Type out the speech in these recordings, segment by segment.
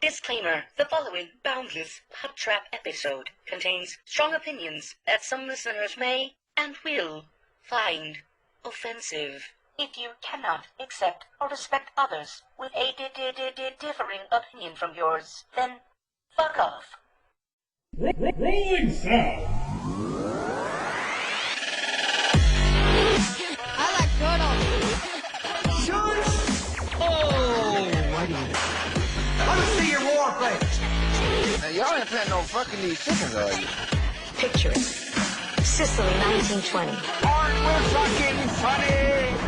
Disclaimer: the following Boundless PodTrap episode contains strong opinions that some listeners may and will find offensive. If you cannot accept or respect others with a differing opinion from yours, then fuck off. Rolling sound. I like turtles. Shush! Let me see your war face. Now, y'all ain't planning on fucking these chickens, are you? Picture it. Sicily, 1920. Aren't we fucking funny?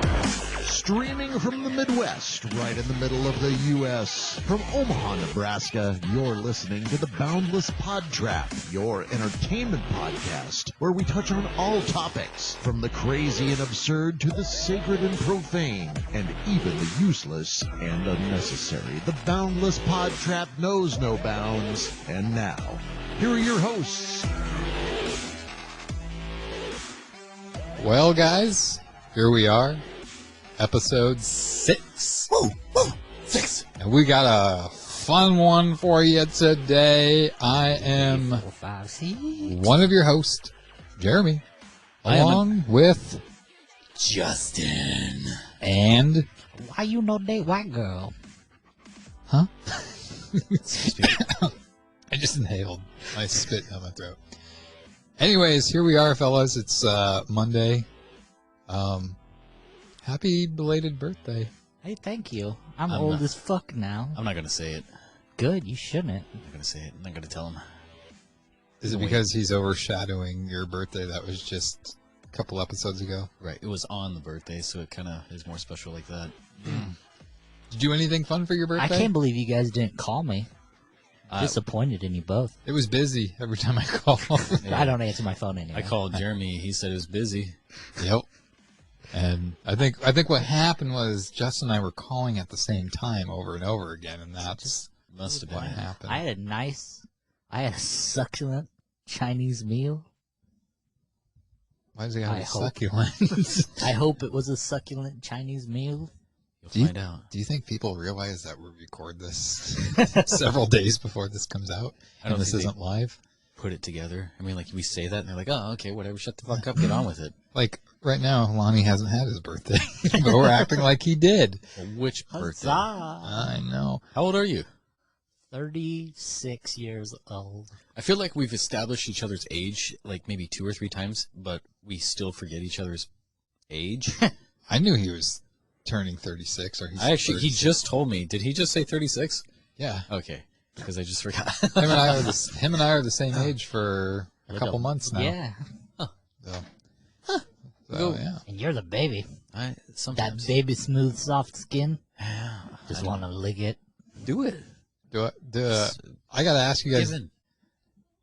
Streaming from the Midwest, right in the middle of the U.S. From Omaha, Nebraska, you're listening to the Boundless PodTrap, your entertainment podcast, where we touch on all topics, from the crazy and absurd to the sacred and profane, and even the useless and unnecessary. The Boundless PodTrap knows no bounds. And now, here are your hosts. Well, guys, here we are. Episode 6. Woo! 6. And we got a fun one for you today. I am one of your hosts, Jeremy, along with Justin. and Why you no date white girl? huh? I just inhaled my spit down my throat. Anyways, here we are, fellas. It's Monday. Happy belated birthday. Hey, thank you. I'm I'm old not- as fuck now. I'm not going to say it. Good, you shouldn't. I'm not going to say it. I'm not going to tell him. Is it because he's overshadowing your birthday that was just a couple episodes ago? Right. It was on the birthday, so it kind of is more special like that. Did you do anything fun for your birthday? I can't believe you guys didn't call me. Uh, Disappointed in you both. It was busy every time I called. I don't answer my phone anymore. I called Jeremy. He said it was busy. Yep. And I think what happened was Justin and I were calling at the same time over and over again, and that's Must have what been. happened. I had a succulent Chinese meal. Why does he have I a hope. succulent? I hope it was a succulent Chinese meal. You'll find out. Do you think people realize that we record this several days before this comes out, I don't and this think they- isn't live? Put it together. I mean, like, we say that, and they're like, oh, okay, whatever. Shut the fuck up. Get on with it. Like right now, Lonnie hasn't had his birthday, but we're acting like he did. Well, which birthday? Huzzah! I know. How old are you? 36 years old. I feel like we've established each other's age, like, maybe 2 or 3 times, but we still forget each other's age. I knew he was turning 36, or he's He 36. just told me. Did he just say 36? Yeah. Okay. Because I just forgot. Him and I are the same age for a couple months now. Yeah. So, yeah. And you're the baby. That Sometimes. baby smooth, soft skin. Yeah, Just want to lick it. do it. I gotta ask you guys. Give in.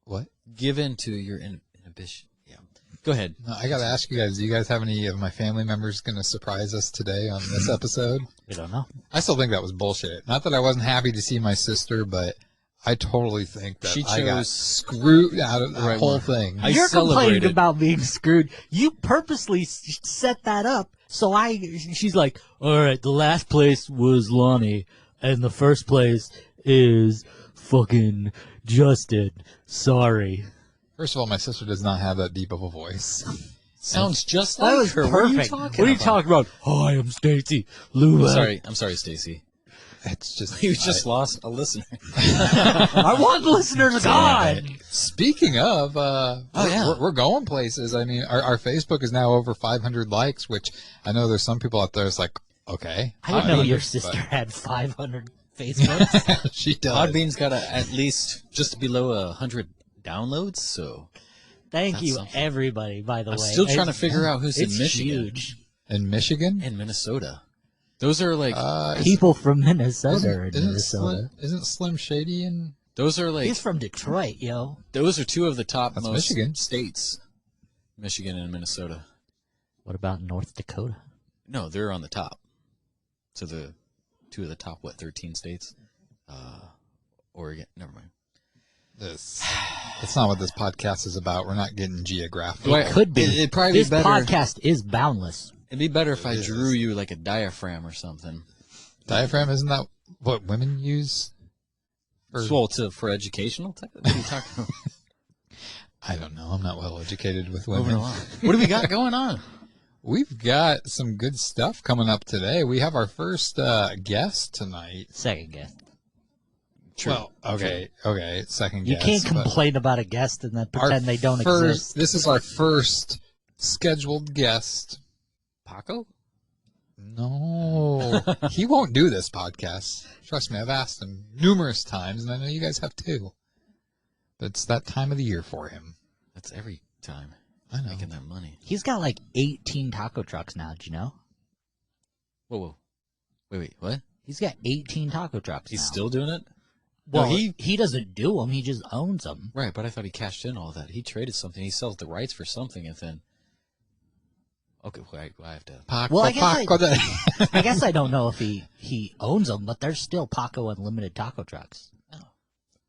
What? Give in to your inhibition. Yeah. Go ahead. No, I gotta ask you guys. Do you guys have any of my family members gonna surprise us today on this episode? We don't know. I still think that was bullshit. Not that I wasn't happy to see my sister, but I totally think that She I got chose screwed out of the right whole one. thing. I You're complaining celebrated. about being screwed. You purposely set that up. So she's like, all right, the last place was Lonnie, and the first place is fucking Justin. Sorry. First of all, my sister does not have that deep of a voice. Sounds just That like was her. perfect. What are you talking about? Hi, I'm Stacy Lou. I'm sorry, Stacy. It's just You just lost a listener. I want listeners gone. Speaking of, yeah. we're going places. I mean, our Facebook is now over 500 likes, which I know there's some people out there that's like, okay. I didn't know 500, your sister had 500 Facebooks. but she does. PodBean's got at least just below 100 downloads, so Thank That's you, something. everybody, by the I'm way. still trying to figure out who's in It's Michigan huge. In Michigan? and Minnesota. Those are like People from Minnesota are in isn't Minnesota. Isn't Slim Shady in? those are like He's from Detroit, yo. those are 2 of the top That's most Michigan. states. Michigan and Minnesota. What about North Dakota? No, they're on the top. So the 2 of the top 13 states? Oregon. Never mind. That's not what this podcast is about. We're not getting geographic. It could be. It'd probably This be better. podcast is boundless. It'd be better if I is. drew you like a diaphragm or something. Diaphragm, isn't that what women use For educational? What are you talking about? I don't know. I'm not well educated with Moving women. along. What do we got going on? We've got some good stuff coming up today. We have our first guest tonight. Second guest. True. Well, okay, second You guest. can't but complain about a guest and then pretend they don't first, exist. This is our first scheduled guest. Paco? No, he won't do this podcast. Trust me, I've asked him numerous times, and I know you guys have too. But it's that time of the year for him. That's every time. I know. Making that money. He's got like 18 taco trucks now, did you know? Whoa. Wait, what? He's got 18 taco trucks He's now. still doing it? Well, No, he doesn't do them, he just owns them. Right, but I thought he cashed in all that. He traded something. He sells the rights for something, and then... Okay, wait, I have to... Paco, Well, I guess Paco. I guess I don't know if he owns them, but there's still Paco Unlimited taco trucks.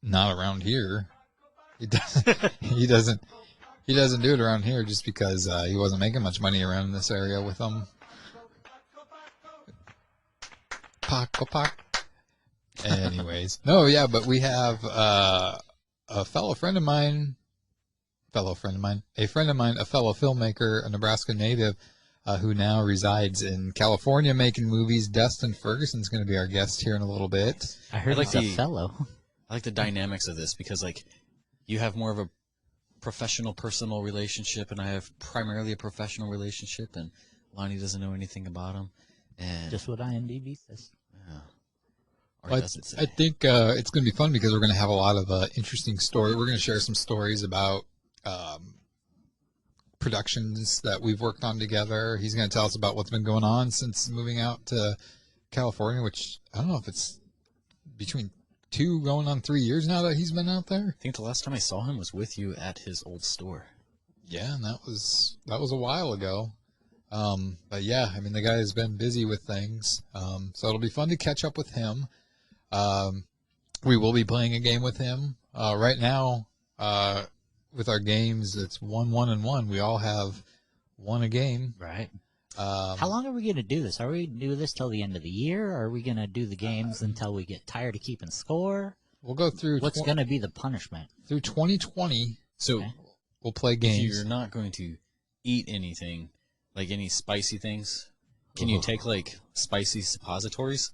Not around here. He doesn't do it around here just because he wasn't making much money around this area with them. Paco. Anyways, no, yeah, but we have a friend of mine, a fellow filmmaker, a Nebraska native, who now resides in California making movies. Dustin Ferguson's going to be our guest here in a little bit. I heard like he's a fellow. I like the dynamics of this because, like, you have more of a professional, personal relationship, and I have primarily a professional relationship, and Lonnie doesn't know anything about him. And Just what IMDb says. yeah. Or Well, does it say? I think it's going to be fun because we're going to have a lot of interesting stories. We're going to share some stories about productions that we've worked on together. He's going to tell us about what's been going on since moving out to California, which I don't know if it's between 2 going on 3 years now that he's been out there. I think the last time I saw him was with you at his old store. Yeah, and that was a while ago. But yeah, I mean, the guy has been busy with things. So it'll be fun to catch up with him. We will be playing a game with him. Right now, with our games, it's 1, 1, and 1. We all have won a game. Right. How long are we going to do this? Are we going to do this till the end of the year? Or are we going to do the games until we get tired of keeping score? We'll go through. What's going to be the punishment? Through 2020. So Okay. We'll play games. you're not going to eat anything, like any spicy things, can you take, like, spicy suppositories?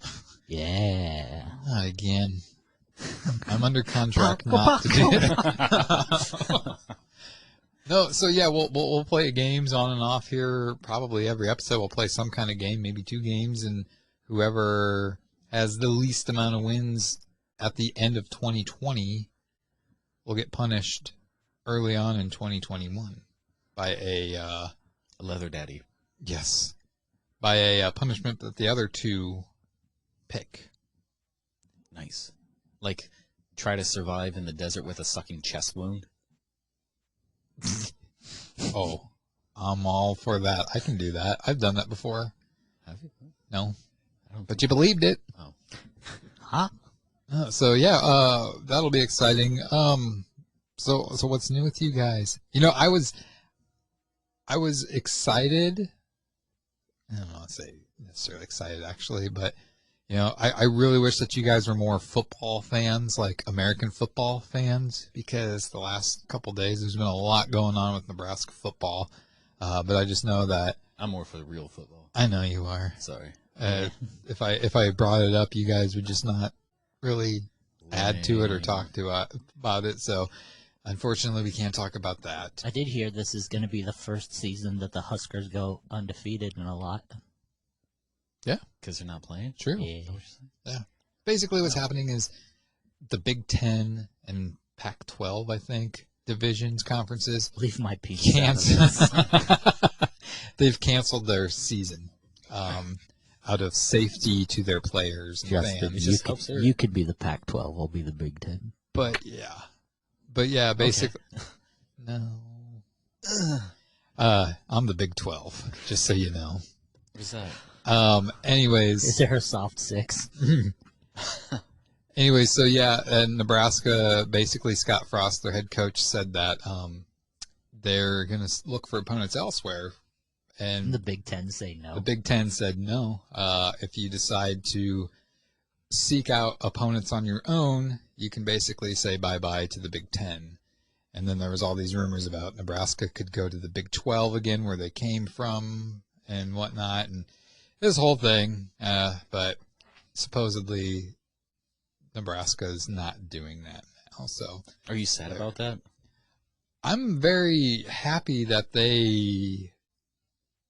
Yeah. Again. I'm under contract not to do it. No, so yeah, we'll play games on and off here. Probably every episode we'll play some kind of game, maybe 2 games, and whoever has the least amount of wins at the end of 2020 will get punished early on in 2021 by a leather daddy. Yes, by a punishment that the other 2 pick. Nice. Like, try to survive in the desert with a sucking chest wound. Oh, I'm all for that. I can do that. I've done that before. Have you? No, but you believed it. Oh. Huh? So yeah, that'll be exciting. So what's new with you guys? You know, I was excited. I don't know, I'd say necessarily excited actually, but you know, I really wish that you guys were more football fans, like American football fans, because the last couple days there's been a lot going on with Nebraska football. But I just know that I'm more for the real football. I know you are. Sorry. If I brought it up, you guys would just not really add to it or talk to about it. So unfortunately, we can't talk about that. I did hear this is going to be the first season that the Huskers go undefeated in a lot. Yeah, because they're not playing. True. Yeah. Basically, what's happening is the Big Ten and Pac-12, I think, divisions, conferences. Leave my piece. They've canceled their season out of safety to their players and fans. You could be the Pac-12. I'll be the Big Ten. But yeah, basically, no. I'm the Big 12, just so you know. What's that? Anyways. Is there a soft 6? Anyways, so yeah, Nebraska, basically Scott Frost, their head coach, said that they're going to look for opponents elsewhere. And the Big Ten say no. The Big Ten said no. If you decide to seek out opponents on your own, you can basically say bye-bye to the Big Ten. And then there was all these rumors about Nebraska could go to the Big 12 again, where they came from and whatnot, and this whole thing. But supposedly Nebraska is not doing that now. So, are you sad about that? I'm very happy that they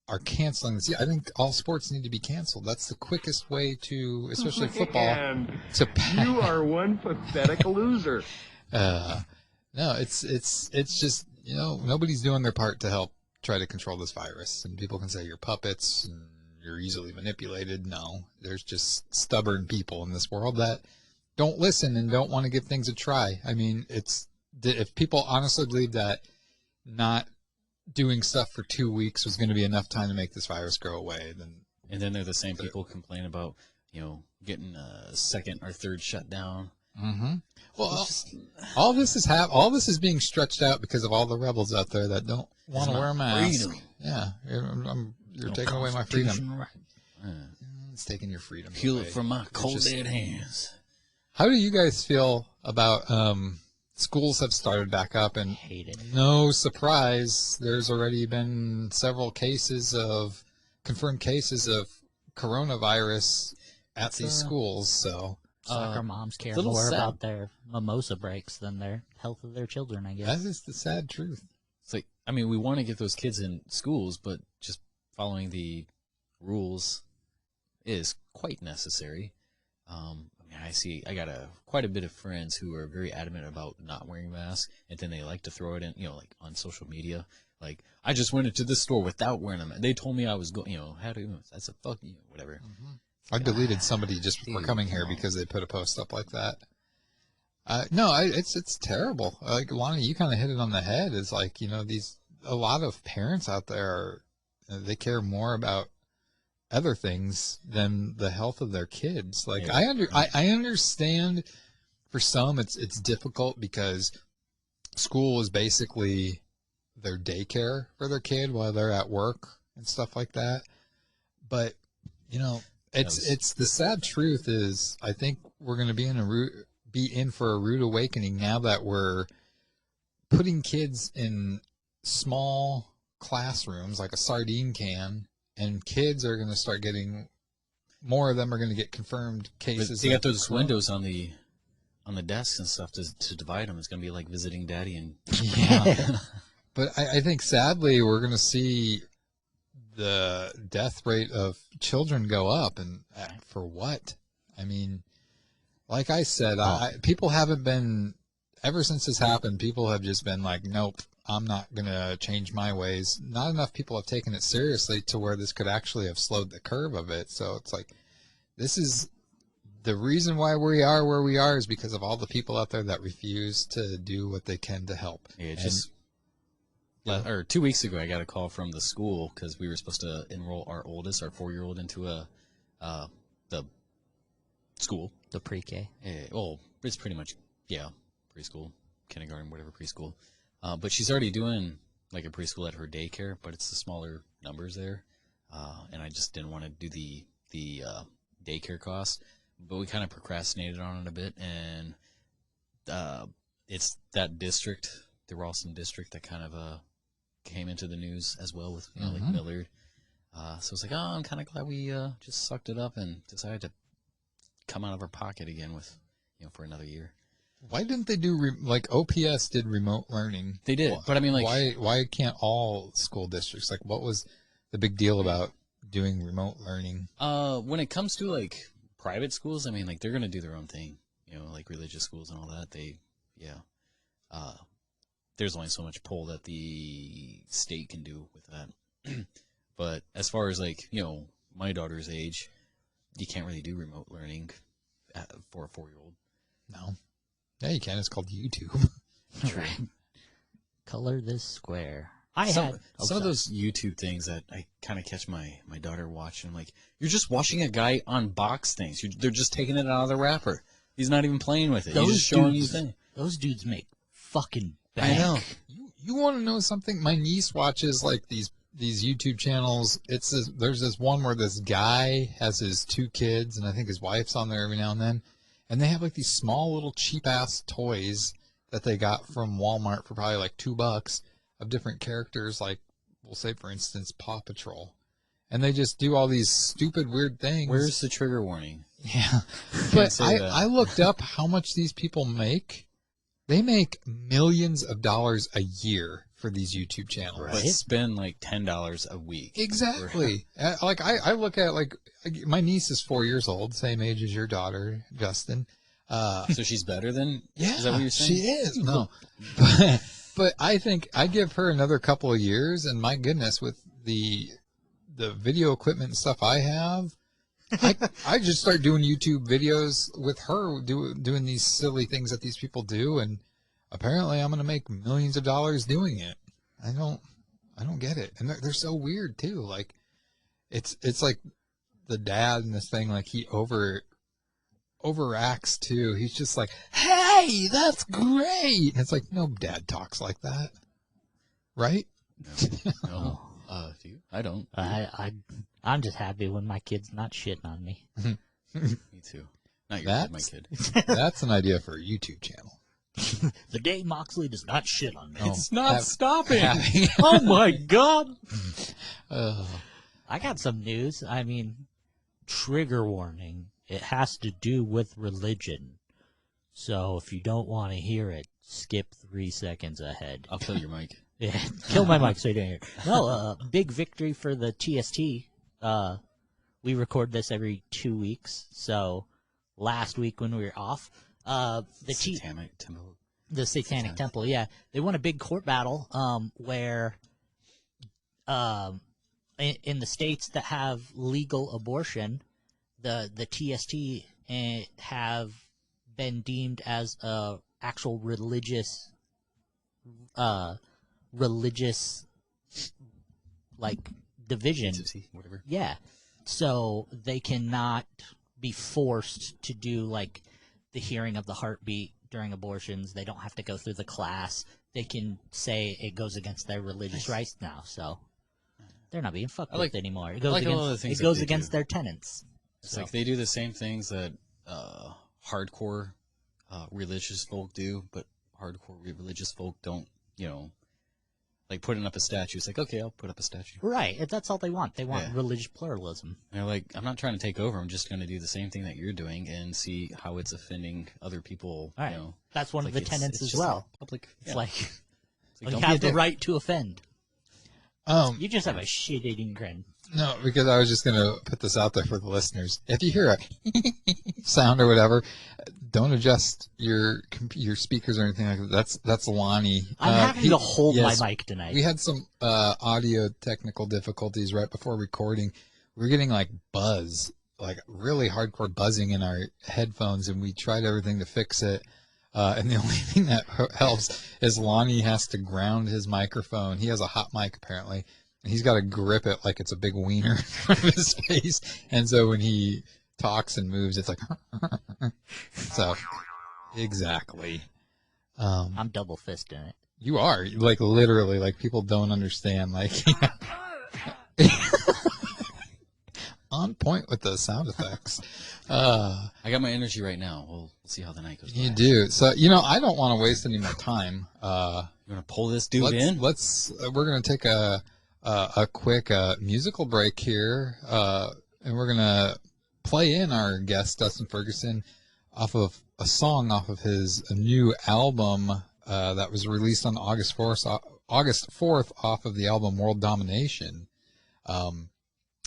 are canceling this. Yeah, I think all sports need to be canceled. That's the quickest way to, especially football, to pass. You are one pathetic loser. No, it's just, nobody's doing their part to help try to control this virus. And people can say you're puppets and you're easily manipulated. No, there's just stubborn people in this world that don't listen and don't want to give things a try. I mean, if people honestly believe that not doing stuff for 2 weeks was going to be enough time to make this virus go away, then they're the same people complain about, getting a second or third shutdown. Mm-hmm. Well, all this is being stretched out because of all the rebels out there that don't want to wear a mask. Freedom. Yeah, you're taking away my freedom. It's taking your freedom Feel away. it from my cold dead hands. How do you guys feel about schools have started back up, and hate it. No surprise, there's already been several confirmed cases of coronavirus at these schools. So soccer moms care little more sad. about their mimosa breaks than their health of their children, I guess. that is the sad truth. It's like, I mean, we want to get those kids in schools, but just following the rules is quite necessary. I got quite a bit of friends who are very adamant about not wearing masks, and then they like to throw it in, like on social media. Like, I just went into this store without wearing them. They told me I was going, how do you, that's a fuck, whatever. Mm-hmm. I deleted somebody just before coming here because they put a post up like that. No, it's terrible. Like, Lonnie, you kind of hit it on the head. It's like, a lot of parents out there they care more about other things than the health of their kids. Like, I understand for some it's difficult because school is basically their daycare for their kid while they're at work and stuff like that. But it's the sad truth is I think we're going to be in for a rude awakening now that we're putting kids in small classrooms like a sardine can. And kids are going to start getting, more of them are going to get confirmed cases. They got those windows on the desks and stuff to divide them. It's going to be like visiting daddy. And yeah. But I think sadly we're going to see the death rate of children go up. And for what? I mean, like I said, people haven't been, ever since this happened, people have just been like, nope. I'm not going to change my ways. Not enough people have taken it seriously to where this could actually have slowed the curve of it. So it's like, this is the reason why we are where we are is because of all the people out there that refuse to do what they can to help. Yeah, 2 weeks ago, I got a call from the school because we were supposed to enroll our 4-year-old into the school. The pre-K. Well, it's pretty much, preschool, kindergarten, whatever preschool. But she's already doing like a preschool at her daycare, but it's the smaller numbers there. And I just didn't want to do the daycare cost, but we kind of procrastinated on it a bit. And it's that district, the Ralston district, that kind of came into the news as well with like Millard. So it's like, I'm kind of glad we just sucked it up and decided to come out of our pocket again with for another year. Why didn't they do like OPS did remote learning? They did, but I mean, like, why can't all school districts? Like, what was the big deal about doing remote learning? When it comes to like private schools, I mean, like they're gonna do their own thing, like religious schools and all that. There's only so much pull that the state can do with that. But as far as like my daughter's age, you can't really do remote learning for a 4-year-old. No. Yeah, you can. It's called YouTube. True. Color this square. Some of those YouTube things that I kind of catch my daughter watching. I'm like, you're just watching a guy unbox things. They're just taking it out of the wrapper. He's not even playing with it. He's just showing you things. Those dudes make fucking bank. I know. You want to know something? My niece watches like these YouTube channels. There's this one where this guy has his 2 kids, and I think his wife's on there every now and then. and they have like these small little cheap ass toys that they got from Walmart for probably like $2 of different characters, like we'll say for instance Paw Patrol, and they just do all these stupid weird things. Where's the trigger warning? Yeah, but I looked up how much these people make. They make millions of dollars a year for these YouTube channels. But spend like $10 a week. Exactly. Like I look at like my niece is 4 years old, same age as your daughter, Justin. So she's better than? Yeah, is that what you're saying? She is. No, but I think I give her another couple of years, and my goodness, with the video equipment and stuff I have, I just start doing YouTube videos with her doing these silly things that these people do, and apparently I'm going to make millions of dollars doing it. I don't get it. And they're so weird too. Like it's like the dad in this thing, like he overacts too. He's just like, "Hey, that's great." And it's like, no dad talks like that. Right? No. Do you? I don't. I'm just happy when my kid's not shitting on me. Me too. Not your kid, my kid. That's an idea for a YouTube channel. The day Moxley does not shit on me. It's not stopping. Oh my God. I got some news. I mean, trigger warning. It has to do with religion. So if you don't want to hear it, skip 3 seconds ahead. I'll kill your mic. Yeah, kill my mic so you don't hear it. No, big victory for the TST. We record this every 2 weeks. So last week when we were off, the Satanic Temple. The Satanic Temple, yeah. They won a big court battle where in the states that have legal abortion, the TST have been deemed as a actual religious like division. Whatever. Yeah. So they cannot be forced to do like the hearing of the heartbeat during abortions. They don't have to go through the class. They can say it goes against their religious rights now. So they're not being fucked with anymore. It goes against their tenets. It's like they do the same things that hardcore religious folk do, but hardcore religious folk don't, like putting up a statue. It's like, okay, I'll put up a statue. Right. That's all they want. They want religious pluralism. And they're like, I'm not trying to take over. I'm just going to do the same thing that you're doing and see how it's offending other people. Right. That's one of the tenets as well. Public. It's like you have the right to offend. You just have a shit-eating grin. No, because I was just going to put this out there for the listeners. If you hear a sound or whatever, don't adjust your speakers or anything like that. That's Lonnie. I'm having to hold my mic tonight. We had some audio technical difficulties right before recording. We were getting like buzz, like really hardcore buzzing in our headphones, and we tried everything to fix it. And the only thing that helps is Lonnie has to ground his microphone. He has a hot mic apparently. He's got to grip it like it's a big wiener in front of his face. And so when he talks and moves, it's like, so exactly. I'm double fisting it. You are like literally like people don't understand. Like on point with the sound effects. I got my energy right now. We'll see how the night goes. You do. So, I don't want to waste any more time. You want to pull this dude in? We're going to take a quick musical break here, and we're going to play in our guest, Dustin Ferguson, off of a song off of his new album that was released on August 4th off of the album World Domination.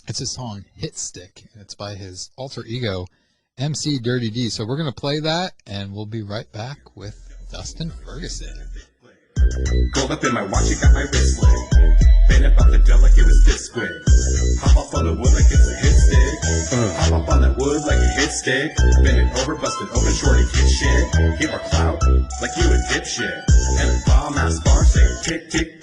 It's his song Hit Stick, and it's by his alter ego, MC Dirty D. So we're going to play that, and we'll be right back with Dustin Ferguson. Gold up in my watch, it got my wristlet. Been up on the dell like it was this way. Hop up on the wood like it's a hit stick. Hop up on that wood like a hit stick. Bend it over, busted open, shorty kid shit. Give our clout like you a dipshit. And a bomb ass bar saying tick tick.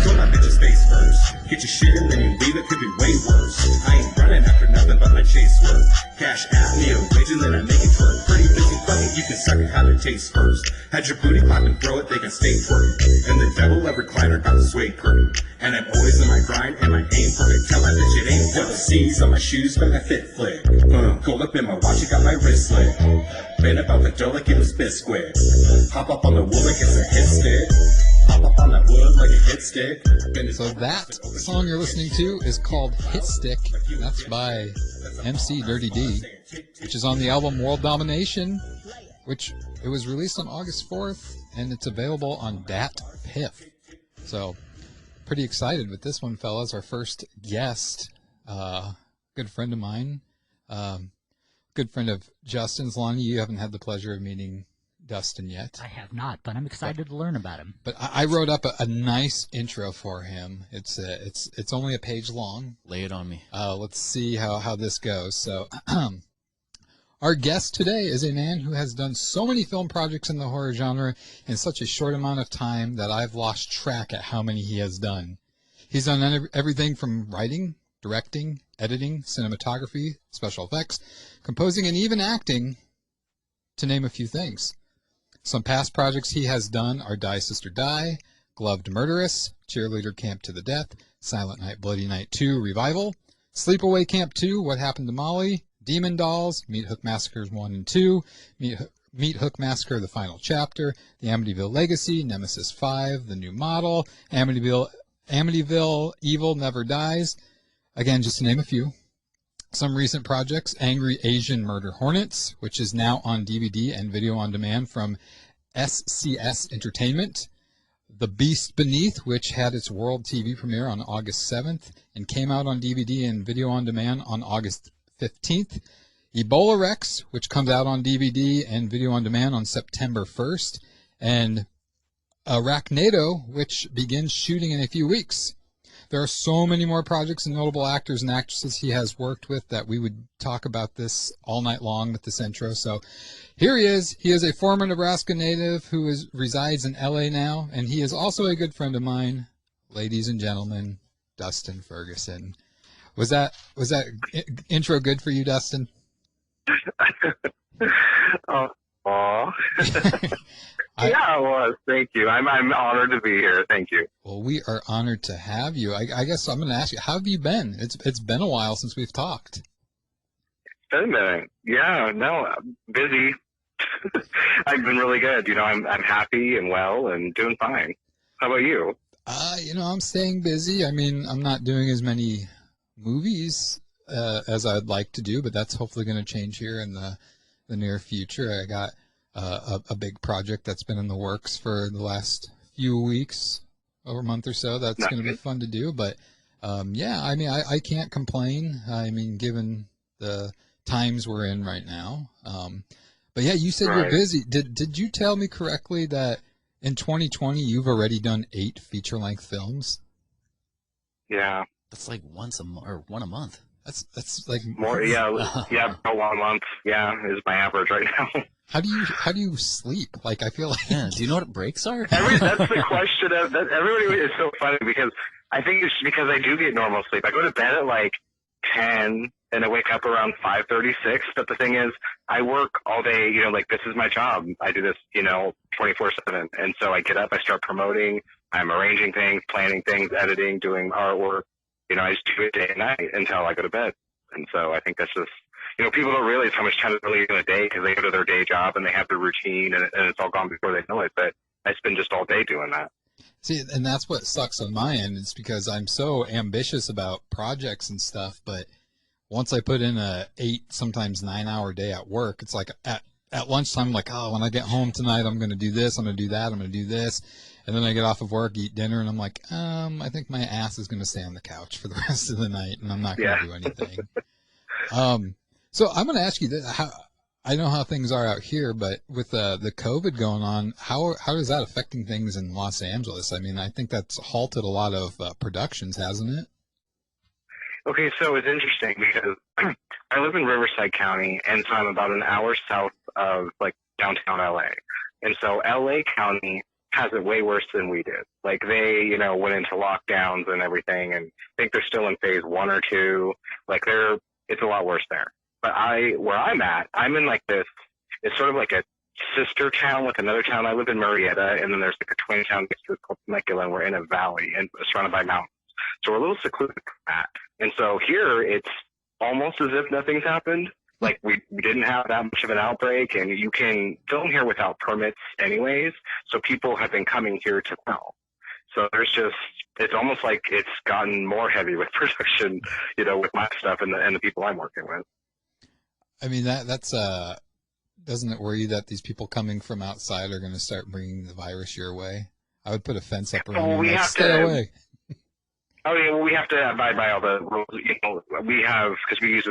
Throw that bitch's face first. Get your shit and then you leave, it could be way worse. I ain't running after nothing but my chase work. Cash at me a wage and then I make it twerk. Pretty busy fucking, you can suck it how it tastes first. Had your booty pop and throw it, they can stay twerk. And the devil ever recliner got the suede curtain. And I'm always in my grind and my aim perfect. Tell that bitch it ain't double C's on my shoes, but I fit flick. Gold up in my watch, it got my wristlet. Been it about the dough like it was Biscuit. Hop up on the wood like it's a hit stick. Hop up on that wood like a hit stick. So that song you're listening to is called Hit Stick. That's by MC Dirty D, which is on the album World Domination, which it was released on August 4th, and it's available on Dat Piff. So, pretty excited with this one, fellas. Our first guest, good friend of mine, good friend of Justin's. Lonnie, you haven't had the pleasure of meeting Dustin yet. I have not, but I'm excited to learn about him. But I wrote up a nice intro for him. It's only a page long. Lay it on me. Let's see how this goes. So, our guest today is a man who has done so many film projects in the horror genre in such a short amount of time that I've lost track at how many he has done. He's done everything from writing, directing, editing, cinematography, special effects, composing, and even acting, to name a few things. Some past projects he has done are Die Sister Die, Gloved Murderess, Cheerleader Camp to the Death, Silent Night Bloody Night 2 Revival, Sleepaway Camp 2 What Happened to Molly, Demon Dolls, Meat Hook Massacres 1 and 2, Meat Hook Massacre The Final Chapter, The Amityville Legacy, Nemesis 5, The New Model, Amityville Evil Never Dies, again, just to name a few. Some recent projects, Angry Asian Murder Hornets, which is now on DVD and video on demand from SCS Entertainment. The Beast Beneath, which had its world TV premiere on August 7th and came out on DVD and video on demand on August 15th. Ebola Rex, which comes out on DVD and video on demand on September 1st. And Arachnado, which begins shooting in a few weeks. There are so many more projects and notable actors and actresses he has worked with that we would talk about this all night long with this intro. So here he is. He is a former Nebraska native who resides in LA now, and he is also a good friend of mine. Ladies and gentlemen, Dustin Ferguson. Was that intro good for you, Dustin? Yeah, it was. Thank you. I'm honored to be here. Thank you. Well, we are honored to have you. I guess I'm going to ask you, how have you been? It's been a while since we've talked. It's been a minute. Yeah, no, busy. I've been really good. I'm happy and well and doing fine. How about you? I'm staying busy. I mean, I'm not doing as many movies as I'd like to do, but that's hopefully going to change here in the near future. I got a big project that's been in the works for the last few weeks, over a month or so. That's going to be fun to do. But yeah, I mean, I can't complain. I mean, given the times we're in right now. But yeah, you said you're busy. Did you tell me correctly that in 2020 you've already done 8 feature-length films? Yeah. That's like one a month. That's like more. Yeah, about 1 month. Yeah, is my average right now. How do you sleep? Like, I feel like. Yeah. Do you know what breaks are? That's the question. Everybody is so funny because I think it's because I do get normal sleep. I go to bed at like 10 and I wake up around 5:36. But the thing is, I work all day. Like this is my job. I do this, 24/7. And so I get up, I start promoting. I'm arranging things, planning things, editing, doing artwork. I just do it day and night until I go to bed. And so I think that's just, people don't realize how much time is really in a day because they go to their day job and they have their routine and it's all gone before they know it. But I spend just all day doing that. See, and that's what sucks on my end. It's because I'm so ambitious about projects and stuff. But once I put in a 8, sometimes 9-hour day at work, it's like at lunchtime, I'm like, oh, when I get home tonight, I'm going to do this, I'm going to do that, I'm going to do this. And then I get off of work, eat dinner, and I'm like, I think my ass is going to stay on the couch for the rest of the night, and I'm not going to do anything. So I'm going to ask you this. I know how things are out here, but with the COVID going on, how is that affecting things in Los Angeles? I mean, I think that's halted a lot of productions, hasn't it? Okay, so it's interesting because I live in Riverside County, and so I'm about an hour south of, like, downtown LA. And so LA County has it way worse than we did. Like, they, went into lockdowns and everything, and I think they're still in phase 1 or 2. Like, it's a lot worse there. But where I'm at, I'm in, like, this, it's sort of like a sister town with another town. I live in Murrieta, and then there's, like, a twin town next to it called Temecula, and we're in a valley and surrounded by mountains. So we're a little secluded from that. And so here, it's almost as if nothing's happened. Like, we didn't have that much of an outbreak, and you can film here without permits anyways, so people have been coming here to film. So it's almost like it's gotten more heavy with production, with my stuff and the people I'm working with. I mean, that's doesn't it worry you that these people coming from outside are going to start bringing the virus your way? I would put a fence up around you, stay away. Oh yeah, well, we have to abide by all the rules. We have, because we use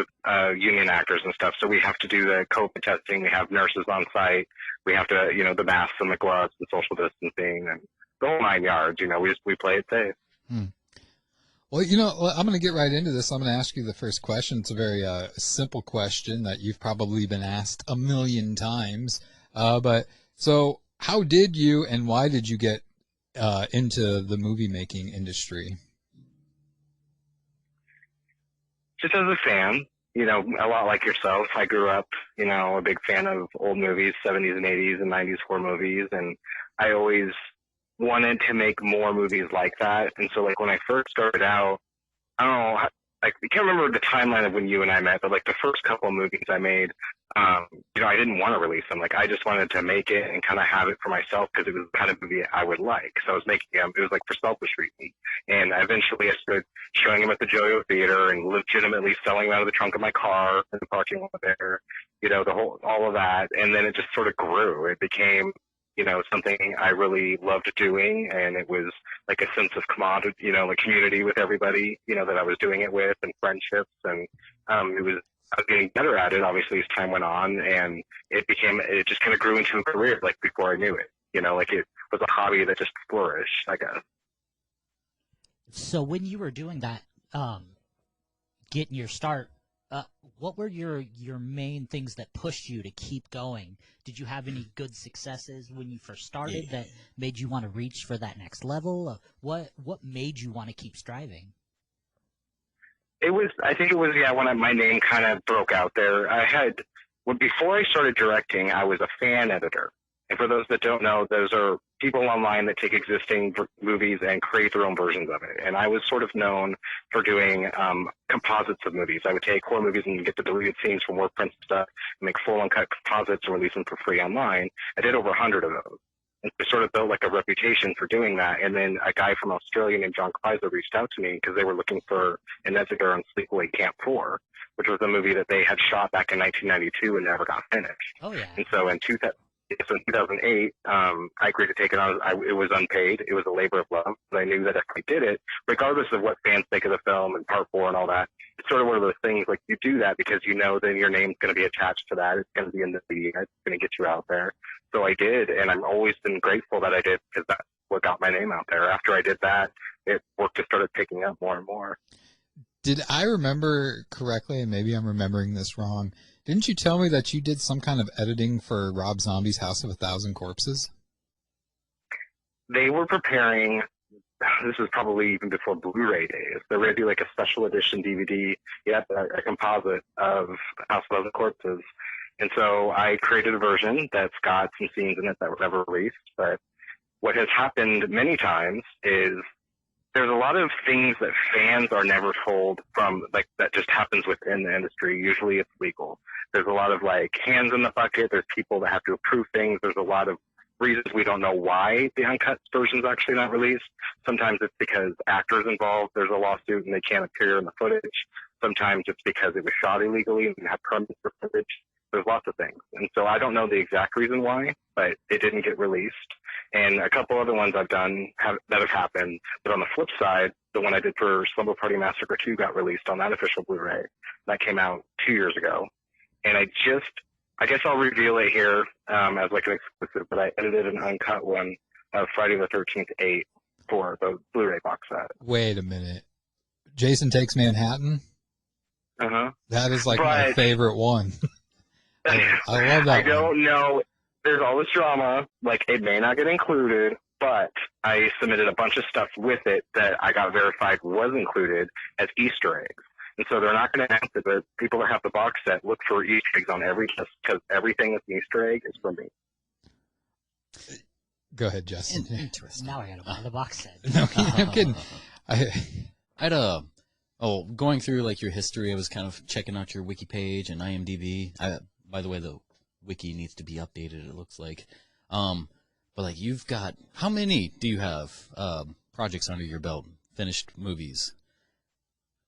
union actors and stuff, so we have to do the COVID testing. We have nurses on site. We have to, the masks and the gloves and social distancing and the whole 9 yards. We play it safe. Well, I'm going to get right into this. I'm going to ask you the first question. It's a very simple question that you've probably been asked a million times. But so how did you and why did you get into the movie making industry? Just as a fan, a lot like yourself, I grew up, a big fan of old movies, 70s and 80s and 90s horror movies, and I always wanted to make more movies like that. And so, like, when I first started out, I don't know, I can't remember the timeline of when you and I met, but, like, the first couple of movies I made, I didn't want to release them. Like, I just wanted to make it and kind of have it for myself because it was the kind of movie I would like. So I was making them, it was like for selfish reasons. And eventually I started showing them at the Joyo Theater and legitimately selling them out of the trunk of my car in the parking lot there, all of that. And then it just sort of grew. It became, something I really loved doing, and it was like a sense of commodity, like community with everybody, that I was doing it with, and friendships, and I was getting better at it, obviously, as time went on, and it just kind of grew into a career, like, before I knew it, like it was a hobby that just flourished, I guess. So when you were doing that, getting your start, what were your main things that pushed you to keep going? Did you have any good successes when you first started that made you want to reach for that next level? What made you want to keep striving? I think it was when my name kind of broke out there. Before I started directing, I was a fan editor. And for those that don't know, those are people online that take existing movies and create their own versions of it. And I was sort of known for doing composites of movies. I would take horror movies and get the deleted scenes from work print stuff and make full uncut composites and release them for free online. I did over 100 of those. And I sort of built like a reputation for doing that. And then a guy from Australia named John Kleiser reached out to me because they were looking for an editor on Sleepaway Camp 4, which was a movie that they had shot back in 1992 and never got finished. Oh, yeah. And so in 2008, I agreed to take it on. It was unpaid. It was a labor of love. But I knew that if I did it, regardless of what fans think of the film and Part 4 and all that, it's sort of one of those things, like, you do that because you know then your name's going to be attached to that. It's going to be in the media. It's going to get you out there. So I did, and I've always been grateful that I did because that's what got my name out there. After I did that, work just started picking up more and more. Did I remember correctly, and maybe I'm remembering this wrong, didn't you tell me that you did some kind of editing for Rob Zombie's House of a Thousand Corpses? They were preparing, this was probably even before Blu-ray days, they were going to do like a special edition DVD, a composite of House of a Thousand Corpses. And so I created a version that's got some scenes in it that were never released. But what has happened many times is there's a lot of things that fans are never told from, like, that just happens within the industry. Usually it's legal. There's a lot of, like, hands in the bucket. There's people that have to approve things. There's a lot of reasons we don't know why the uncut version's actually not released. Sometimes it's because actors involved, there's a lawsuit and they can't appear in the footage. Sometimes it's because it was shot illegally and have permits for footage. There's lots of things. And so I don't know the exact reason why, but it didn't get released. And a couple other ones I've done that have happened. But on the flip side, the one I did for Slumber Party Massacre 2 got released on that official Blu-ray. That came out 2 years ago. And I guess I'll reveal it here as like an exclusive, but I edited an uncut one of Friday the 13th 8 for the Blu-ray box set. Wait a minute. Jason Takes Manhattan? Uh-huh. That is like my favorite one. I love that I don't know. There's all this drama. Like, it may not get included, but I submitted a bunch of stuff with it that I got verified was included as Easter eggs. And so they're not going to announce it, but people that have the box set look for Easter eggs on every test because everything that's an Easter egg is from me. Go ahead, Justin. Interesting. Now I got to buy the box set. No, I'm kidding. I had a Oh, going through like your history, I was kind of checking out your wiki page and IMDb. By the way, the wiki needs to be updated, it looks like. But like you've got, how many do you have projects under your belt, finished movies?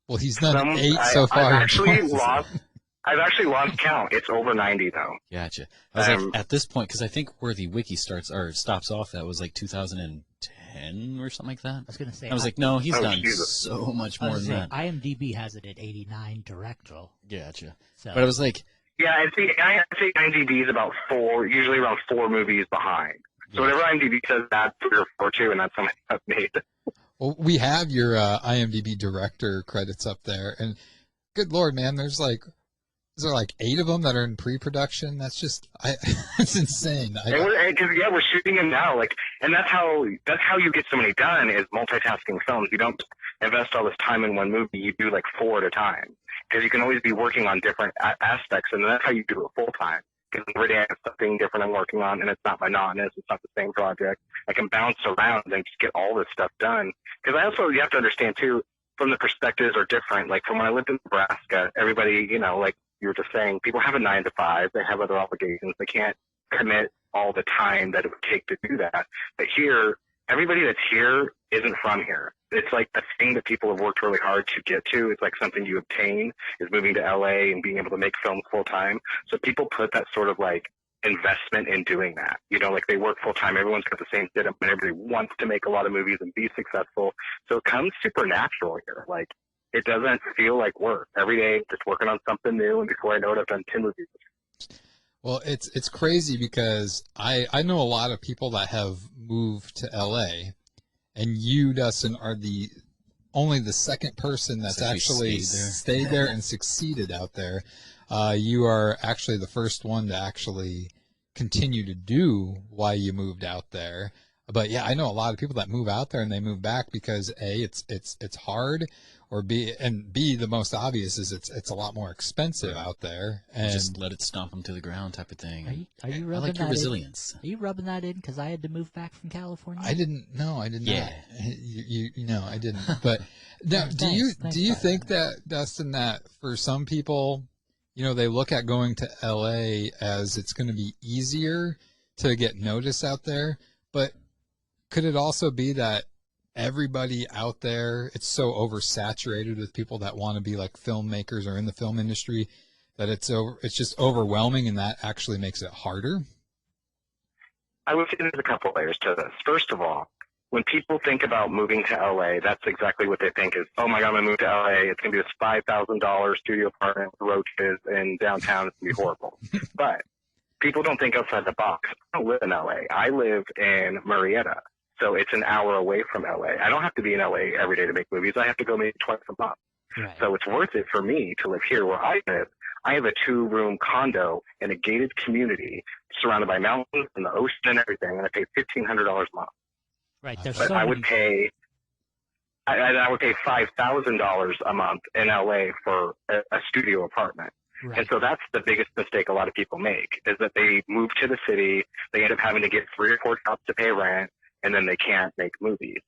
Well, he's done 8 so far. I've actually lost count. It's over 90 though. Gotcha. I was like, at this point, because I think where the wiki starts or stops off, that was like 2010 or something like that. I was going to say. I was like, no, he's done so much more than that. IMDb has it at 89 directorial. Gotcha. So. But I was like. Yeah, I think IMDb is about usually around 4 movies behind. So whatever IMDb says, that's 3 or 4 too, and that's something I've made. Well, we have your IMDb director credits up there, and good Lord, man, is there like 8 of them that are in pre-production? That's just, it's insane. We're shooting them now, and that's how you get so many done is multitasking films. You don't invest all this time in one movie. You do like 4 at a time because you can always be working on different aspects, and that's how you do it full time. Because every day I have something different I'm working on, and it's not monotonous. It's not the same project. I can bounce around and just get all this stuff done. Because you have to understand too, from the perspectives are different. Like from when I lived in Nebraska, everybody, like you were just saying, people have a 9 to 5. They have other obligations. They can't commit all the time that it would take to do that. But here, everybody that's here isn't from here. It's like a thing that people have worked really hard to get to. It's like something you obtain is moving to LA and being able to make films full time. So people put that sort of like investment in doing that. Like they work full time. Everyone's got the same setup and everybody wants to make a lot of movies and be successful. So it comes supernatural here. Like it doesn't feel like work. Every day just working on something new, and before I know it, I've done 10 movies. Well, it's crazy because I know a lot of people that have moved to LA, and you, Dustin, are only the second person that's actually stayed there and succeeded out there. You are actually the first one to actually continue to do why you moved out there. But yeah, I know a lot of people that move out there and they move back because A, it's hard, or B, the most obvious is it's a lot more expensive out there. And just let it stomp them to the ground type of thing. Are you rubbing I like your resilience. Are you rubbing that in because I had to move back from California? I didn't. No, I did not. No, I didn't. But now, do you think that, Dustin, that for some people, they look at going to LA as it's going to be easier to get noticed out there, but could it also be that everybody out there, it's so oversaturated with people that want to be like filmmakers or in the film industry that it's just overwhelming, and that actually makes it harder? I would say there's a couple layers to this. First of all, when people think about moving to LA, that's exactly what they think is, oh my God, I'm going to move to LA. It's going to be this $5,000 studio apartment with roaches in downtown. It's going to be horrible. But people don't think outside the box. I don't live in LA. I live in Murrieta. So it's an hour away from LA. I don't have to be in LA every day to make movies. I have to go maybe twice a month. Right. So it's worth it for me to live here where I live. I have a 2-room condo in a gated community surrounded by mountains and the ocean and everything, and I pay $1,500 a month. Right. But I would pay $5,000 a month in LA for a studio apartment. Right. And so that's the biggest mistake a lot of people make, is that they move to the city, they end up having to get 3 or 4 jobs to pay rent, and then they can't make movies.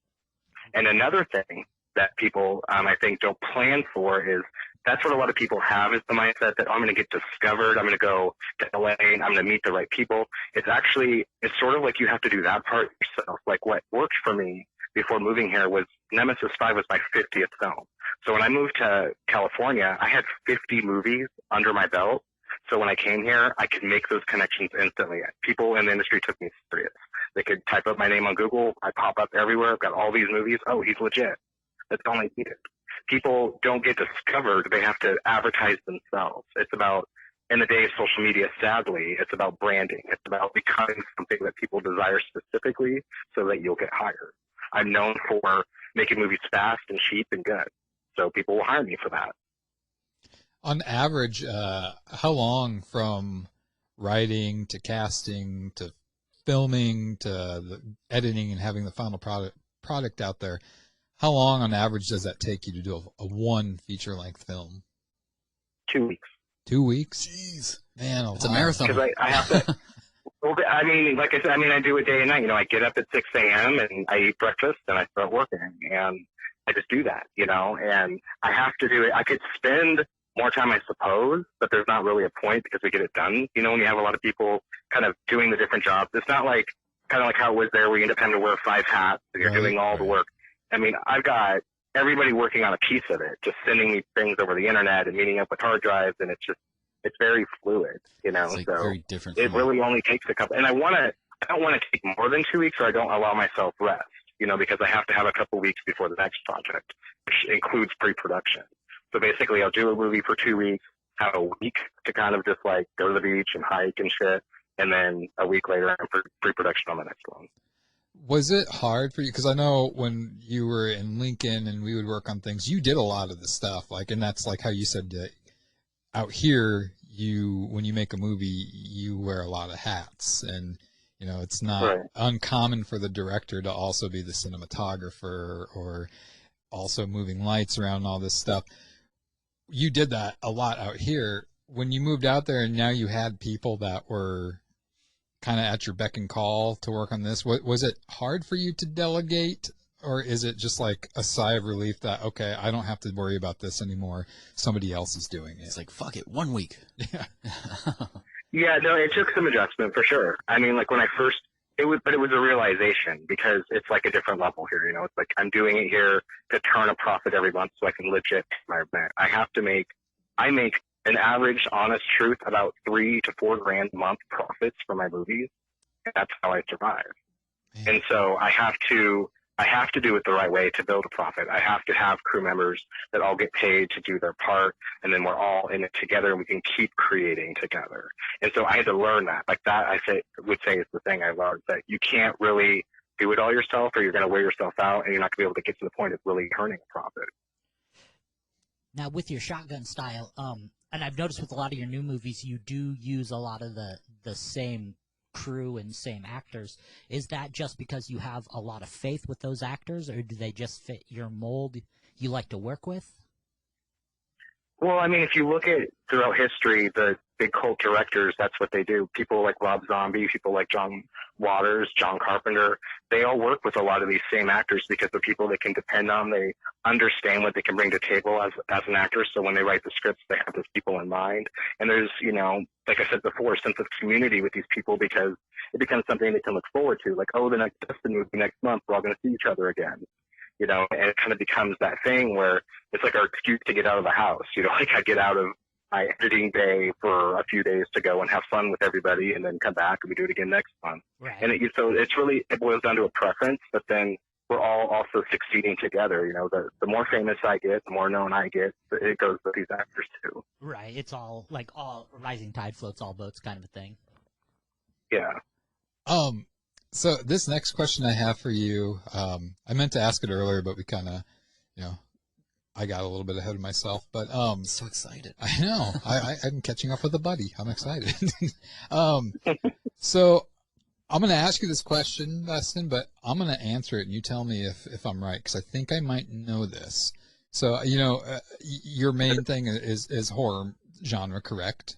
And another thing that people, I think, don't plan for is that's what a lot of people have, is the mindset that I'm going to get discovered, I'm going to go to LA, and I'm going to meet the right people. It's sort of like you have to do that part yourself. Like what worked for me before moving here was Nemesis 5 was my 50th film. So when I moved to California, I had 50 movies under my belt. So when I came here, I could make those connections instantly. People in the industry took me serious. They could type up my name on Google. I pop up everywhere. I've got all these movies. Oh, he's legit. That's all I needed. People don't get discovered. They have to advertise themselves. It's about, in the day of social media, sadly, it's about branding. It's about becoming something that people desire specifically so that you'll get hired. I'm known for making movies fast and cheap and good. So people will hire me for that. On average, how long from writing to casting to filming to the editing and having the final product out there, how long on average does that take you to do a one feature-length film? 2 weeks. 2 weeks? Jeez. Man, it's a marathon. Because I have to... Well, I mean, like I said, I do it day and night. I get up at 6 a.m. and I eat breakfast and I start working. And I just do that, you know, and I have to do it. I could spend more time, I suppose, but there's not really a point because we get it done. You know, when you have a lot of people kind of doing the different jobs, it's not like kind of like how it was there where you end up having to wear 5 hats and you're doing all the work. I mean, I've got everybody working on a piece of it, just sending me things over the internet and meeting up with hard drives, and it's very fluid, you know. It's like so very different. It really only takes a couple, and I don't want to take more than 2 weeks, or I don't allow myself rest, you know, because I have to have a couple weeks before the next project, which includes pre-production. So basically, I'll do a movie for 2 weeks, have a week to kind of just like go to the beach and hike and shit, and then a week later, I'm pre-production on the next one. Was it hard for you? Because I know when you were in Lincoln and we would work on things, you did a lot of the stuff. Like, and that's like how you said that out here, when you make a movie, you wear a lot of hats, and you know it's not uncommon for the director to also be the cinematographer or also moving lights around and all this stuff. You did that a lot out here. When you moved out there and now you had people that were kind of at your beck and call to work on this, was it hard for you to delegate, or is it just like a sigh of relief that, okay, I don't have to worry about this anymore, somebody else is doing it? It's like, fuck it, 1 week. Yeah. Yeah, no, it took some adjustment for sure. I mean, like when I first, it was a realization, because it's like a different level here, you know. It's like I'm doing it here to turn a profit every month so I can legit my rent. I make an average, honest truth, about $3,000 to $4,000 a month profits for my movies. And that's how I survive. Man. And so I have to do it the right way to build a profit. I have to have crew members that all get paid to do their part, and then we're all in it together, and we can keep creating together. And so I had to learn that. Like that, would say is the thing I learned, that you can't really do it all yourself, or you're going to wear yourself out, and you're not going to be able to get to the point of really earning a profit. Now, with your shotgun style, and I've noticed with a lot of your new movies, you do use a lot of the same crew and same actors. Is that just because you have a lot of faith with those actors, or do they just fit your mold you like to work with? Well, I mean, if you look at throughout history, the big cult directors, that's what they do. People like Rob Zombie, people like John Waters, John Carpenter, they all work with a lot of these same actors because they're people they can depend on. They understand what they can bring to the table as an actor. So when they write the scripts, they have those people in mind. And there's, you know, like I said before, a sense of community with these people, because it becomes something they can look forward to. Like, oh, the next Dustin movie next month, we're all going to see each other again. You know, and it kind of becomes that thing where it's like our excuse to get out of the house. You know, like I get out of my editing day for a few days to go and have fun with everybody, and then come back and we do it again next month. Right. And so it boils down to a preference, but then we're all also succeeding together. You know, the more famous I get, the more known I get, it goes with these actors too. Right. It's all like all rising tide floats all boats kind of a thing. Yeah. So this next question I have for you, I meant to ask it earlier, but we kind of, you know, I got a little bit ahead of myself, but so excited. I know. I'm catching up with a buddy. I'm excited. So I'm going to ask you this question, Dustin, but I'm going to answer it, and you tell me if I'm right, because I think I might know this. So, you know, your main thing is horror genre, correct?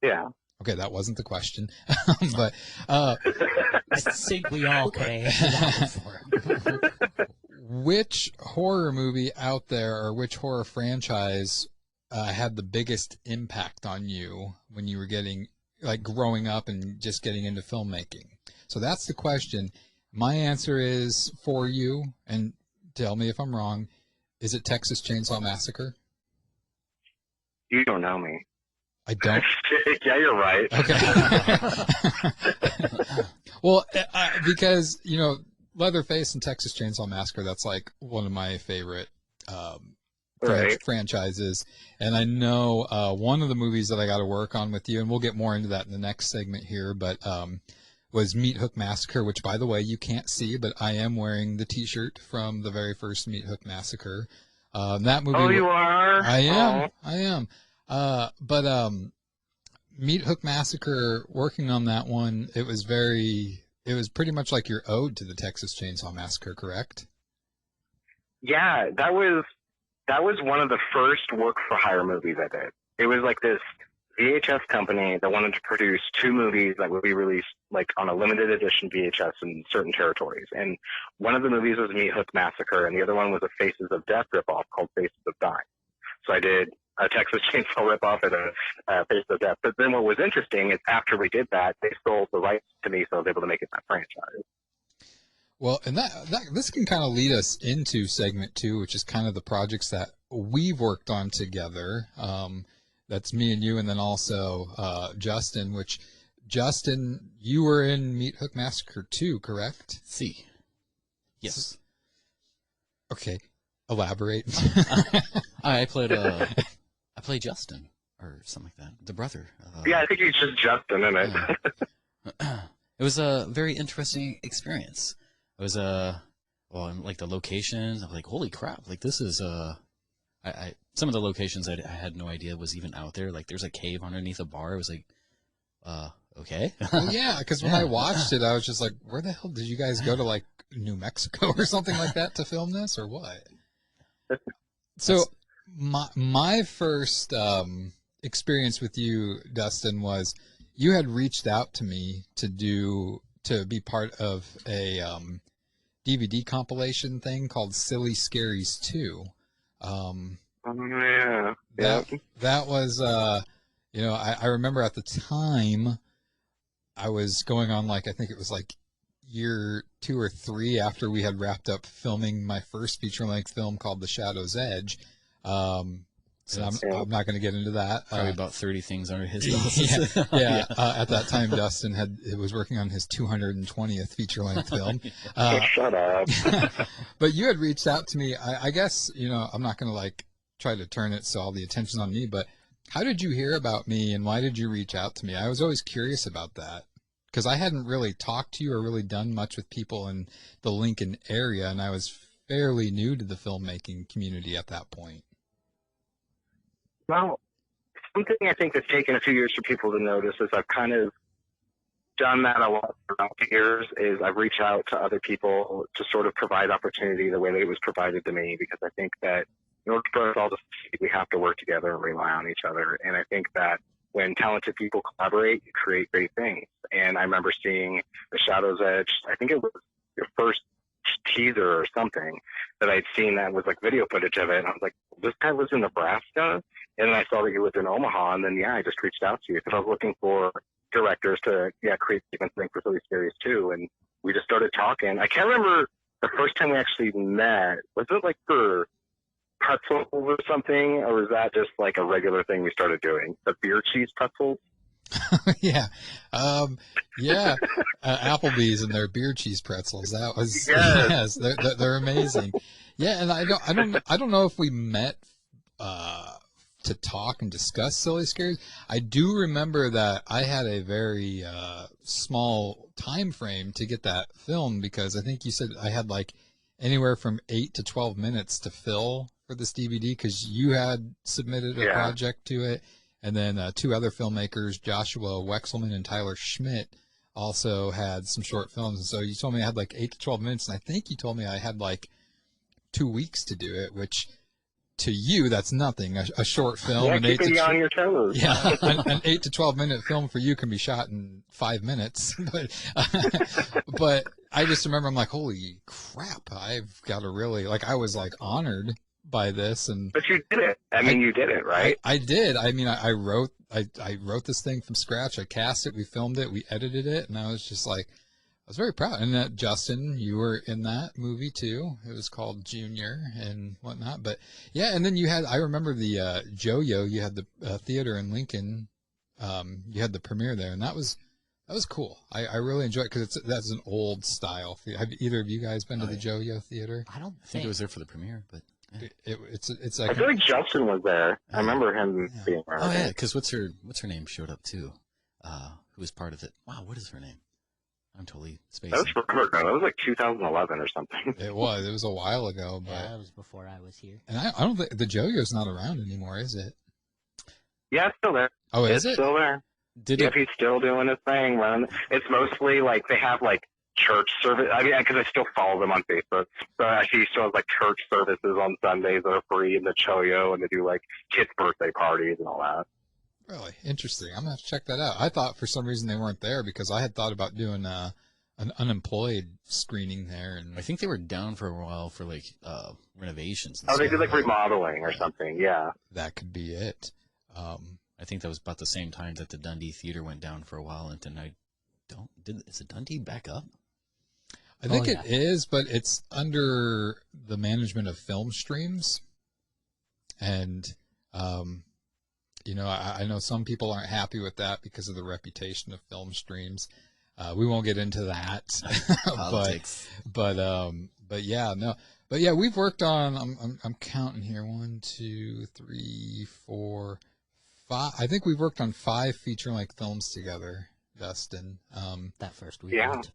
Yeah. Okay, that wasn't the question, but I think we all pay for it. Which horror movie out there, or which horror franchise had the biggest impact on you when you were growing up and just getting into filmmaking? So that's the question. My answer is, for you, and tell me if I'm wrong, is it Texas Chainsaw Massacre? You don't know me. I don't. Yeah, you're right. Okay. Well, because, you know, Leatherface and Texas Chainsaw Massacre, that's like one of my favorite franchises. And I know one of the movies that I got to work on with you, and we'll get more into that in the next segment here, but was Meat Hook Massacre, which, by the way, you can't see, but I am wearing the T-shirt from the very first Meat Hook Massacre. That movie. Oh, you are? I am. Oh. I am. But Meat Hook Massacre, working on that one, it was pretty much like your ode to the Texas Chainsaw Massacre, correct? Yeah, that was one of the first work for hire movies I did. It was like this VHS company that wanted to produce 2 movies that would be released like on a limited edition VHS in certain territories. And one of the movies was Meat Hook Massacre, and the other one was a Faces of Death ripoff called Faces of Dying. So I did a Texas Chainsaw ripoff and a Faces of Death. But then what was interesting is after we did that, they sold the rights to me, so I was able to make it that franchise. Well, and this can kind of lead us into segment 2, which is kind of the projects that we've worked on together. That's me and you, and then also Justin, which, Justin, you were in Meat Hook Massacre 2, correct? See. Yes. Okay. Elaborate. I played Justin, or something like that. The brother. Yeah, I think he's just Justin, isn't it? It was a very interesting experience. It was like the locations. I'm like, holy crap! Like this is some of the locations I had no idea was even out there. Like there's a cave underneath a bar. It was like, okay. Well, yeah, because when I watched it, I was just like, where the hell did you guys go to, like New Mexico or something like that to film this, or what? So my first experience with you, Dustin, was you had reached out to me to be part of a DVD compilation thing called Silly Scaries 2. Yeah. That was, I remember at the time I was going on, like, I think it was like year 2 or 3 after we had wrapped up filming my first feature-length film called The Shadow's Edge. So I'm not going to get into that. Probably about 30 things under his belt. Yeah. At that time, Dustin was working on his 220th feature-length film. Shut up. But you had reached out to me. I guess, I'm not going to like try to turn it so all the attention's on me, but how did you hear about me and why did you reach out to me? I was always curious about that because I hadn't really talked to you or really done much with people in the Lincoln area, and I was fairly new to the filmmaking community at that point. Well, something I think that's taken a few years for people to notice is I've kind of done that a lot throughout the years is I've reached out to other people to sort of provide opportunity the way that it was provided to me, because I think that in order for us all to succeed, we have to work together and rely on each other. And I think that when talented people collaborate, you create great things. And I remember seeing The Shadow's Edge, I think it was your first teaser or something that I'd seen that was like video footage of it. And I was like, this guy lives in Nebraska? And then I saw that he lived in Omaha. And then, I just reached out to you because I was looking for directors to, create something for Silly Scaries too. And we just started talking. I can't remember the first time we actually met. Was it like for pretzels or something? Or was that just like a regular thing we started doing? The beer cheese pretzels? Yeah. Applebee's and their beer cheese pretzels. That was, yes, they're amazing. Yeah. And I don't know if we met, to talk and discuss Silly Scaries. I do remember that I had a very, small time frame to get that film because I think you said I had like anywhere from 8 to 12 minutes to fill for this DVD because you had submitted a project to it. And then 2 other filmmakers, Joshua Wexelman and Tyler Schmidt, also had some short films. And so you told me I had like 8 to 12 minutes, and I think you told me I had like 2 weeks to do it, which to you, that's nothing. A short film. Yeah, keeping you on your toes. Yeah, an 8 to 12 minute film for you can be shot in 5 minutes. But I just remember I'm like, holy crap, I've got to really, like, I was like honored by this. But you did it. I mean, you did it, right? I did. I mean, I wrote this thing from scratch. I cast it, we filmed it, we edited it, and I was just like, I was very proud. And Justin, you were in that movie too. It was called Junior and whatnot. But yeah, and then you had, I remember the Joyo, you had the theater in Lincoln. You had the premiere there, and that was cool. I really enjoyed it because that's an old style theater. Have either of you guys been to the Joyo theater? I think it was there for the premiere, but yeah. It's like, I feel like Justin was there. I remember him being there. Oh yeah, because what's her name showed up too, who was part of it. Wow, what is her name? I'm totally spacing. That was forever ago. That was like 2011 or something. It was a while ago, but that was before I was here. And I don't think the Joyo's not around anymore, is it? Yeah, it's still there. Oh, is it? It's still there. He's still doing his thing, man. It's mostly like they have like church service. I mean, because I still follow them on Facebook. So actually, he still has like church services on Sundays that are free in the Choyo, and they do like kids' birthday parties and all that. Really interesting. I'm gonna have to check that out. I thought for some reason they weren't there because I had thought about doing an unemployed screening there, and I think they were down for a while for like renovations. And Oh, they stuff. did like remodeling or something. Yeah. that could be it. I think that was about the same time that the Dundee Theater went down for a while, and then is the Dundee back up? I think it is, but it's under the management of Film Streams, and you know, I know some people aren't happy with that because of the reputation of Film Streams. We won't get into that, but yeah, no, but yeah, we've worked on. I'm counting here: 1, 2, 3, 4, 5. I think we've worked on 5 feature-length films together, Dustin. That first weekend.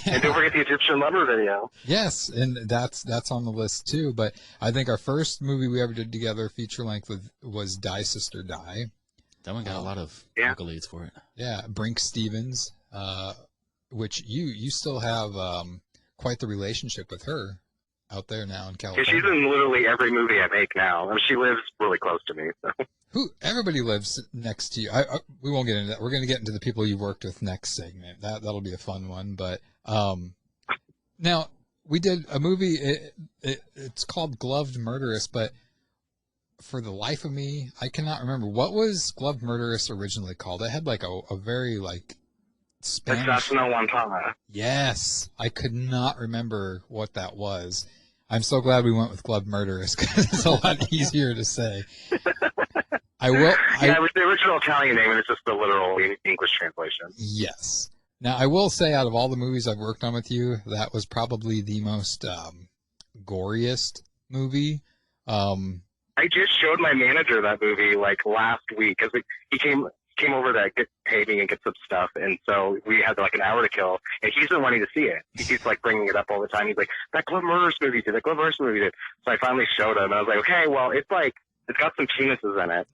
And don't forget the Egyptian Lover video. Yes, and that's on the list too. But I think our first movie we ever did together, feature length, was Die Sister Die. That one got a lot of accolades for it. Yeah, Brink Stevens, which you still have quite the relationship with her out there now in California. Yeah, she's in literally every movie I make now. I mean, she lives really close to me. So. Everybody lives next to you. We won't get into that. We're going to get into the people you've worked with next segment. That'll be a fun one. But now we did a movie. It's called Gloved Murderess, but for the life of me, I cannot remember what was Gloved Murderess originally called. It had like a very like Spanish. Assassino Guantana. Yes, I could not remember what that was. I'm so glad we went with Gloved Murderess because it's a lot easier to say. It was the original Italian name, and it's just the literal English translation. Yes. Now, I will say, out of all the movies I've worked on with you, that was probably the most goriest movie. I just showed my manager that movie like last week because he came over to get pay me and get some stuff, and so we had like an hour to kill, and he's been wanting to see it. He keeps like bringing it up all the time. He's like, that Glove Murderous movie did, that Glove Murderous movie did. So I finally showed him, and I was like, okay, well, it's got some penises in it.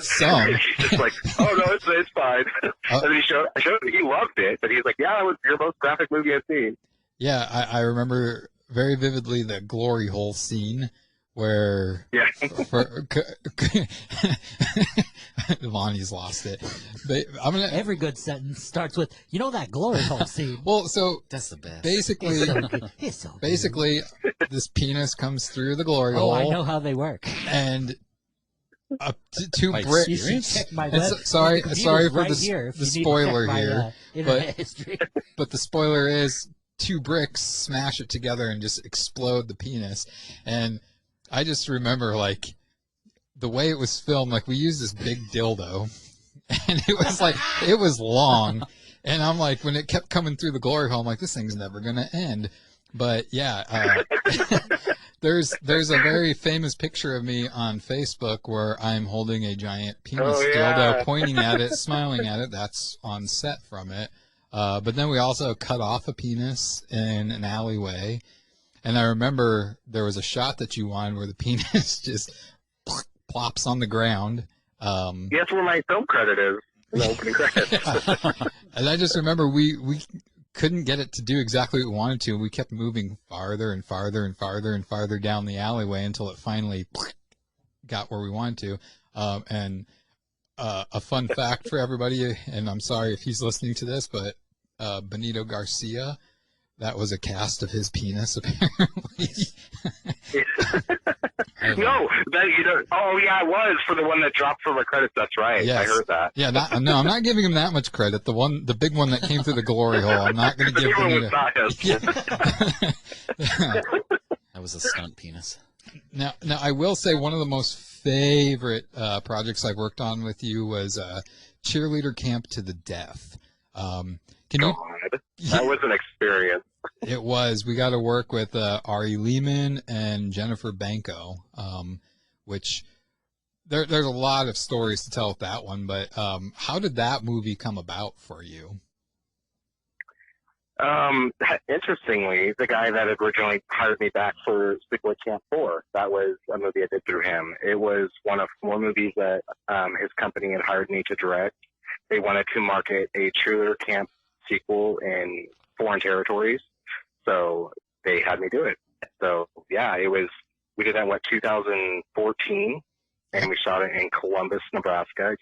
Some. He's just like, oh no, it's fine. And then I showed him, he loved it, but he's like, yeah, it was your most graphic movie I've seen. Yeah, I remember very vividly the glory hole scene where Lonnie's lost it. But every good sentence starts with, you know, that glory hole scene. Well, so that's the best. Basically, it's so basically, this penis comes through the glory hole. Oh, I know how they work. And two bricks. Sorry for the spoiler here, but the spoiler is 2 bricks smash it together and just explode the penis. And I just remember, like, the way it was filmed, like, we used this big dildo, and it was, like, it was long, and I'm like, when it kept coming through the glory hole, I'm like, this thing's never going to end. But, yeah, there's a very famous picture of me on Facebook where I'm holding a giant penis dildo, pointing at it, smiling at it. That's on set from it. But then we also cut off a penis in an alleyway. And I remember there was a shot that you wanted where the penis just plops on the ground. That's where my film credit is, the opening credits. And I just remember we couldn't get it to do exactly what we wanted to. We kept moving farther and farther and farther and farther down the alleyway until it finally got where we wanted to. And a fun fact for everybody, and I'm sorry if he's listening to this, but Benito Garcia, that was a cast of his penis, apparently. No, oh yeah, it was for the one that dropped from the credits. That's right. Yes. I heard that. Yeah, no, I'm not giving him that much credit. The big one that came through the glory hole, I'm not going to give Benito. That was a stunt penis. Now, I will say one of the most favorite projects I've worked on with you was Cheerleader Camp to the Death. That was an experience. It was. We got to work with Ari Lehman and Jennifer Banco, which there's a lot of stories to tell with that one. But how did that movie come about for you? Interestingly, the guy that originally hired me back for Sleepaway Camp 4, that was a movie I did through him. It was one of 4 movies that his company had hired me to direct. They wanted to market a cheerleader camp sequel in foreign territories, so they had me do it. So yeah, we did that in 2014, and we shot it in Columbus, Nebraska.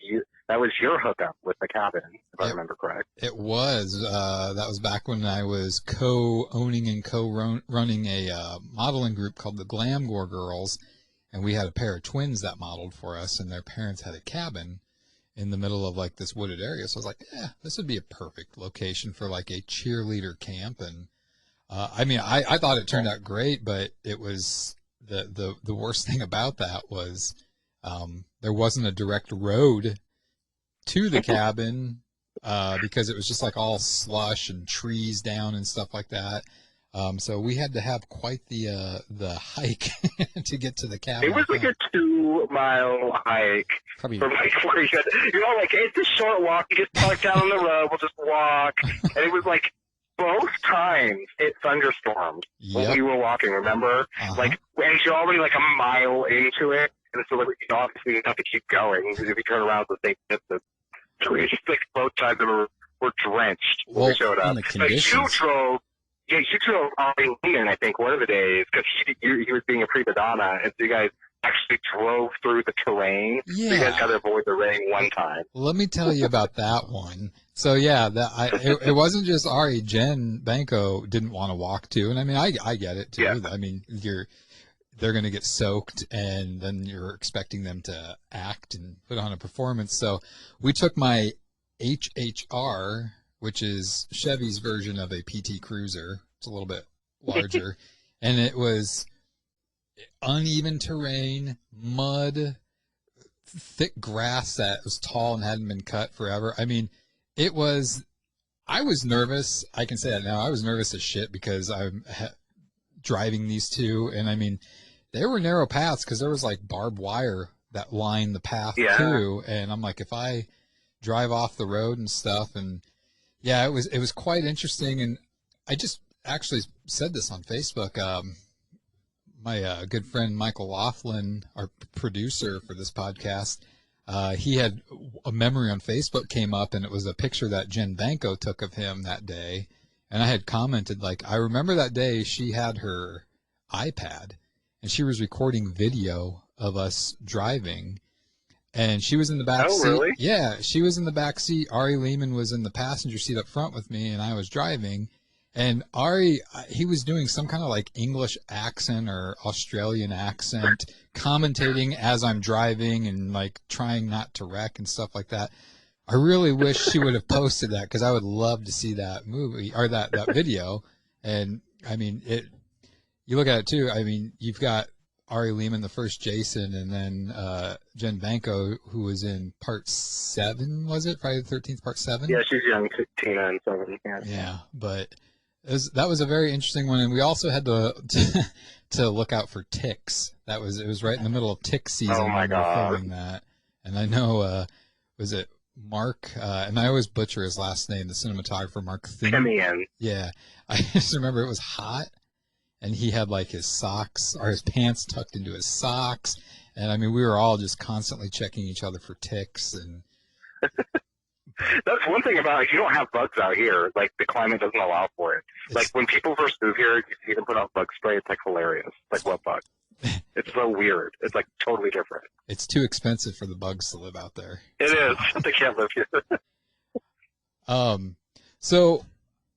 That was your hookup with the cabin, if I remember correct. It was. That was back when I was co-owning and co-running a modeling group called the Glam Gore Girls, and we had a pair of twins that modeled for us, and their parents had a cabin in the middle of like this wooded area. So I was like, yeah, this would be a perfect location for like a cheerleader camp. And I mean, I thought it turned out great, but it was the worst thing about that was there wasn't a direct road to the cabin because it was just like all slush and trees down and stuff like that. So we had to have quite the hike to get to the cabin. It was like a 2-mile hike from like where like it's a short walk. You just park down on the road. We'll just walk, and it was like both times it thunderstormed when we were walking. Remember, like and you're already like a mile into it, and so like obviously you have to keep going because if you turn around, it's the same distance. So we just like both times were drenched when we showed up. Like you drove. Yeah, you drove Lincoln, I think, one of the days, because he was being a prima donna, and so you guys actually drove through the terrain. Yeah. So you guys got to avoid the rain one time. Let me tell you about that one. So, yeah, it wasn't just Ari. Jen Banco didn't want to walk, too. And, I mean, I get it, too. Yeah. I mean, they're going to get soaked, and then you're expecting them to act and put on a performance. So we took my HHR, which is Chevy's version of a PT Cruiser. It's a little bit larger. And it was uneven terrain, mud, thick grass that was tall and hadn't been cut forever. I mean, I was nervous. I can say that now. I was nervous as shit because I'm driving these two. And I mean, they were narrow paths because there was like barbed wire that lined the path too. And I'm like, if I drive off the road and stuff, and yeah, it was quite interesting, and I just actually said this on Facebook. My good friend Michael Laughlin, our producer for this podcast, he had a memory on Facebook came up, and it was a picture that Jen Banco took of him that day, and I had commented like, I remember that day she had her iPad, and she was recording video of us driving. And she was in the back seat. Really? Yeah, she was in the back seat. Ari Lehman was in the passenger seat up front with me, and I was driving. And Ari, he was doing some kind of like English accent or Australian accent, commentating as I'm driving and like trying not to wreck and stuff like that. I really wish she would have posted that because I would love to see that movie or that video. And I mean, you look at it too. I mean, you've got Ari Lehman, the first Jason, and then Jen Banco, who was in part 7, was it? Friday the 13th, part 7? Yeah, she's young, Tina and 7. Yeah, but that was a very interesting one, and we also had to look out for ticks. It was right in the middle of tick season when we were filming that. And I know, was it Mark? And I always butcher his last name, the cinematographer, Mark Timian. Yeah, I just remember it was hot. And he had like his socks or his pants tucked into his socks. And I mean, we were all just constantly checking each other for ticks. And that's one thing about you don't have bugs out here. Like the climate doesn't allow for it. Like when people first move here, you see them put out bug spray. It's like hilarious. Like what bug? It's so weird. It's like totally different. It's too expensive for the bugs to live out there. It is. They can't live here. So,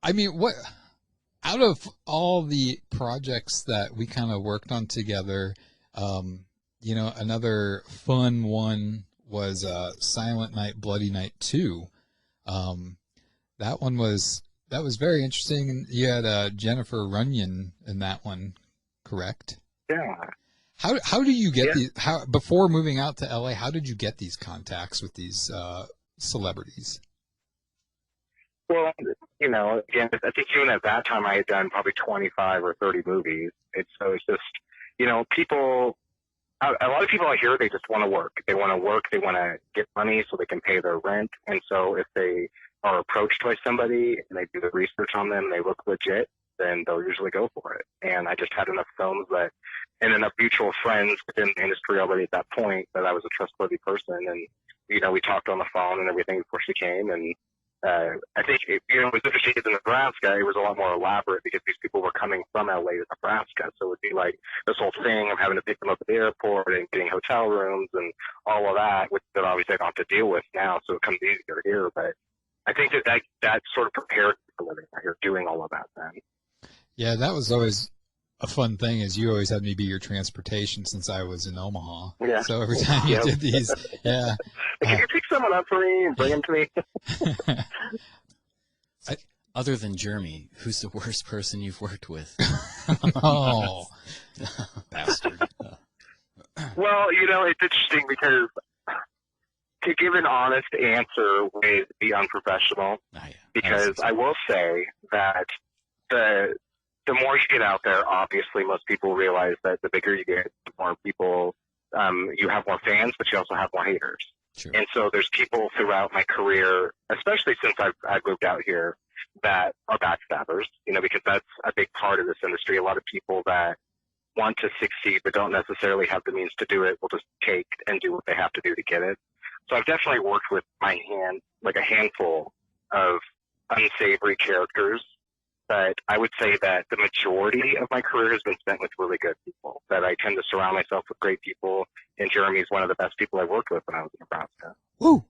I mean, out of all the projects that we kind of worked on together, another fun one was Silent Night, Bloody Night 2. That was very interesting. And you had Jennifer Runyon in that one, correct? Yeah. How do you get these? Before moving out to LA, how did you get these contacts with these celebrities? Well, again, I think even at that time I had done probably 25 or 30 movies. It's just, people, a lot of people out here, they just want to work. They want to get money so they can pay their rent. And so if they are approached by somebody and they do the research on them, they look legit, then they'll usually go for it. And I just had enough films and enough mutual friends within the industry already at that point that I was a trustworthy person. And, we talked on the phone and everything before she came, and I think, it was interesting in Nebraska, it was a lot more elaborate because these people were coming from LA to Nebraska. So it would be like this whole thing of having to pick them up at the airport and getting hotel rooms and all of that, which that obviously I don't have to deal with now. So it comes easier here. But I think that sort of prepared for living out here, doing all of that then. Yeah, that was always a fun thing, is you always had me be your transportation since I was in Omaha. Yeah. So every time you did these, yeah. Can you pick someone up for me and bring them to me? Other than Jeremy, who's the worst person you've worked with? Oh, bastard. Well, it's interesting because to give an honest answer would be unprofessional. Oh, yeah. Because I will say that the more you get out there, obviously most people realize that the bigger you get, the more people, you have more fans, but you also have more haters. True. And so there's people throughout my career, especially since I've moved out here, that are backstabbers, because that's a big part of this industry. A lot of people that want to succeed but don't necessarily have the means to do it will just take and do what they have to do to get it. So I've definitely worked with a handful of unsavory characters. But I would say that the majority of my career has been spent with really good people, that I tend to surround myself with great people, and Jeremy's one of the best people I worked with when I was in Nebraska. Woo!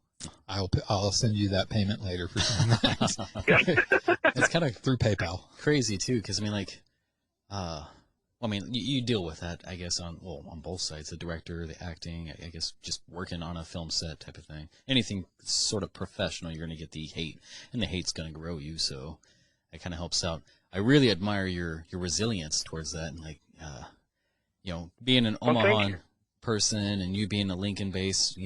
I'll send you that payment later for some of that. It's kind of through PayPal. Crazy, too, because, you deal with that, I guess, on both sides, the director, the acting, I guess just working on a film set type of thing. Anything sort of professional, you're going to get the hate, and the hate's going to grow you, so it kind of helps out. I really admire your resilience towards that, and being an Omaha person and you being a Lincoln base,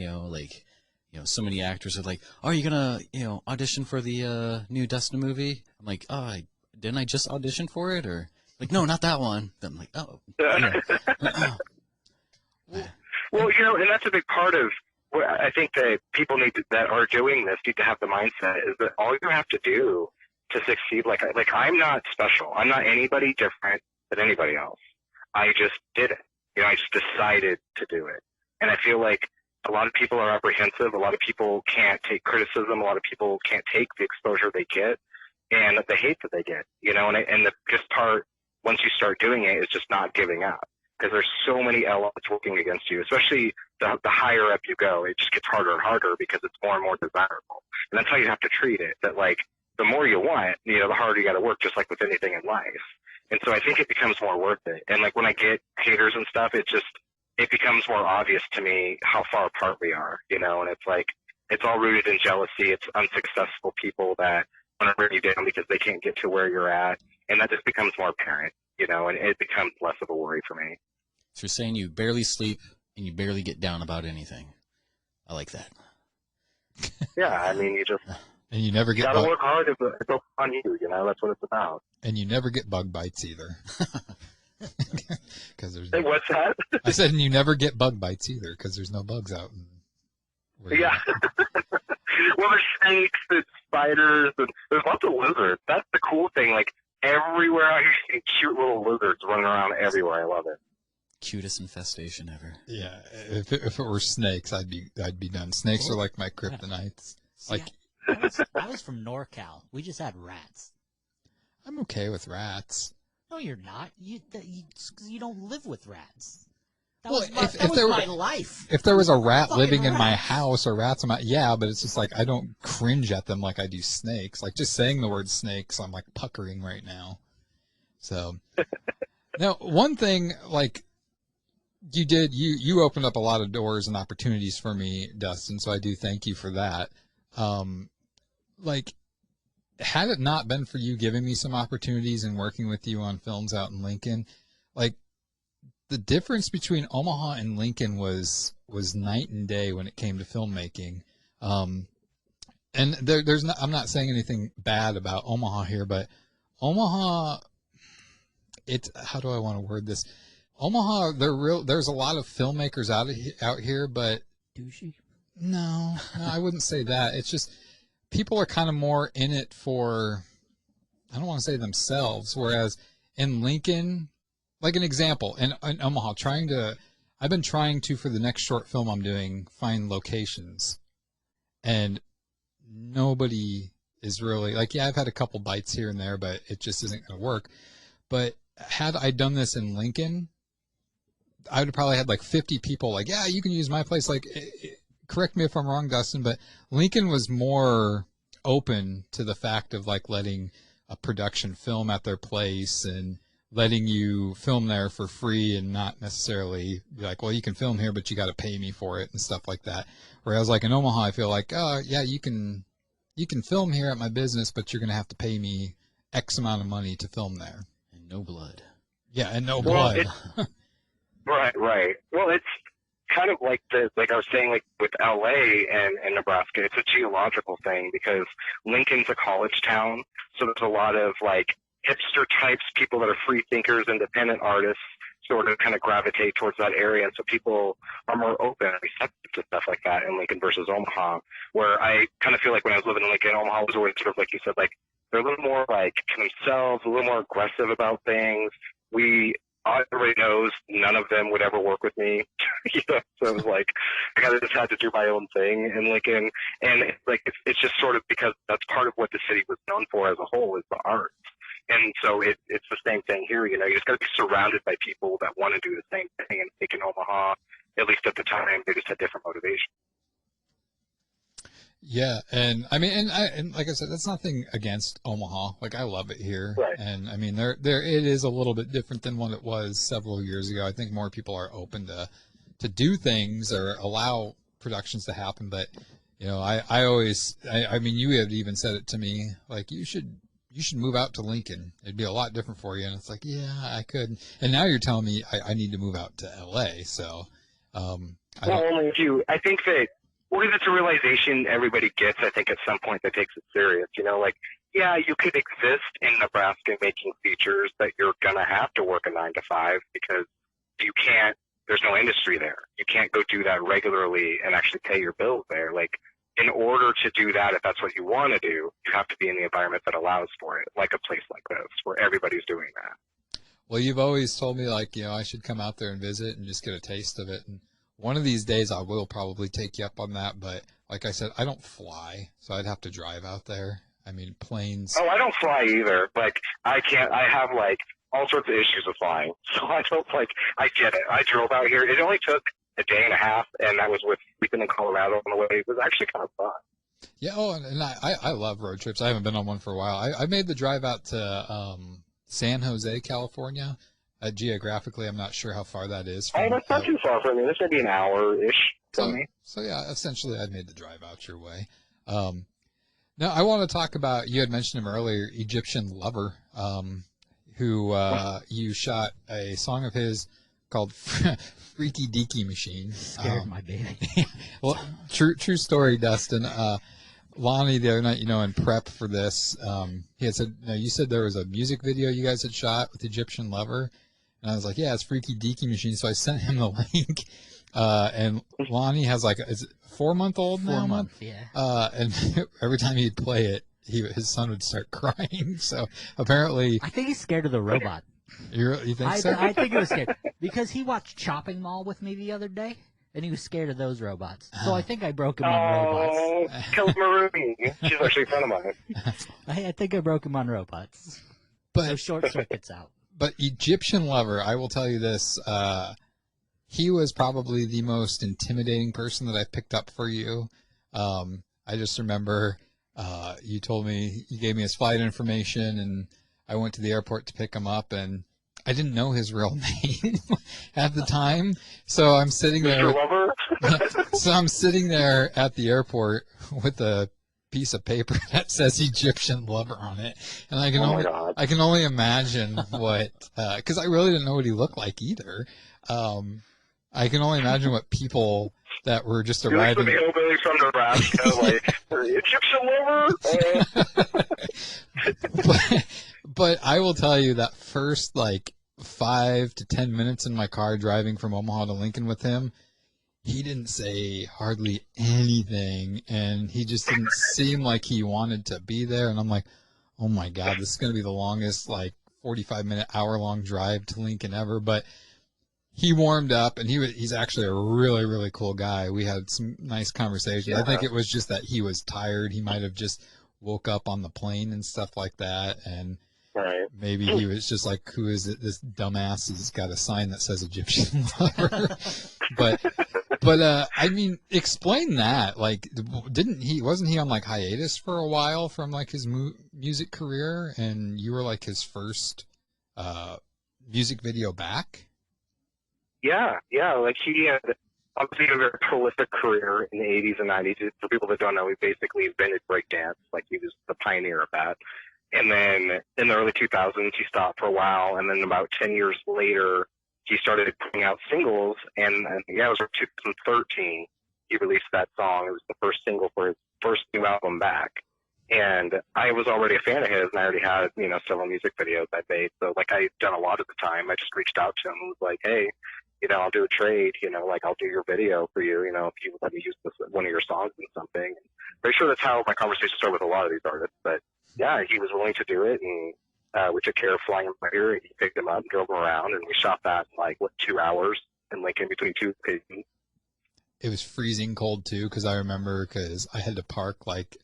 so many actors are like, "Oh, are you gonna, audition for the new Dustin movie?" I'm like, "Oh, didn't I just audition for it?" Or like, "No, not that one." Then I'm like, "Oh." Well, and that's a big part of what I think that people that are doing this need to have the mindset is that all you have to do to succeed, like I'm not special. I'm not anybody different than anybody else. I just did it. I just decided to do it. And I feel like a lot of people are apprehensive. A lot of people can't take criticism. A lot of people can't take the exposure they get and the hate that they get, and the biggest part once you start doing it is just not giving up, because there's so many elements working against you, especially the higher up you go. It just gets harder and harder because it's more and more desirable. And that's how you have to treat it, that the more you want, the harder you got to work, just like with anything in life. And so I think it becomes more worth it. And when I get haters and stuff, it becomes more obvious to me how far apart we are, and it's all rooted in jealousy. It's unsuccessful people that want to bring you down because they can't get to where you're at. And that just becomes more apparent, and it becomes less of a worry for me. So you're saying you barely sleep and you barely get down about anything. I like that. Yeah, you just... And you never get gotta work hard. It's all on you. That's what it's about. And you never get bug bites either. Hey, what's that? I said, and you never get bug bites either because there's no bugs out. Yeah. Well, there's snakes, there's spiders, and there's lots of lizards. That's the cool thing. Everywhere out here, you see cute little lizards running around everywhere. I love it. Cutest infestation ever. Yeah. If it were snakes, I'd be done. Snakes are like my kryptonites. I was from NorCal. We just had rats. I'm okay with rats. No, you're not. You don't live with rats. That Well, was my life. If there was a rat Fucking living in my rats. house or rats in my, but it's just I don't cringe at them like I do snakes. Just saying the word snakes, I'm puckering right now. So now one thing you did, you opened up a lot of doors and opportunities for me, Dustin. So I do thank you for that. Had it not been for you giving me some opportunities and working with you on films out in Lincoln, the difference between Omaha and Lincoln was night and day when it came to filmmaking. And I'm not saying anything bad about Omaha here, but Omaha, how do I want to word this? Omaha, there's a lot of filmmakers out here, but douchey. No, I wouldn't say that. It's just people are kind of more in it for, I don't want to say themselves, whereas in Lincoln, an example, in Omaha, I've been trying to, for the next short film I'm doing, find locations. And nobody is really like, yeah, I've had a couple bites here and there, but it just isn't going to work. But had I done this in Lincoln, I would have probably had like 50 people like, yeah, you can use my place. Like, correct me if I'm wrong, Dustin, but Lincoln was more open to the fact of like letting a production film at their place and letting you film there for free and not necessarily be like, well, you can film here, but you got to pay me for it and stuff like that. Whereas like in Omaha, I feel like, oh yeah, you can film here at my business, but you're going to have to pay me X amount of money to film there. And no blood. Yeah, and no blood. Right. Well, it's kind of like like I was saying, like with LA and Nebraska, it's a geological thing because Lincoln's a college town, so there's a lot of like hipster types, people that are free thinkers, independent artists, sort of kind of gravitate towards that area, and so people are more open and receptive to stuff like that in Lincoln versus Omaha. Where I kind of feel like when I was living in Lincoln, Omaha was always sort of like you said, like they're a little more like to themselves, a little more aggressive about things. Everybody knows none of them would ever work with me. So it was like I kind of just had to do my own thing in Lincoln, and it's just sort of because that's part of what the city was known for as a whole is the arts. And so it's the same thing here. You just got to be surrounded by people that want to do the same thing. And I think in Omaha, at least at the time, they just had different motivation. Yeah, and I mean, and like I said, that's nothing against Omaha. Like I love it here, right. And I mean, it is a little bit different than what it was several years ago. I think more people are open to do things or allow productions to happen. But I mean, you had even said it to me, like you should move out to Lincoln. It'd be a lot different for you. And it's like, yeah, I could. And now you're telling me I need to move out to LA. So, only if you. I think that. Well, it's a realization everybody gets, I think, at some point that takes it serious. Like, yeah, you could exist in Nebraska making features, but you're going to have to work a 9 to 5 because you can't, there's no industry there. You can't go do that regularly and actually pay your bills there. Like, in order to do that, if that's what you want to do, you have to be in the environment that allows for it, like a place like this where everybody's doing that. Well, you've always told me, like, I should come out there and visit and just get a taste of it. And one of these days I will probably take you up on that, but like I said, I don't fly, so I'd have to drive out there. I mean, planes. Oh, I don't fly either. Like, I can't, I have like all sorts of issues with flying. So I don't I get it. I drove out here. It only took a day and a half, and that was with sleeping in Colorado on the way. It was actually kind of fun. Yeah, and I love road trips. I haven't been on one for a while. I made the drive out to San Jose, California. Geographically, I'm not sure how far that is. That's not too far from me. This may be an hour-ish from me. So, yeah, essentially I made the drive out your way. Now, I want to talk about, you had mentioned him earlier, Egyptian Lover, who you shot a song of his called Freaky Deaky Machine. Scared my baby. Well, true story, Dustin. Lonnie, the other night, in prep for this, he had said, you said there was a music video you guys had shot with Egyptian Lover. And I was like, yeah, it's Freaky Deaky Machine. So I sent him the link. And Lonnie has is it 4-month-old now? 4 months, yeah. And every time he'd play it, his son would start crying. So apparently. I think he's scared of the robot. You think so? I think he was scared. Because he watched Chopping Mall with me the other day. And he was scared of those robots. So I think I broke him on robots. Oh, Kelly Maroon. She's actually a friend of mine. I think I broke him on robots. So short circuits out. But Egyptian Lover, I will tell you this. He was probably the most intimidating person that I picked up for you. I just remember you told me, you gave me his flight information, and I went to the airport to pick him up, and I didn't know his real name at the time, so I'm sitting there. So I'm sitting there at the airport with a piece of paper that says Egyptian Lover on it, and I can only imagine what, because I really didn't know what he looked like either. I can only imagine what people that were just arriving. The hillbilly from Nebraska, Egyptian Lover. But I will tell you that first 5 to 10 minutes in my car driving from Omaha to Lincoln with him, he didn't say hardly anything, and he just didn't seem like he wanted to be there. And I'm like, oh my God, this is going to be the longest 45-minute, hour-long drive to Lincoln ever. But he warmed up, and he's actually a really, really cool guy. We had some nice conversations. Yeah. I think it was just that he was tired. He might have just woke up on the plane and stuff like that, and Right. maybe he was just like, who is it? This dumbass has got a sign that says Egyptian lover. but I mean, explain that. Like, wasn't he on like hiatus for a while from like his music career, and you were like his first music video back? Yeah. Like he had obviously a very prolific career in the 80s and 90s. For people that don't know, he basically invented breakdance. Like he was the pioneer of that. And then in the early 2000s, he stopped for a while. And then about 10 years later, he started putting out singles. And yeah, it was 2013. He released that song. It was the first single for his first new album back. And I was already a fan of his, and I already had, several music videos I made. So like I'd done a lot at the time. I just reached out to him and was like, hey, I'll do a trade, like I'll do your video for you, if you let me use one of your songs in something. Pretty sure that's how my conversation started with a lot of these artists. But yeah, he was willing to do it, and we took care of flying him here. He picked him up, drove him around, and we shot that in 2 hours in Lincoln between two locations. It was freezing cold too, because I remember I had to park like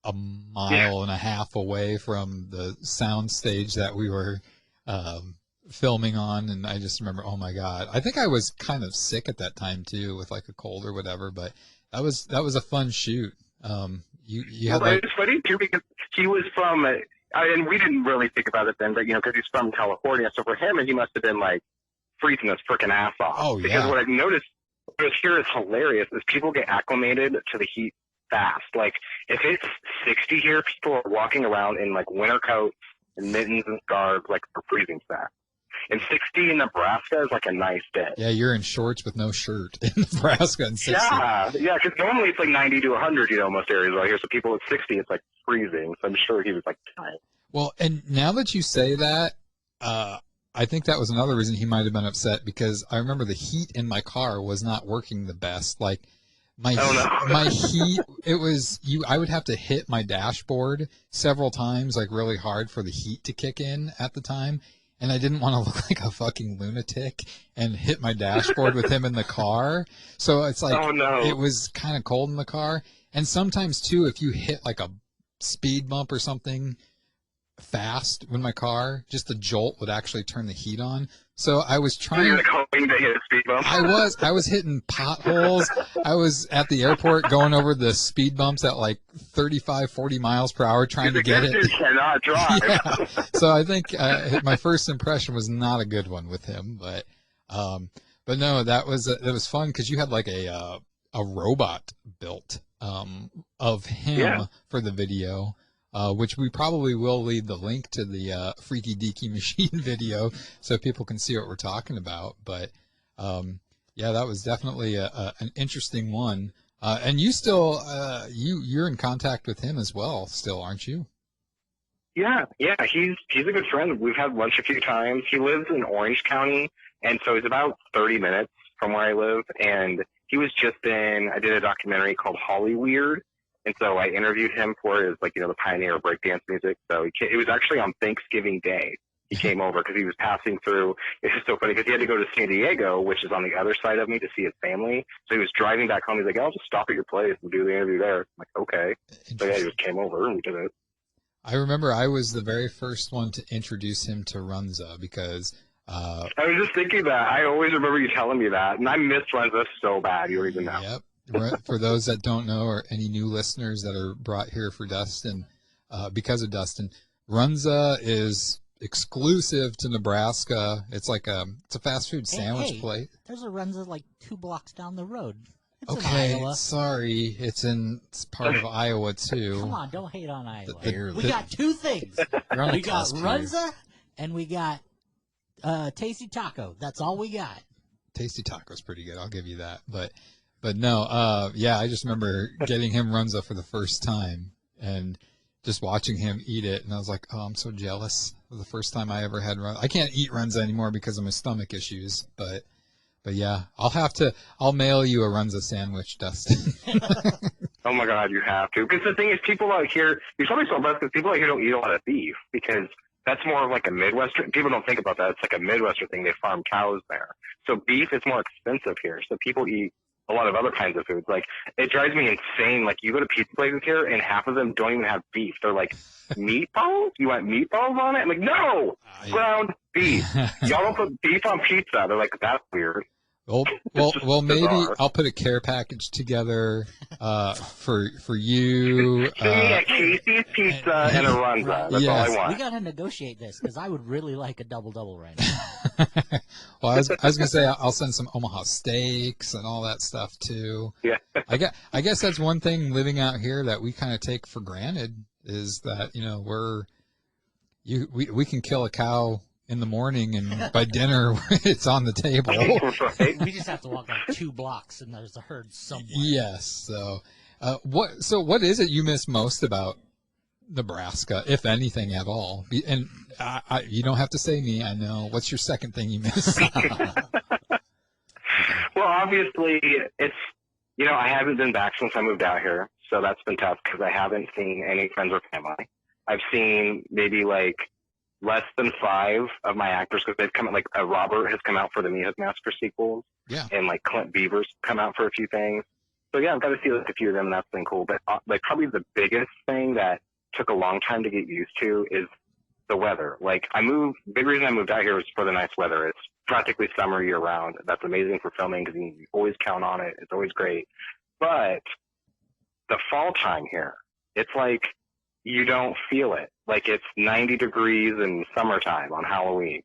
a mile and a half away from the sound stage that we were filming on, and I just remember, oh my god, I think I was kind of sick at that time too, with like a cold or whatever. But that was a fun shoot. You had it's funny too because he was from, and we didn't really think about it then, but because he's from California, so for him, he must have been like freezing his freaking ass off. Oh yeah. Because what I've noticed here is hilarious is people get acclimated to the heat fast. Like if it's 60 here, people are walking around in like winter coats and mittens and scarves, like for freezing fast. And 60 in Nebraska is like a nice day. Yeah, you're in shorts with no shirt in Nebraska and 60. Yeah, because normally it's like 90 to 100, most areas out here. So people at 60, it's like freezing. So I'm sure he was like dying. Well, and now that you say that, I think that was another reason he might have been upset, because I remember the heat in my car was not working the best. Like my heat, I would have to hit my dashboard several times, like really hard for the heat to kick in at the time. And I didn't want to look like a fucking lunatic and hit my dashboard with him in the car. So it's like, It was kind of cold in the car. And sometimes too, if you hit like a speed bump or something fast in my car, just the jolt would actually turn the heat on. So I was trying. You're hoping to hit a speed bump. I was hitting potholes. I was at the airport going over the speed bumps at like 35, 40 miles per hour trying to get it. You cannot drive. Yeah. So I think my first impression was not a good one with him, but no, it was fun because you had like a robot built of him for the video. Which we probably will leave the link to the Freaky Deaky Machine video so people can see what we're talking about. But, that was definitely an interesting one. And you still, you're in contact with him as well still, aren't you? Yeah. He's a good friend. We've had lunch a few times. He lives in Orange County, and so he's about 30 minutes from where I live. And he was I did a documentary called Hollyweird. And so I interviewed him for his, the pioneer of breakdance music. So it was actually on Thanksgiving Day. He came over because he was passing through. It's just so funny because he had to go to San Diego, which is on the other side of me, to see his family. So he was driving back home. He's like, I'll just stop at your place and do the interview there. I'm like, okay. So he just came over and we did it. I remember I was the very first one to introduce him to Runza because I was just thinking that. I always remember you telling me that. And I miss Runza so bad. You don't even know. Yep. For those that don't know, or any new listeners that are brought here for Dustin, because of Dustin, Runza is exclusive to Nebraska. It's like it's a fast food sandwich place. There's a Runza like 2 blocks down the road. It's okay, in Iowa. Sorry, it's part of Iowa too. Come on, don't hate on Iowa. We got 2 things. We got Runza and we got Tasty Taco. That's all we got. Tasty Taco's pretty good. I'll give you that, But no, I just remember getting him Runza for the first time and just watching him eat it, and I was like, oh, I'm so jealous. It was the first time I ever had Runza. I can't eat Runza anymore because of my stomach issues, but yeah, I'll mail you a Runza sandwich, Dustin. Oh my God, you have to. Because the thing is, people out here, you probably saw that because people out here don't eat a lot of beef because that's more of like a Midwestern. People don't think about that. It's like a Midwestern thing. They farm cows there. So beef is more expensive here. So people eat a lot of other kinds of foods. Like, it drives me insane. Like, you go to pizza places here, and half of them don't even have beef. They're like, meatballs? You want meatballs on it? I'm like, no! Ground beef. Y'all don't put beef on pizza. They're like, that's weird. Well, maybe I'll put a care package together for you. Give me a Casey's pizza and a Runza. That's all I want. We gotta negotiate this because I would really like a double right now. Well, I was gonna say I'll send some Omaha steaks and all that stuff too. Yeah. I guess that's one thing living out here that we kind of take for granted is that we can kill a cow in the morning, and by dinner it's on the table. Right? We just have to walk like 2 blocks, and there's a herd somewhere. Yes. So, what is it you miss most about Nebraska, if anything at all? And you don't have to say me. I know. What's your second thing you miss? Well, obviously, it's I haven't been back since I moved out here, so that's been tough because I haven't seen any friends or family. I've seen maybe like less than 5 of my actors because they've come out, like Robert has come out for the Meat Master sequels. Yeah. And like Clint Beaver's come out for a few things. So yeah, I've got to see like a few of them, and that's been cool. But like probably the biggest thing that took a long time to get used to is the weather. Like big reason I moved out here was for the nice weather. It's practically summer year round. That's amazing for filming because you always count on it. It's always great. But the fall time here, it's like you don't feel it. Like it's 90 degrees in summertime on Halloween.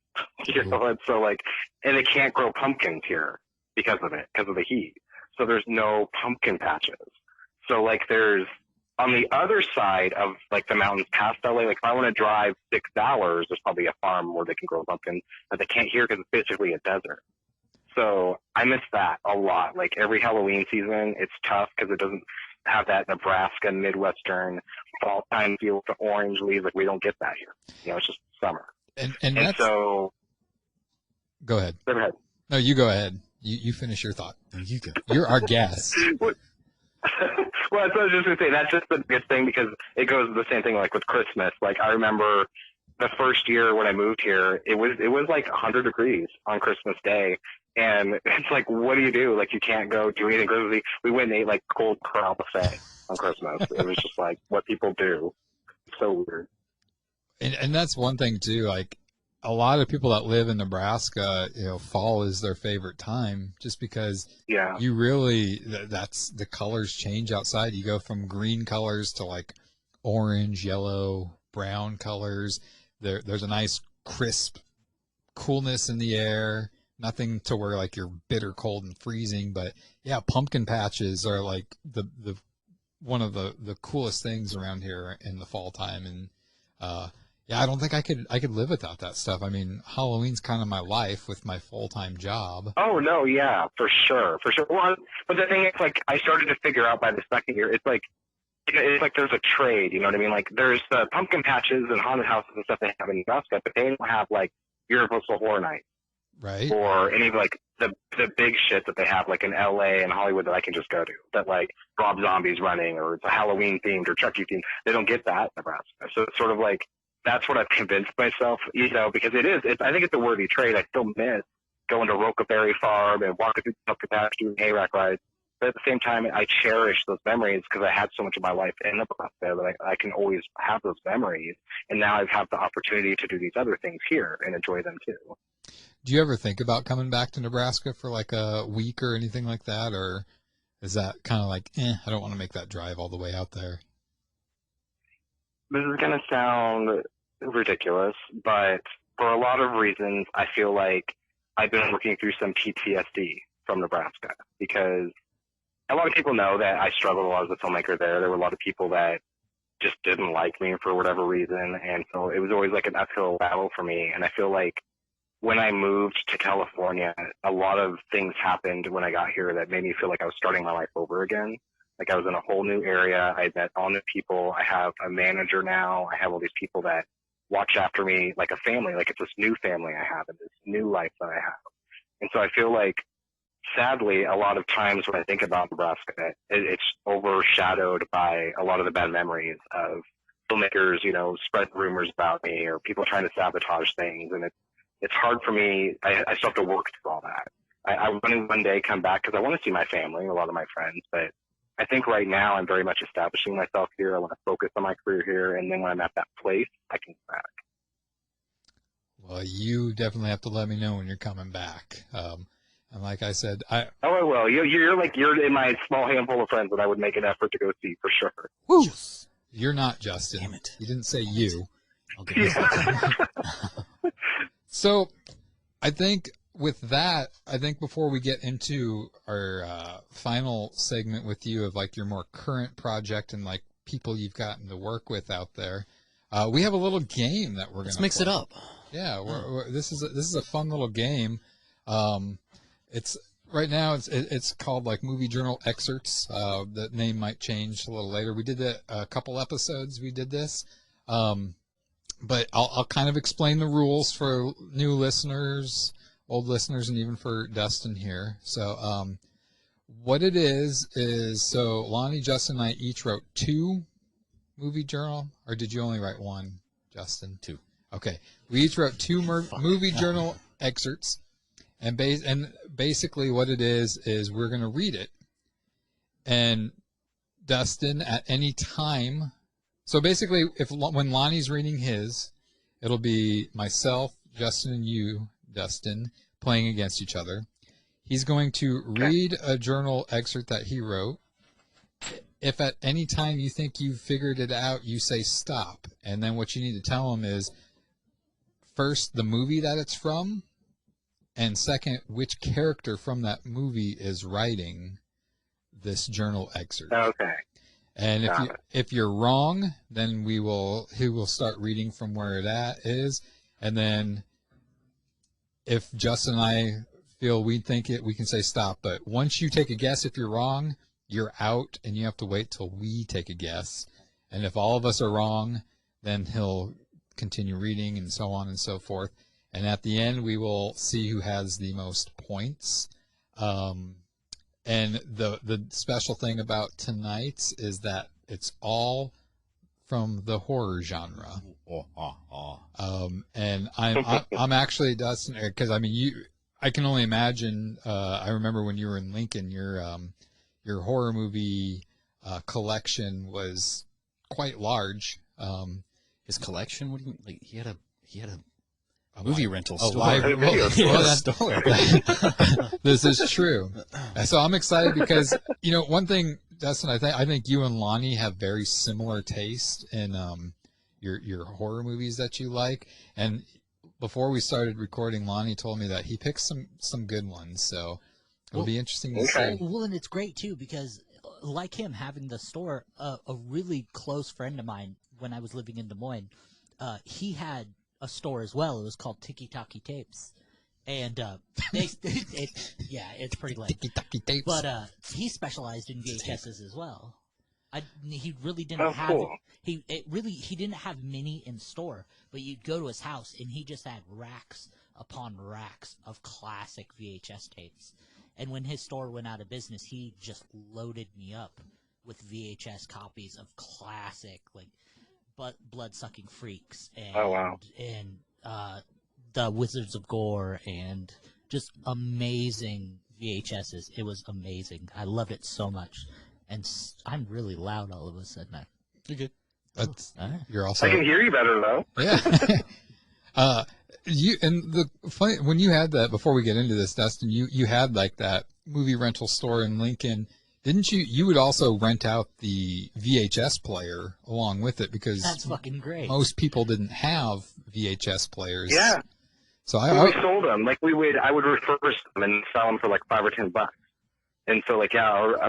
And so like, and they can't grow pumpkins here because of it, because of the heat. So there's no pumpkin patches. So like there's, on the other side of like the mountains past LA, like if I want to drive 6 hours, there's probably a farm where they can grow pumpkins, but they can't here because it's basically a desert. So I miss that a lot. Like every Halloween season, it's tough because it doesn't have that Nebraska Midwestern fall time feel with the orange leaves. Like we don't get that here. It's just summer. And so go ahead. Go ahead. No, you go ahead. You finish your thought. You go. You're our guest. Well, that's what I was just going to say. That's just the biggest thing because it goes the same thing like with Christmas. Like I remember the first year when I moved here, it was like 100 degrees on Christmas Day. And it's like, what do you do? Like you can't go do anything. We went and ate like cold corral buffet on Christmas. It was just like what people do. It's so weird. And that's one thing too, like a lot of people that live in Nebraska, fall is their favorite time just because you really, that's the colors change outside. You go from green colors to like orange, yellow, brown colors. There's a nice crisp coolness in the air. Nothing to where like you're bitter cold and freezing, but yeah, pumpkin patches are like the one of the coolest things around here in the fall time. And I don't think I could live without that stuff. I mean, Halloween's kind of my life with my full-time job. Oh no, yeah, for sure. Well, but the thing is, like, I started to figure out by the second year, it's like there's a trade. You know what I mean? Like, there's the pumpkin patches and haunted houses and stuff they have in Nebraska, but they don't have like Universal Horror Nights. Right. Or any of like the big shit that they have like in LA and Hollywood that I can just go to. That like Rob Zombie's running or it's a Halloween themed or Chucky themed. They don't get that in Nebraska. So it's sort of like that's what I've convinced myself, because I think it's a worthy trade. I still miss going to Roca Berry Farm and walking through the pumpkin patch doing hayrack rides. But at the same time, I cherish those memories because I had so much of my life in Nebraska that I can always have those memories. And now I have the opportunity to do these other things here and enjoy them too. Do you ever think about coming back to Nebraska for like a week or anything like that? Or is that kind of like, I don't want to make that drive all the way out there? This is going to sound ridiculous, but for a lot of reasons, I feel like I've been working through some PTSD from Nebraska because a lot of people know that I struggled a lot as a filmmaker there. There were a lot of people that just didn't like me for whatever reason. And so it was always like an uphill battle for me. And I feel like when I moved to California, a lot of things happened when I got here that made me feel like I was starting my life over again. Like I was in a whole new area. I met all new people. I have a manager now. I have all these people that watch after me like a family. Like it's this new family I have and this new life that I have. And so I feel like, sadly, a lot of times when I think about Nebraska, it's overshadowed by a lot of the bad memories of filmmakers, spread rumors about me or people trying to sabotage things. And it's hard for me. I still have to work through all that. I want to one day come back because I want to see my family and a lot of my friends. But I think right now I'm very much establishing myself here. I want to focus on my career here, and then when I'm at that place, I can come back. Well, you definitely have to let me know when you're coming back. And like I said, I will. You're in my small handful of friends that I would make an effort to go see for sure. Woo! You're not, Justin. Damn it. You didn't say you. I'll get this. So I think with that, before we get into our final segment with you of like your more current project and like people you've gotten to work with out there, we have a little game that we're going to mix it up. Yeah, this is a fun little game. It's right now it's called like Movie Journal Excerpts. The name might change a little later. We did a couple episodes. We did this, but I'll kind of explain the rules for new listeners, old listeners, and even for Dustin here. So what it is so Lonnie, Justin, and I each wrote 2 movie journal, or did you only write 1, Justin? 2. Okay, we each wrote 2 movie journal excerpts, and basically what it is we're going to read it, and Dustin at any time. So basically, when Lonnie's reading his, it'll be myself, Justin, and you, Dustin, playing against each other. He's going to read a journal excerpt that he wrote. If at any time you think you've figured it out, you say stop, and then what you need to tell him is, first, the movie that it's from, and second, which character from that movie is writing this journal excerpt. Okay. And if you're wrong, then he will start reading from where it is, and then if Justin and I feel we can say stop. But once you take a guess, if you're wrong, you're out, and you have to wait till we take a guess. And if all of us are wrong, then he'll continue reading, and so on and so forth. And at the end, we will see who has the most points. And the special thing about tonight's is that it's all from the horror genre. And I'm actually, Dustin, because I mean I can only imagine. I remember when you were in Lincoln, your horror movie collection was quite large. His collection? What do you mean? Like he had a movie rental store. Store. This is true. So I'm excited because one thing, Dustin, I think you and Lonnie have very similar taste in your horror movies that you like. And before we started recording, Lonnie told me that he picked some good ones. So it'll be interesting to see. Well, and it's great too because, like him having the store, a really close friend of mine when I was living in Des Moines, he had a store as well. It was called Tiki Taki Tapes, and it's pretty late. Tiki Taki Tapes. But he specialized in VHSs as well. He really didn't he didn't have many in store, but you'd go to his house and he just had racks upon racks of classic VHS tapes. And when his store went out of business, he just loaded me up with VHS copies of classic blood-sucking freaks and the Wizards of Gore and just amazing VHSs. It was amazing. I loved it so much. And I'm really loud all of a sudden. You're good. You're also. I can hear you better though. Yeah. When you had that, before we get into this, Dustin, you had like that movie rental store in Lincoln. Didn't you? You would also rent out the VHS player along with it because that's fucking great. Most people didn't have VHS players. Yeah. So we sold them. Like I would refurbish them and sell them for like $5 or $10. And so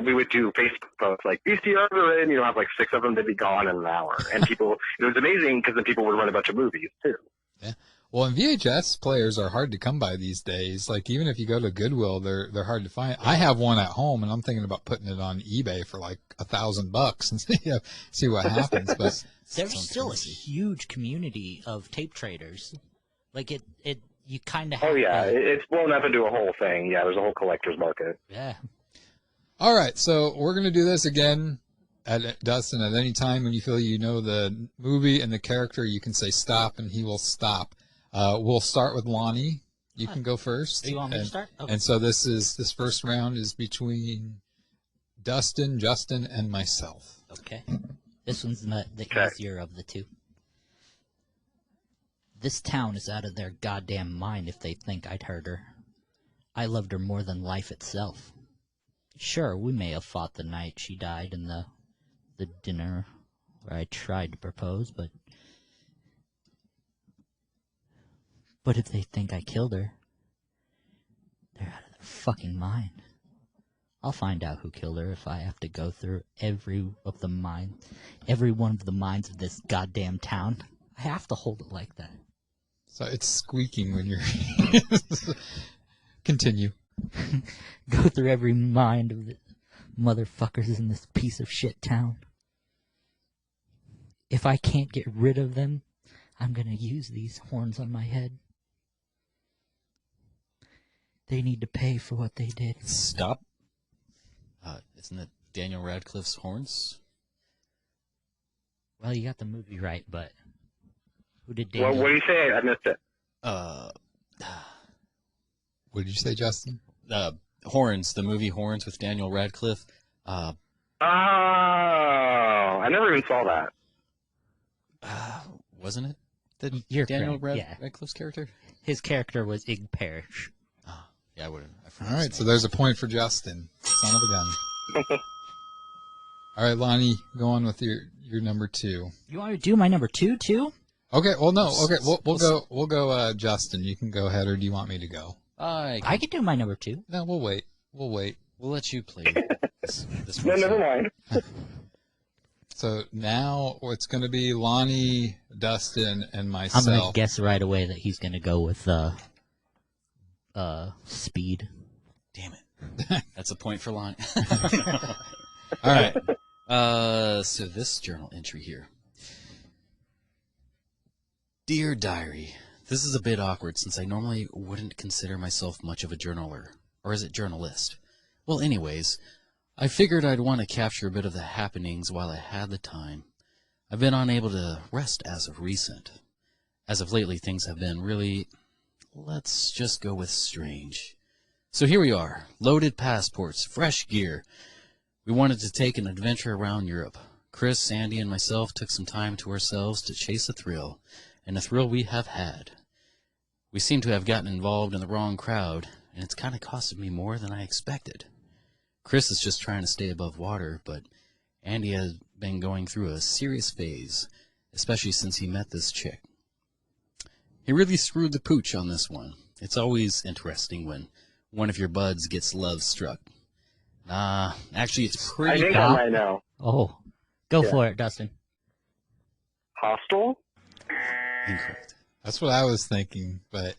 we would do Facebook posts like VCRs are in. You have like 6 of them. They'd be gone in an hour. And people, it was amazing because then people would run a bunch of movies too. Yeah. Well, and VHS players are hard to come by these days. Like even if you go to Goodwill, they're hard to find. I have one at home, and I'm thinking about putting it on eBay for like $1,000 and see what happens. But there's still a huge community of tape traders. Like you kind of. Oh yeah, it's blown up into a whole thing. Yeah, there's a whole collector's market. Yeah. All right, so we're gonna do this again. Dustin, at any time when you feel you know the movie and the character, you can say stop, and he will stop. We'll start with Lonnie. You can go first. Do you want me to start? Okay. And so this first round is between Dustin, Justin, and myself. Okay. This one's the easier of the two. This town is out of their goddamn mind if they think I'd hurt her. I loved her more than life itself. Sure, we may have fought the night she died in the dinner where I tried to propose, but if they think I killed her, they're out of their fucking mind. I'll find out who killed her if I have to go through every one of the minds of this goddamn town. I have to hold it like that. So it's squeaking when you're... Continue. Go through every mind of the motherfuckers in this piece of shit town. If I can't get rid of them, I'm gonna use these horns on my head. They need to pay for what they did. Stop. Isn't it Daniel Radcliffe's horns? Well, you got the movie right, but who did Daniel? Well, what do you say? I missed it. What did you say, Justin? Horns, the movie Horns with Daniel Radcliffe. Oh, I never even saw that. Wasn't it You're Daniel correct, Radcliffe's character? His character was Ig Parrish. Yeah, I wouldn't. All right, so there's a point for Justin. Son of a gun. All right, Lonnie, go on with your number 2. You want me to do my number 2 too? Okay, well, no. Okay, we'll go. Justin, you can go ahead, or do you want me to go? I can do my number 2. No, we'll wait. We'll let you play. this No, never mind. So now it's going to be Lonnie, Dustin, and myself. I'm going to guess right away that he's going to go with speed. Damn it. That's a point for Lonnie. All right. So this journal entry here. Dear Diary, this is a bit awkward since I normally wouldn't consider myself much of a journaler. Or is it journalist? Well, anyways, I figured I'd want to capture a bit of the happenings while I had the time. I've been unable to rest as of recent. As of lately, things have been really, let's just go with strange. So here we are, loaded passports, fresh gear. We wanted to take an adventure around Europe. Chris, Sandy, and myself took some time to ourselves to chase a thrill, and a thrill we have had. We seem to have gotten involved in the wrong crowd, and it's kind of costed me more than I expected. Chris is just trying to stay above water, but Andy has been going through a serious phase, especially since he met this chick. He really screwed the pooch on this one. It's always interesting when one of your buds gets love struck. Actually, it's pretty... I think I might know. Oh, go for it, Dustin. Hostel? Incorrect. That's what I was thinking, but...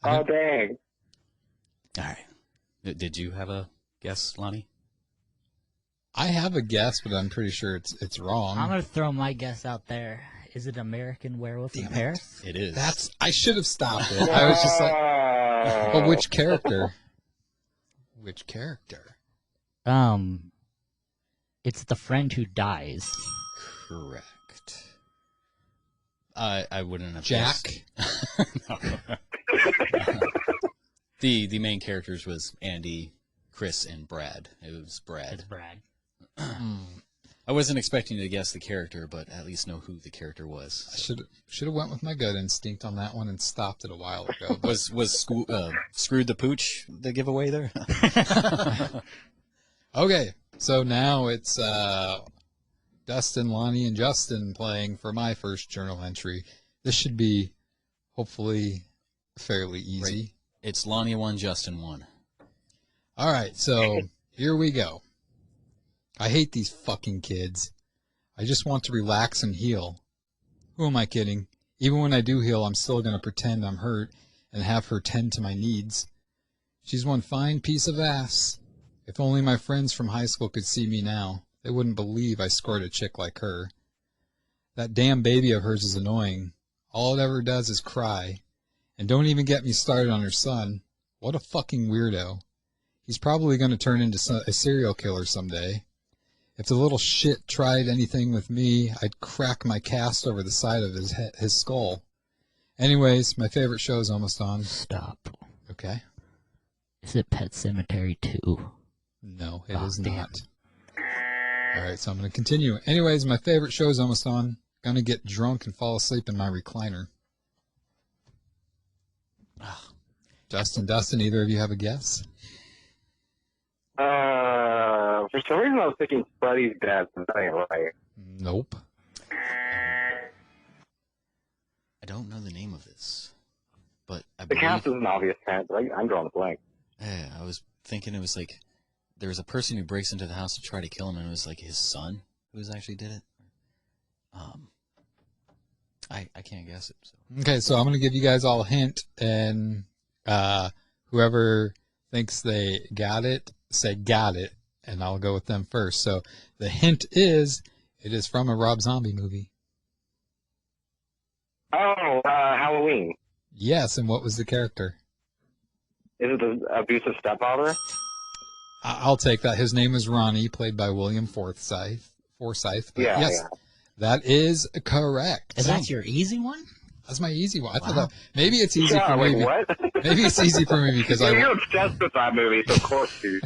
Oh, dang. All right. Did you have a guess, Lonnie? I have a guess, but I'm pretty sure it's wrong. I'm going to throw my guess out there. Is it American Werewolf in Paris? It is. I should have stopped it. I was just like... But which character? Which character? It's the friend who dies. Correct. I wouldn't have Jack? No. The main characters was Andy, Chris, and Brad. It was Brad. It's Brad. I wasn't expecting to guess the character, but at least know who the character was. I should have went with my gut instinct on that one and stopped it a while ago. But... Was Screwed the Pooch the giveaway there? Okay, so now it's Dustin, Lonnie, and Justin playing for my first journal entry. This should be hopefully fairly easy. Right. It's Lonnie 1, Justin 1. All right, so here we go. I hate these fucking kids. I just want to relax and heal. Who am I kidding? Even when I do heal, I'm still going to pretend I'm hurt and have her tend to my needs. She's one fine piece of ass. If only my friends from high school could see me now, they wouldn't believe I scored a chick like her. That damn baby of hers is annoying. All it ever does is cry. And don't even get me started on her son. What a fucking weirdo. He's probably going to turn into a serial killer someday. If the little shit tried anything with me, I'd crack my cast over the side of his skull. Anyways, my favorite show's almost on. Stop. Okay. Is it Pet Cemetery 2? No, it is not. All right, so I'm going to continue. Anyways, my favorite show is almost on. Going to get drunk and fall asleep in my recliner. Dustin, either of you have a guess? For some reason, I was thinking Buddy's Dad. Is that ain't right? Nope. I don't know the name of this, but I The believe... cast is an obvious hint, but I'm drawing a blank. Yeah, I was thinking it was like there was a person who breaks into the house to try to kill him, and it was like his son who actually did it. I can't guess it. So. Okay, so I'm going to give you guys all a hint, and whoever thinks they got it, say got it, and I'll go with them first. So the hint is, it is from a Rob Zombie movie. Oh, Halloween. Yes, and what was the character? Is it the abusive stepfather? I'll take that. His name is Ronnie, played by William Forsythe. But Yeah, yes, yeah. that is correct. Is that your easy one? That's my easy one. I thought that maybe it's easy Yeah, for like me. what? Maybe it's easy for me because You're obsessed with that movie, so of course you.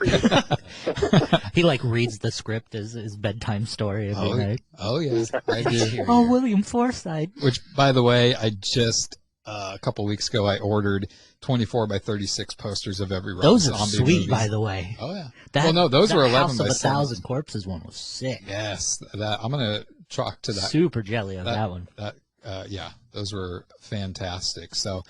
He like reads the script as his bedtime story every night. Oh yes, I do. Oh, William Forsythe. Which, by the way, I just a couple weeks ago I ordered 24 by 36 posters of every Rob Those are Zombie sweet, movie. by the way. Oh yeah. That, well, no, those that were 11 House by of 7. 1,000 Corpses one was sick. Yes, that I'm gonna chalk to that. Super jelly on that one. Yeah, those were fantastic. So,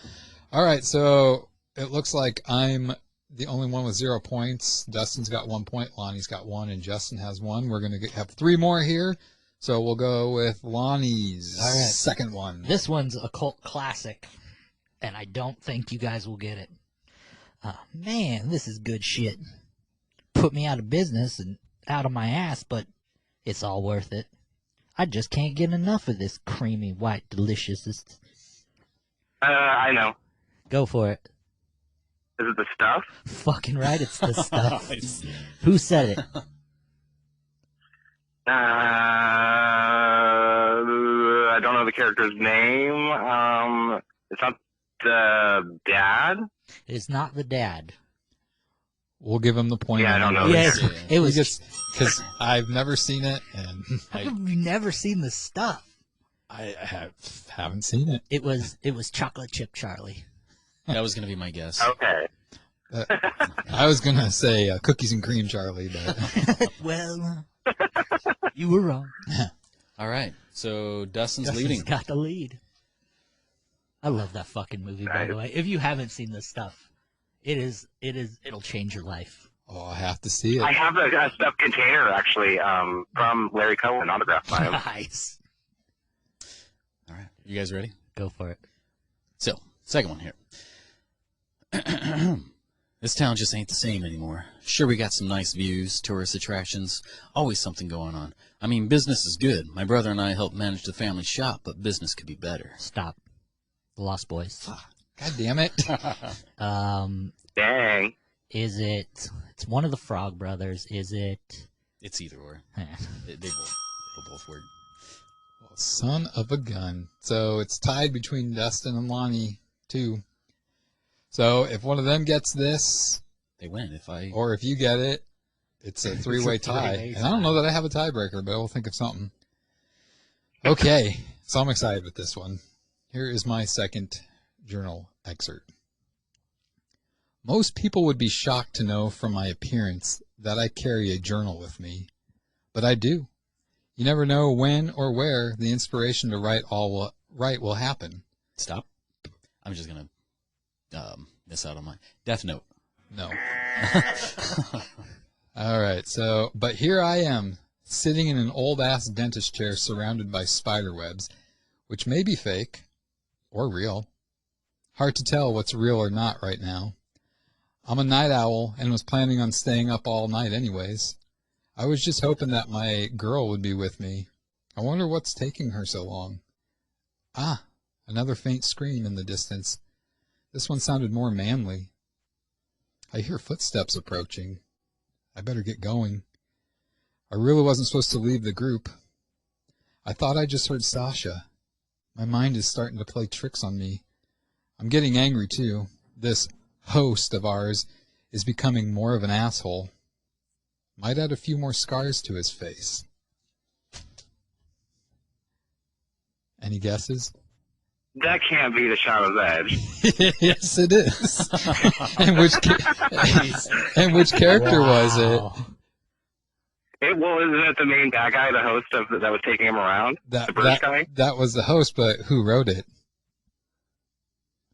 all right, so it looks like I'm the only one with 0 points. Dustin's got 1 point, Lonnie's got 1, and Justin has 1. We're going to have 3 more here. So we'll go with Lonnie's second one. This one's a cult classic, and I don't think you guys will get it. Man, this is good shit. Put me out of business and out of my ass, but it's all worth it. I just can't get enough of this creamy white deliciousness. I know. Go for it. Is it The Stuff? Fucking right, it's The Stuff. Who said it? I don't know the character's name. It's not the dad? It's not the dad. We'll give him the point. Yeah, I don't know. Yes, it was because I've never seen it, and how have you never seen The Stuff? I haven't seen it. It was Chocolate Chip Charlie. That was going to be my guess. Okay. I was gonna say Cookies and Cream Charlie, but well, you were wrong. All right, so Dustin's Dustin's leading. got the lead. I love that fucking movie, by the way. If you haven't seen This Stuff, it'll change your life. Oh, I have to see it. I have a stuffed container, actually, from Larry Cohen, autographed by him. Nice. All right, you guys ready? Go for it. So, second one here. This town just ain't the same anymore. Sure, we got some nice views, tourist attractions, always something going on. I mean, business is good. My brother and I help manage the family shop, but business could be better. Stop. The Lost Boys. God damn it. Dang. Is it? It's one of the Frog Brothers. Is it? It's either or. They both work. Well, son of a gun. So it's tied between Dustin and Lonnie, too. So if one of them gets this, they win. Or if you get it, it's a three-way tie. And I don't know that I have a tiebreaker, but we'll think of something. Okay, so I'm excited with this one. Here is my second journal excerpt. Most people would be shocked to know from my appearance that I carry a journal with me, but I do. You never know when or where the inspiration to write will happen. Stop. I'm just going to miss out on mine. Death Note. No. All right. So, but here I am, sitting in an old-ass dentist chair surrounded by spider webs, which may be fake or real. Hard to tell what's real or not right now. I'm a night owl and was planning on staying up all night anyways. I was just hoping that my girl would be with me. I wonder what's taking her so long. Ah, another faint scream in the distance. This one sounded more manly. I hear footsteps approaching. I better get going. I really wasn't supposed to leave the group. I thought I just heard Sasha. My mind is starting to play tricks on me. I'm getting angry too. This host of ours is becoming more of an asshole. Might add a few more scars to his face. Any guesses? That can't be the Shadow's Edge. Yes, it is. and which character was it? Isn't it the main bad guy, the host that was taking him around? The British guy? That was the host, but who wrote it?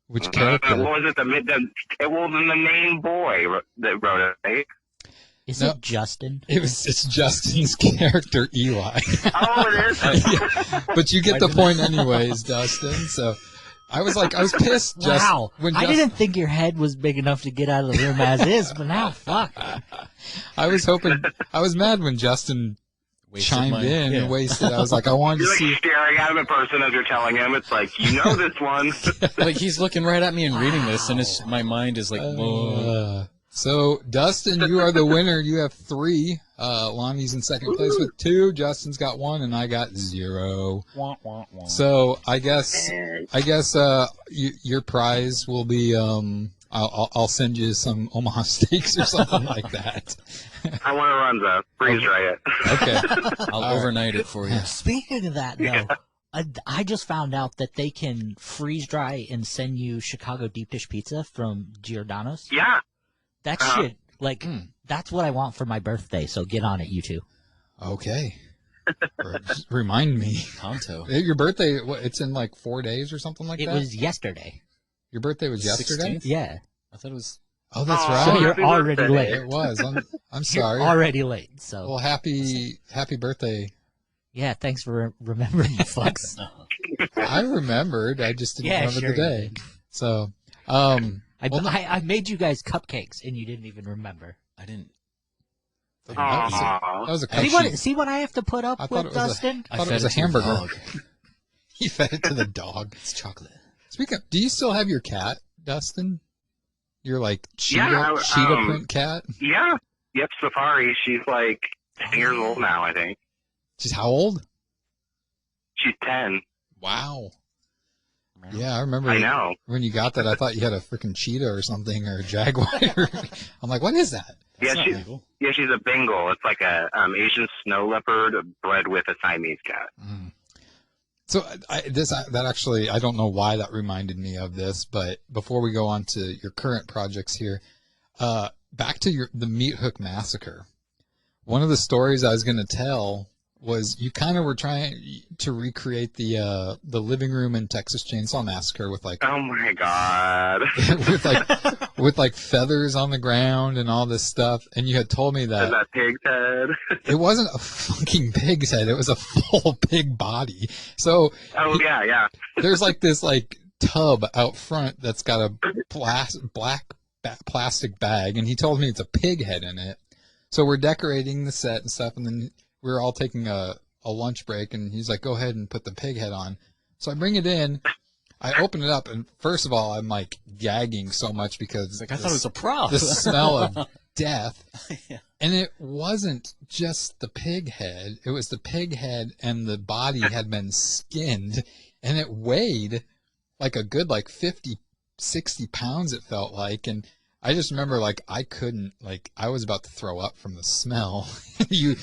Which character? Was it the main boy that wrote it, right? Is it Justin? It's Justin's character, Eli. Oh, it is? Yeah. But you get the point anyways, Dustin. So I was pissed. Wow. I didn't think your head was big enough to get out of the room as is, but now, fuck. I was mad when Justin chimed in and wasted. I was like, I wanted to see. You're staring at him in person as you're telling him. It's like, you know this one. Like, he's looking right at me and reading this, and my mind is like, whoa. So, Dustin, you are the winner. You have 3. Lonnie's in second place with 2. Justin's got 1, and I got 0. So, I guess your prize will be I'll send you some Omaha steaks or something like that. I want to run the freeze dry it. Okay, I'll overnight it for you. Speaking of that, though, I just found out that they can freeze dry and send you Chicago deep dish pizza from Giordano's. Yeah. That shit, that's what I want for my birthday, so get on it, you two. Okay. Just remind me. Tonto. Your birthday, it's in like 4 days or something like that? It was yesterday. Your birthday was yesterday? 16th? Yeah. I thought it was... Oh, that's right. So you're already late. It was. I'm sorry. You're already late, so... Well, happy birthday. Yeah, thanks for remembering, fucks. I remembered. I just didn't remember the day. So, I made you guys cupcakes, and you didn't even remember. I didn't. That was a cupcake. See what I have to put up with, Dustin? I thought it was a hamburger. He fed it to the dog. It's chocolate. Speaking of, do you still have your cat, Dustin? Your, cheetah print cat? Yeah. Yep, Safari. She's, 10 years old now, I think. She's how old? She's 10. Wow. Yeah, I remember. I know. When you got that, I thought you had a freaking cheetah or something, or a jaguar. I'm like, what is that? She's a Bengal. It's like a Asian snow leopard bred with a Siamese cat. Mm. So that actually, I don't know why that reminded me of this, but before we go on to your current projects here, back to the Meat Hook Massacre. One of the stories I was going to tell was you kind of were trying to recreate the living room in Texas Chainsaw Massacre with oh my god, with feathers on the ground and all this stuff, and you had told me that pig's head. It wasn't a fucking pig's head; it was a full pig body. So yeah. There's this tub out front that's got a black plastic bag, and he told me it's a pig head in it. So we're decorating the set and stuff, and then we were all taking a lunch break, and he's like, go ahead and put the pig head on. So I bring it in, I open it up, and first of all, I'm gagging so much because I thought it was a prop. The smell of death. Yeah. And it wasn't just the pig head. It was the pig head, and the body had been skinned, and it weighed a good 50, 60 pounds, it felt like. And I just remember I couldn't, I was about to throw up from the smell. you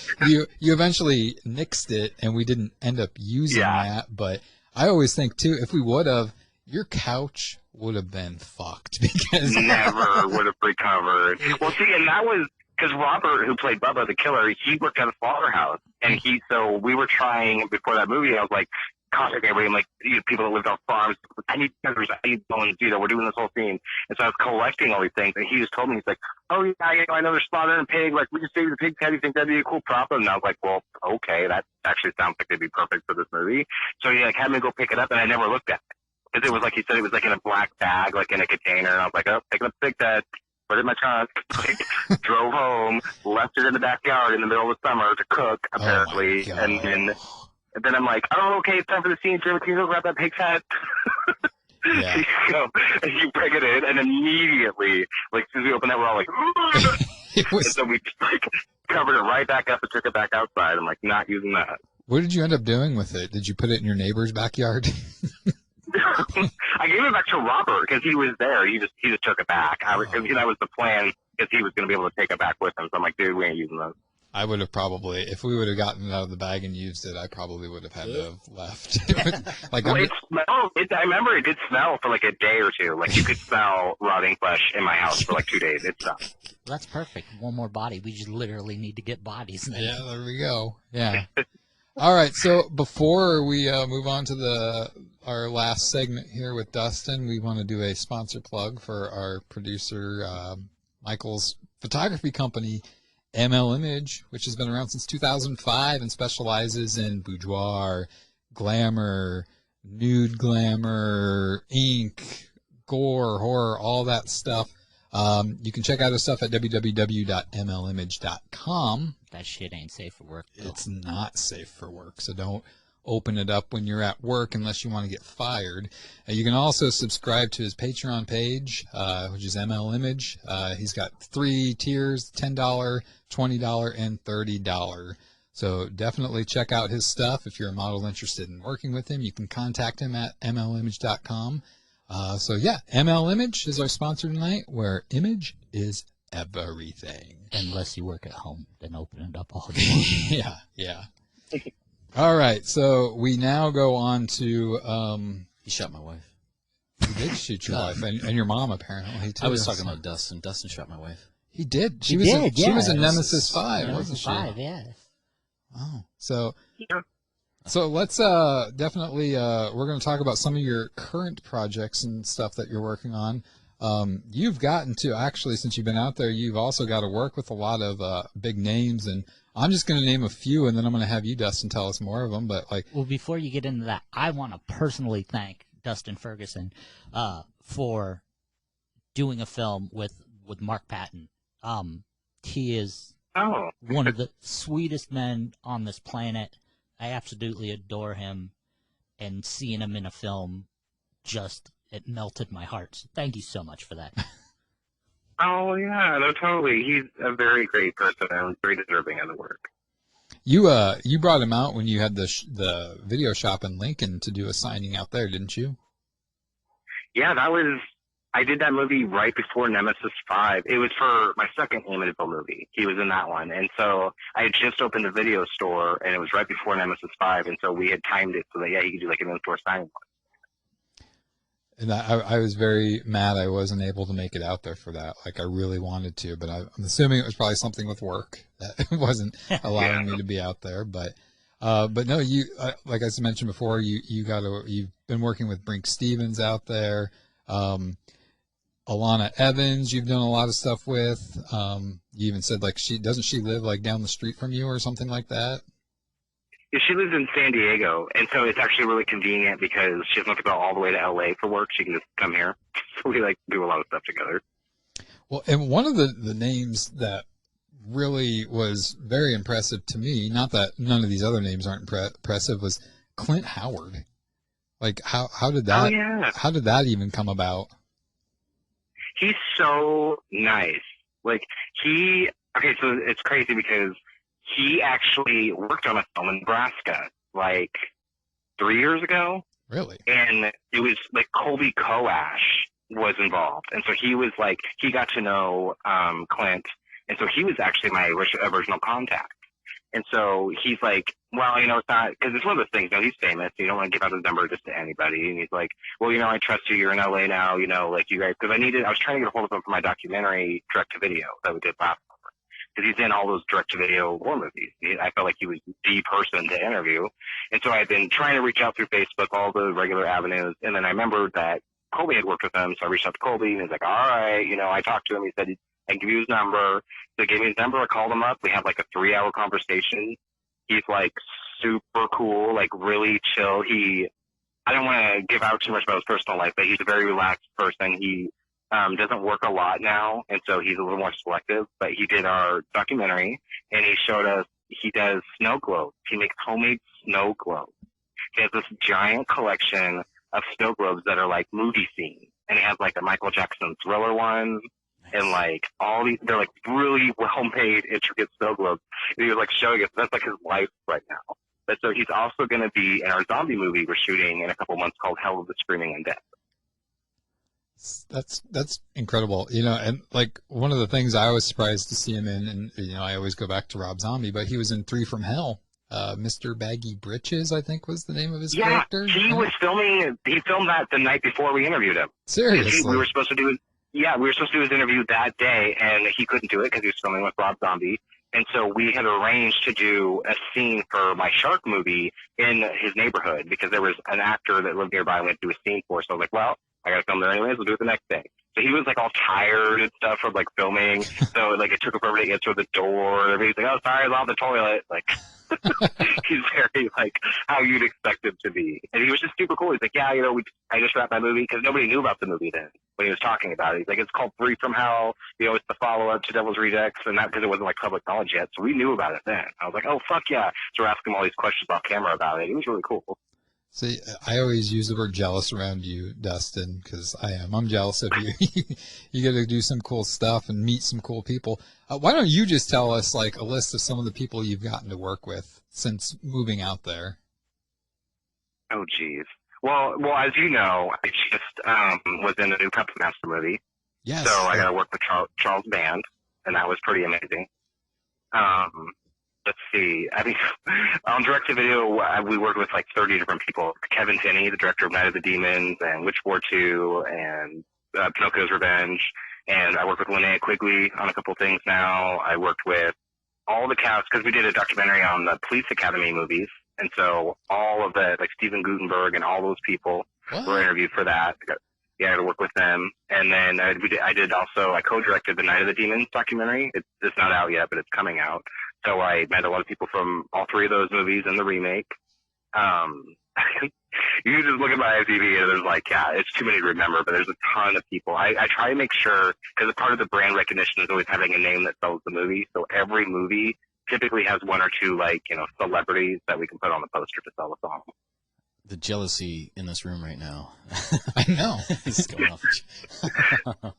eventually nixed it, and we didn't end up using that. But I always think too, if we would have, your couch would have been fucked because never would have recovered. Well, see, and that was because Robert, who played Bubba the Killer, he worked at a slaughterhouse, and so we were trying before that movie. I was like, contact everybody, people that lived on farms. I need feathers. I need bones. We're doing this whole scene. And so I was collecting all these things, and he just told me, he's like, oh, yeah, I know they're slaughtering a pig. We just saved the pig head. You think that'd be a cool prop? And I was like, well, okay, that actually sounds like it'd be perfect for this movie. So he had me go pick it up, and I never looked at it. Because it was he said it was in a black bag, in a container. And I was like, oh, picking up the pig head. Put it in my trunk, drove home, left it in the backyard in the middle of the summer to cook, apparently. And then I'm like, oh, okay, it's time for the scene. Can you go grab that pig's head? Yeah. So, and you bring it in, and immediately, as soon as we opened that, we're all like, and so we covered it right back up and took it back outside. I'm like, not using that. What did you end up doing with it? Did you put it in your neighbor's backyard? I gave it back to Robert because he was there. He just took it back. That was the plan because he was going to be able to take it back with him. So I'm like, dude, we ain't using those. I would have probably, if we would have gotten it out of the bag and used it, I probably would have had to have left. Like, well, I remember it did smell for like a day or two. Like you could smell rotting flesh in my house for like 2 days. It sucked. That's perfect. One more body. We just literally need to get bodies. Yeah, there we go. Yeah. All right. So before we move on to our last segment here with Dustin, we want to do a sponsor plug for our producer Michael's photography company, MLimage, which has been around since 2005 and specializes in boudoir, glamour, nude glamour, ink, gore, horror, all that stuff. You can check out his stuff at www.mlimage.com. That shit ain't safe for work, though. It's not safe for work, so don't open it up when you're at work unless you want to get fired. You can also subscribe to his Patreon page, which is MLimage. He's got 3 tiers, $10, $20, and $30. So definitely check out his stuff. If you're a model interested in working with him, you can contact him at mlimage.com. So yeah, MLimage is our sponsor tonight, where image is everything. Unless you work at home, then open it up all day long. Yeah. All right, so we now go on to... He shot my wife. He did shoot your wife, and your mom, apparently, too. I was talking about Dustin. Dustin shot my wife. He did. She She was a Nemesis 5, wasn't she? 5, yes. Oh, so let's definitely, we're going to talk about some of your current projects and stuff that you're working on. You've gotten to, actually, since you've been out there, you've also got to work with a lot of big names, and I'm just going to name a few, and then I'm going to have you, Dustin, tell us more of them. But well, before you get into that, I want to personally thank Dustin Ferguson for doing a film with Mark Patton. He is one of the sweetest men on this planet. I absolutely adore him, and seeing him in a film it melted my heart. So thank you so much for that. Oh, yeah, no, totally. He's a very great person and very deserving of the work. You brought him out when you had the video shop in Lincoln to do a signing out there, didn't you? Yeah, I did that movie right before Nemesis 5. It was for my second Amityville movie. He was in that one. And so I had just opened the video store, and it was right before Nemesis 5, and so we had timed it so that, yeah, he could do like an in-store signing. And I was very mad I wasn't able to make it out there for that. Like, I really wanted to, but I'm assuming it was probably something with work that wasn't allowing me to be out there. But no, you like I mentioned before, you've been working with Brink Stevens out there. Alana Evans, you've done a lot of stuff with. You even said like doesn't she live like down the street from you or something like that? Yeah, she lives in San Diego, and so it's actually really convenient because she doesn't have to go all the way to LA for work. She can just come here. So we like do a lot of stuff together. Well, and one of the names that really was very impressive to me, not that none of these other names aren't impressive, was Clint Howard. Like how did that? Oh, yeah. How did that even come about? He's so nice. Like okay, so it's crazy because he actually worked on a film in Nebraska like 3 years ago. Really? And it was like Colby Coash was involved. And so he was like, he got to know Clint. And so he was actually my original contact. And so he's like, well, it's not, because it's one of those things, he's famous. You don't want to give out his number just to anybody. And he's like, well, I trust you. You're in LA now, like you guys, because I was trying to get a hold of him for my documentary direct to video that we did last summer. Because he's in all those direct to video war movies. I felt like he was the person to interview. And so I've been trying to reach out through Facebook, all the regular avenues. And then I remembered that Colby had worked with him. So I reached out to Colby and he's like, all right, I talked to him. He said, I give you his number. So he gave me his number. I called him up. We had like a 3-hour conversation. He's like super cool, like really chill. I don't want to give out too much about his personal life, but he's a very relaxed person. He doesn't work a lot now, and so he's a little more selective. But he did our documentary, and he showed us he does snow globes. He makes homemade snow globes. He has this giant collection of snow globes that are like movie scenes, and he has like a Michael Jackson Thriller one. And like all these, they're like really well made, intricate snow globes. And he was like showing us that's like his life right now. But so he's also going to be in our zombie movie we're shooting in a couple months called Hell of the Screaming Undead. That's incredible. You know, and like one of the things I was surprised to see him in, and you know, I always go back to Rob Zombie, but he was in Three from Hell. Mr. Baggy Britches, I think was the name of his character. He was filming. He filmed that the night before we interviewed him. Seriously, we were supposed to do his interview that day, and he couldn't do it because he was filming with Rob Zombie. And so we had arranged to do a scene for my shark movie in his neighborhood because there was an actor that lived nearby and we had to do a scene for. So I was like, well, I gotta film there anyways. We'll do it the next day. So he was like all tired and stuff from like filming. So like it took him forever to answer the door. He's like, oh, sorry, I was on the toilet. Like he's very like how you'd expect him to be. And he was just super cool. He's like, yeah, you know, I just wrapped my movie because nobody knew about the movie then when he was talking about it. He's like, it's called Three from Hell. You know, it's the follow-up to Devil's Rejects, and that because it wasn't like public knowledge yet. So we knew about it then. I was like, oh, fuck yeah. So we're asking him all these questions off camera about it. It was really cool. See, I always use the word jealous around you, Dustin, because I'm jealous of you. You get to do some cool stuff and meet some cool people. Why don't you just tell us like a list of some of the people you've gotten to work with since moving out there? Oh, geez. Well, as you know, I just was in a new Puppet Master movie. Yes. So I got to work with Charles Band, and that was pretty amazing. Let's see. I mean, on direct-to-video, we worked with like 30 different people. Kevin Finney, the director of Night of the Demons and Witch War 2 and Pinocchio's Revenge. And I worked with Linnea Quigley on a couple things now. I worked with all the cast because we did a documentary on the Police Academy movies. And so all of the, like Steven Gutenberg and all those people were interviewed for that. Yeah, I had to work with them. And then I co-directed the Night of the Demons documentary. It's not out yet, but it's coming out. So I met a lot of people from all three of those movies and the remake. You just look at my IMDb and there's like, yeah, it's too many to remember, but there's a ton of people. I try to make sure, because part of the brand recognition is always having a name that sells the movie. So every movie typically has one or two, like, you know, celebrities that we can put on the poster to sell a song. The jealousy in this room right now. I know. It's going off. Well,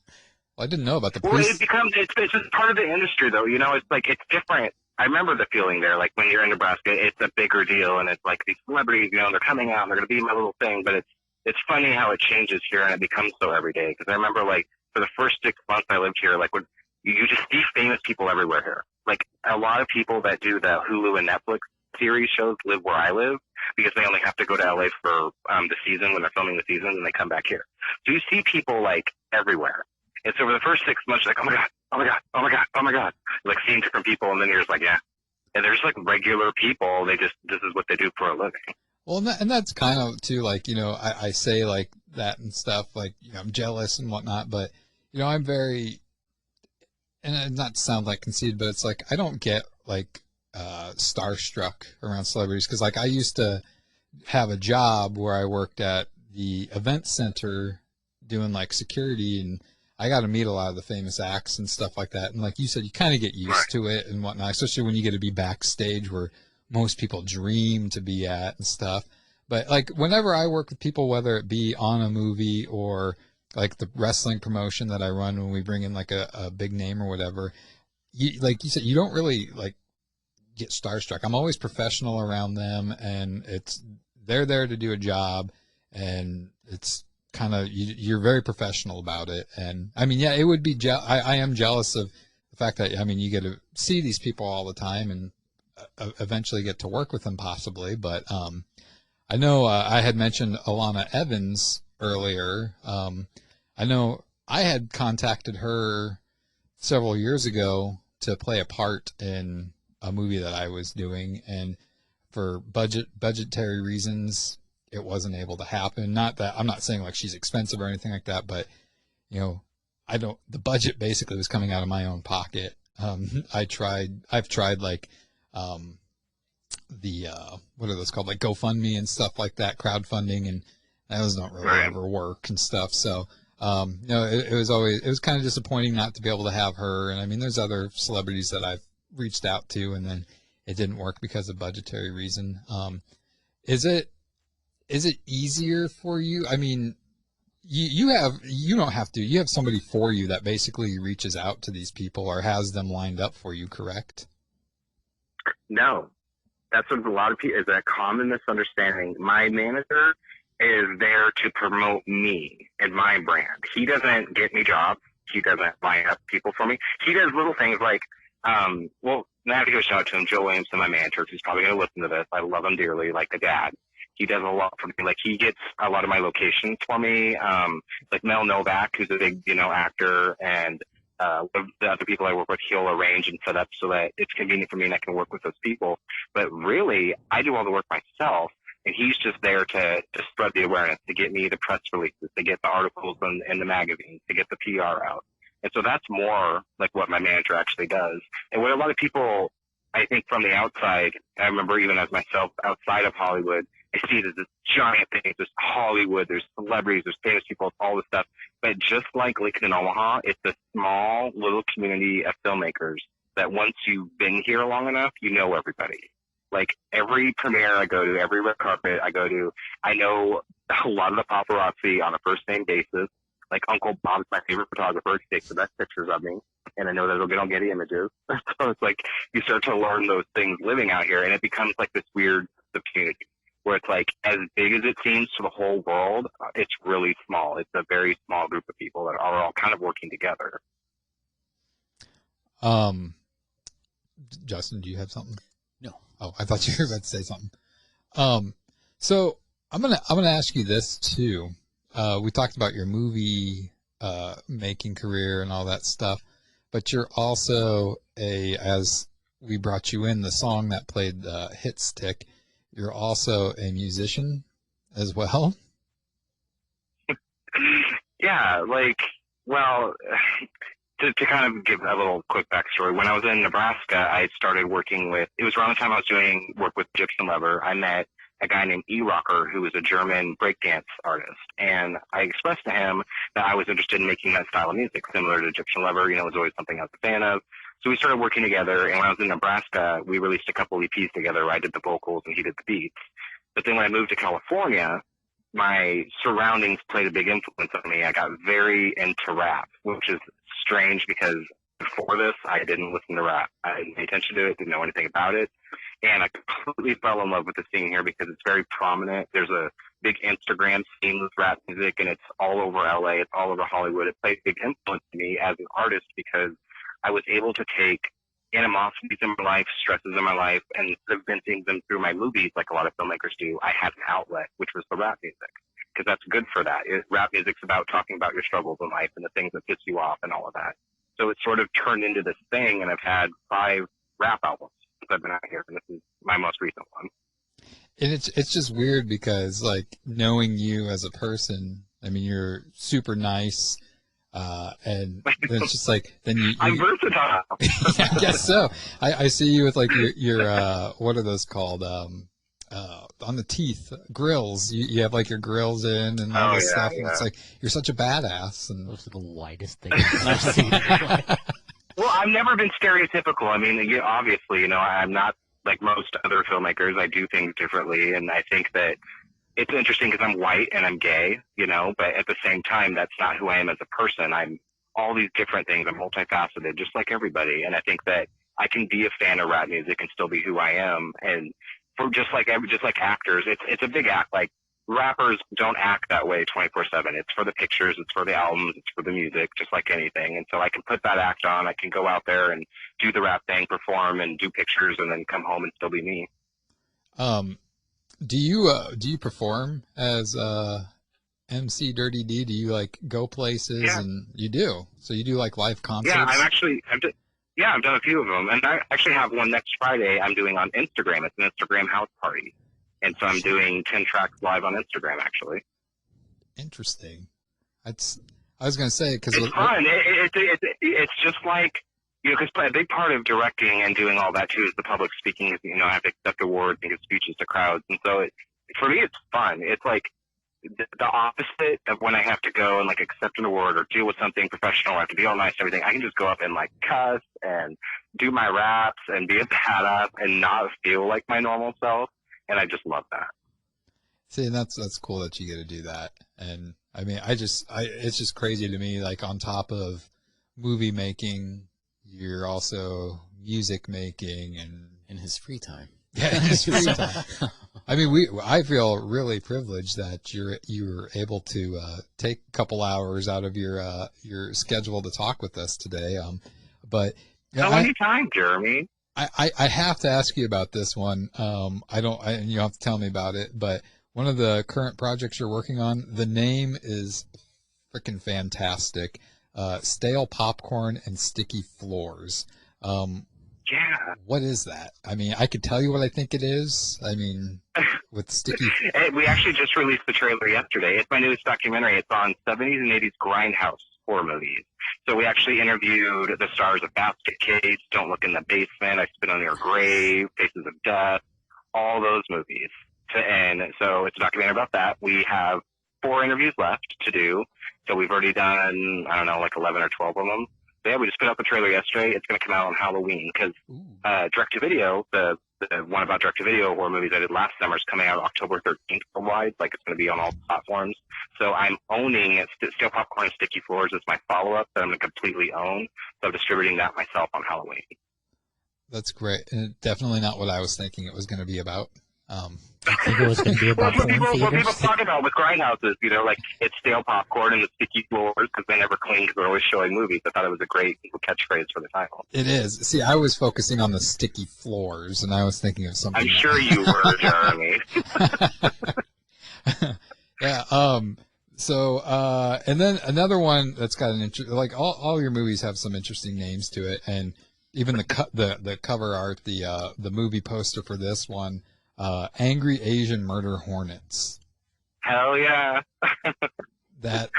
I didn't know about the Well, it's just part of the industry, though. You know, it's like, it's different. I remember the feeling there, like when you're in Nebraska, it's a bigger deal, and it's like these celebrities, you know, they're coming out and they're going to be in my little thing, but it's funny how it changes here and it becomes so everyday. Because I remember, like, for the first 6 months I lived here, like, when you just see famous people everywhere here. Like, a lot of people that do the Hulu and Netflix series shows live where I live because they only have to go to LA for the season when they're filming the season, and they come back here. So you see people, like, everywhere. And so for the first 6 months, you're like, oh my God, oh my God, oh my God, oh my God. Like seeing different people, and then you're just like, yeah. And they're just like regular people. This is what they do for a living. Well, and that's kind of too, like, you know, I say like that and stuff, like, you know, I'm jealous and whatnot, but, you know, I'm very, and not to sound like conceited, but it's like, I don't get like starstruck around celebrities. Cause like I used to have a job where I worked at the event center doing like security, and I got to meet a lot of the famous acts and stuff like that. And like you said, you kind of get used to it and whatnot, especially when you get to be backstage where most people dream to be at and stuff. But like whenever I work with people, whether it be on a movie or like the wrestling promotion that I run when we bring in like a big name or whatever, like you said, you don't really like get starstruck. I'm always professional around them, and they're there to do a job, and it's kind of, you're very professional about it. And I mean, yeah, it would be, I am jealous of the fact that, I mean, you get to see these people all the time and eventually get to work with them possibly. But I know I had mentioned Alana Evans earlier. I know I had contacted her several years ago to play a part in a movie that I was doing, and for budgetary reasons, it wasn't able to happen. Not that I'm not saying like she's expensive or anything like that, but you know, the budget basically was coming out of my own pocket. I've tried like, what are those called? Like GoFundMe and stuff like that, crowdfunding, and those don't really ever work and stuff. So, you know, it was kind of disappointing not to be able to have her. And I mean, there's other celebrities that I've reached out to, and then it didn't work because of budgetary reason. Is it easier for you? I mean, you don't have to, you have somebody for you that basically reaches out to these people or has them lined up for you, correct? No. That's what a lot of people is a common misunderstanding. My manager is there to promote me and my brand. He doesn't get me jobs. He doesn't line up people for me. He does little things like, well, I have to give a shout out to him, Joe Williamson, my manager, who's probably going to listen to this. I love him dearly, like a dad. He does a lot for me. Like, he gets a lot of my locations for me. Like Mel Novak, who's a big, actor, and the other people I work with, he'll arrange and set up so that it's convenient for me and I can work with those people. But really, I do all the work myself, and he's just there to spread the awareness, to get me the press releases, to get the articles in the magazines, to get the PR out. And so that's more like what my manager actually does. And what a lot of people, I think from the outside, I remember even as myself outside of Hollywood, I see this giant thing. There's Hollywood, there's celebrities, there's famous people, all this stuff. But just like Lincoln in Omaha, it's a small little community of filmmakers that once you've been here long enough, you know everybody. Like every premiere I go to, every red carpet I go to, I know a lot of the paparazzi on a first name basis. Like Uncle Bob's my favorite photographer. He takes the best pictures of me, and I know that it'll get on Getty Images. So it's like you start to learn those things living out here, and it becomes like this weird community where it's like as big as it seems to the whole world, it's really small. It's a very small group of people that are all kind of working together. Justin, do you have something? No. Oh, I thought you were about to say something. So I'm gonna ask you this too. We talked about your movie making career and all that stuff, but you're also as we brought you in, the song that played Hit Stick, you're also a musician as well. Yeah, to kind of give a little quick backstory, when I was in Nebraska, I started working with, it was around the time I was doing work with Egyptian Leather. I met a guy named E-Rocker, who was a German breakdance artist. And I expressed to him that I was interested in making that style of music, similar to Egyptian Leather. It was always something I was a fan of. So we started working together. And when I was in Nebraska, we released a couple EPs together where I did the vocals and he did the beats. But then when I moved to California, my surroundings played a big influence on me. I got very into rap, which is strange because before this, I didn't listen to rap. I didn't pay attention to it, didn't know anything about it. And I completely fell in love with the scene here because it's very prominent. There's a big Instagram scene with rap music, and it's all over LA. It's all over Hollywood. It played a big influence to me as an artist because I was able to take animosities in my life, stresses in my life, and instead of venting them through my movies like a lot of filmmakers do, I had an outlet, which was the rap music, because that's good for that. Rap music's about talking about your struggles in life and the things that piss you off and all of that. So it sort of turned into this thing, and I've had 5 rap albums since I've been out here, and this is my most recent one. And it's just weird because, like, knowing you as a person, I mean, you're super nice, and it's just like, then you I'm versatile. Yeah, I guess so. I see you with, like, your what are those called? On the teeth, grills. You have, like, your grills in and all this stuff, and it's like, you're such a badass. And those are the whitest things I've seen. Well, I've never been stereotypical. I mean, obviously, I'm not like most other filmmakers. I do things differently, and I think that it's interesting because I'm white and I'm gay, but at the same time, that's not who I am as a person. I'm all these different things. I'm multifaceted, just like everybody, and I think that I can be a fan of rap music and still be who I am. And for just like actors, it's a big act. Like, rappers don't act that way 24/7. It's for the pictures, it's for the albums, it's for the music, just like anything. And so I can put that act on. I can go out there and do the rap thing, perform, and do pictures, and then come home and still be me. Do you perform as MC Dirty D? Do you, like, go places? Yeah. And you do? So you do, like, live concerts? Yeah, I've done a few of them, and I actually have one next Friday. I'm doing on Instagram. It's an Instagram house party. And so I'm doing 10 tracks live on Instagram, actually. Interesting. I was going to say, because it's fun. It's just like, because a big part of directing and doing all that too is the public speaking. I have to accept awards and give speeches to crowds, and so for me, it's fun. It's like the opposite of when I have to go and, like, accept an award or deal with something professional. I have to be all nice and everything. I can just go up and, like, cuss and do my raps and be a badass and not feel like my normal self. And I just love that. See, and that's cool that you get to do that. And I mean, it's just crazy to me. Like, on top of movie making, you're also music making and in his free time. Yeah, in his free time. I mean, I feel really privileged that you're able to take a couple hours out of your schedule to talk with us today. But anytime, Jeremy. I have to ask you about this one. And you have to tell me about it. But one of the current projects you're working on, the name is freaking fantastic. Stale popcorn and sticky floors. Yeah. What is that? I mean, I could tell you what I think it is. I mean, with sticky. We actually just released the trailer yesterday. It's my newest documentary. It's on 70s and 80s grindhouse horror movies. So we actually interviewed the stars of Basket Case, Don't Look in the Basement, I Spit on Your Grave, Faces of Death, all those movies. And so it's a documentary about that. We have 4 interviews left to do. So we've already done, I don't know, like 11 or 12 of them. But yeah, we just put out the trailer yesterday. It's going to come out on Halloween because direct-to-video, the one about direct-to-video horror movies I did last summer is coming out October 13th worldwide. Like, it's going to be on all platforms. So I'm owning Stale Popcorn and Sticky Floors is my follow-up that I'm going to completely own. So I'm distributing that myself on Halloween. That's great. And definitely not what I was thinking it was going to be about. I think it was going to be about what people talk about with grindhouses, like it's stale popcorn and the sticky floors because they never clean because they're always showing movies. I thought it was a great catchphrase for the title. It is. See, I was focusing on the sticky floors, and I was thinking of something. I'm sure you were, Jeremy. Yeah. So, and then another one that's got an like all your movies have some interesting names to it, and even the cover art, the movie poster for this one. Angry Asian Murder Hornets. Hell yeah. That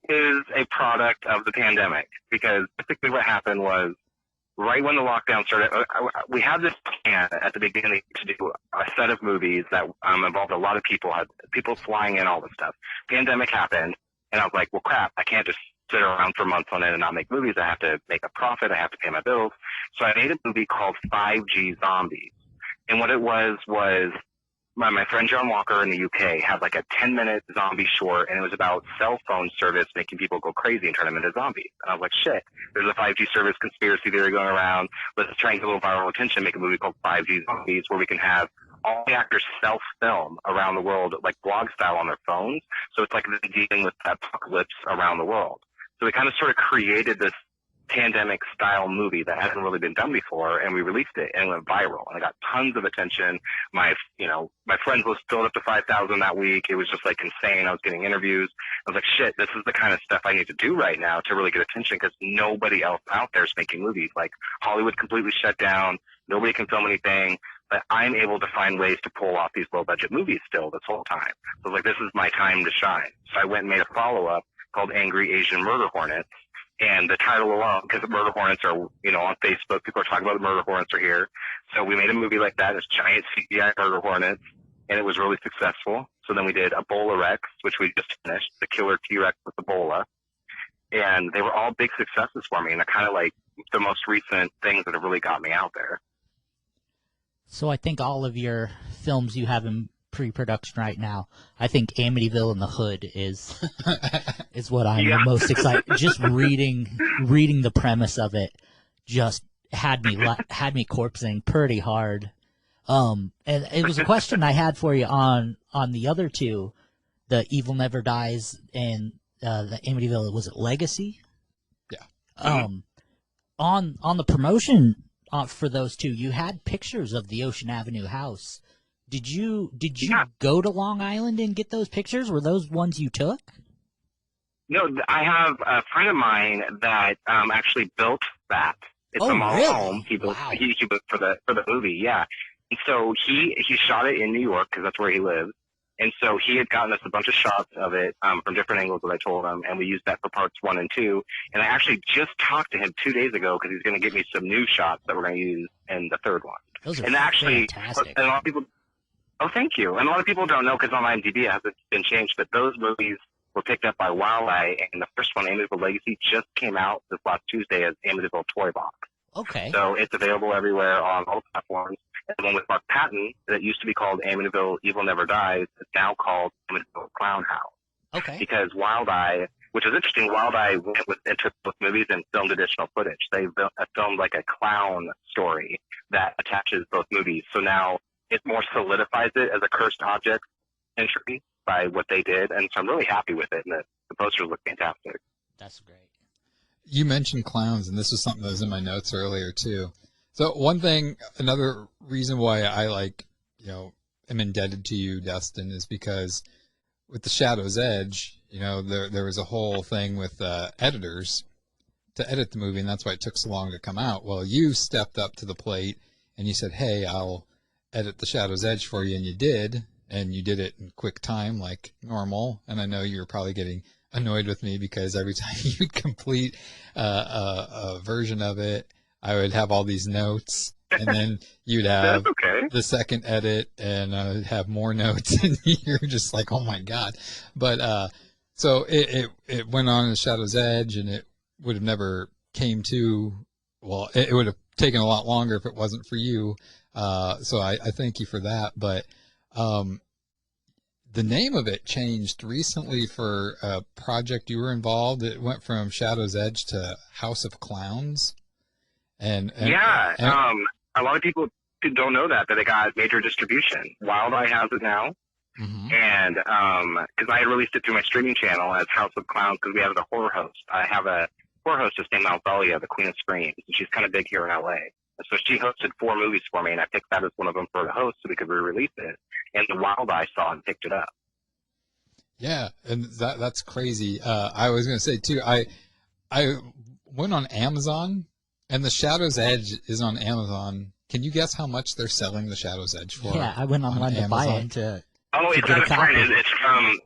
is a product of the pandemic because basically what happened was right when the lockdown started, we had this plan at the beginning to do a set of movies that involved a lot of people, had people flying in, all this stuff. Pandemic happened, and I was like, well, crap, I can't just sit around for months on end and not make movies. I have to make a profit. I have to pay my bills. So I made a movie called 5G Zombies. And what it was my friend John Walker in the UK had like a 10-minute zombie short, and it was about cell phone service making people go crazy and turn them into zombies. And I was like, shit, there's a 5G service conspiracy theory going around. Let's try and get a little viral attention, make a movie called 5G Zombies where we can have all the actors self-film around the world, like blog style on their phones. So it's like dealing with that apocalypse around the world. So we kind of sort of created this pandemic style movie that hasn't really been done before, and we released it and it went viral and it got tons of attention. My friends list filled up to 5,000 that week. It was just like insane. I was getting interviews. I was like, shit, this is the kind of stuff I need to do right now to really get attention because nobody else out there is making movies. Like Hollywood completely shut down. Nobody can film anything, but I'm able to find ways to pull off these low budget movies still this whole time. So I was like, this is my time to shine. So I went and made a follow up called Angry Asian Murder Hornets. And the title alone, because the Murder Hornets are, on Facebook, people are talking about the Murder Hornets are here. So we made a movie like that. It's giant CGI Murder Hornets, and it was really successful. So then we did Ebola Rex, which we just finished, the killer T-Rex with Ebola. And they were all big successes for me, and they're kind of like the most recent things that have really got me out there. So I think all of your films you have in pre-production right now, I think Amityville in the Hood is what I'm most excited. Just reading the premise of it just had me corpsing pretty hard. And it was a question I had for you on the other two, the Evil Never Dies and the Amityville. Was it Legacy? Yeah. On the promotion for those two, you had pictures of the Ocean Avenue house. Did you go to Long Island and get those pictures? Were those ones you took? No, I have a friend of mine that actually built that. It's a model home. He built he built for the movie, yeah. And so he shot it in New York because that's where he lives. And so he had gotten us a bunch of shots of it from different angles that I told him, and we used that for parts 1 and 2. And I actually just talked to him 2 days ago because he's going to give me some new shots that we're going to use in the third one. Those are fantastic. And a lot of people. Oh, thank you. And a lot of people don't know because on IMDb it hasn't been changed, but those movies were picked up by Wildeye, and the first one, Amityville Legacy, just came out this last Tuesday as Amityville Toy Box. Okay. So it's available everywhere on all platforms. And the one with Mark Patton that used to be called Amityville Evil Never Dies is now called Amityville Clown House. Okay. Because Wildeye which is interesting. Wild Eye went into both movies and filmed additional footage. They filmed like a clown story that attaches both movies. So now it more solidifies it as a cursed object entry by what they did. And so I'm really happy with it. And the posters look fantastic. That's great. You mentioned clowns, and this was something that was in my notes earlier too. So one thing, another reason why I am indebted to you, Dustin, is because with the Shadow's Edge, there was a whole thing with editors to edit the movie, and that's why it took so long to come out. Well, you stepped up to the plate, and you said, hey, I'll edit the Shadow's Edge for you, and you did it in quick time like normal. And I know you were probably getting annoyed with me because every time you'd complete a version of it, I would have all these notes, and then you'd have the second edit, and I would have more notes, and you're just like, oh my God. But so it went on in the Shadow's Edge, and it would have never came to, well, it would have taken a lot longer if it wasn't for you. So I thank you for that. But the name of it changed recently for a project you were involved. It went from Shadow's Edge to House of Clowns. And a lot of people don't know that it got major distribution. Wild Eye has it now. Mm-hmm. And because I released it through my streaming channel as House of Clowns, because we have the horror host. I have a horror hostess named Malvalia, the Queen of Screams, and she's kind of big here in LA. And so she hosted 4 movies for me, and I picked that as one of them for the host so we could re-release it. And the Wild Eye saw it and picked it up. Yeah, and that's crazy. I was going to say too, I went on Amazon, and the Shadow's Edge is on Amazon. Can you guess how much they're selling the Shadow's Edge for? Yeah, I went online to buy it to. Oh, it's not a friend. It's from.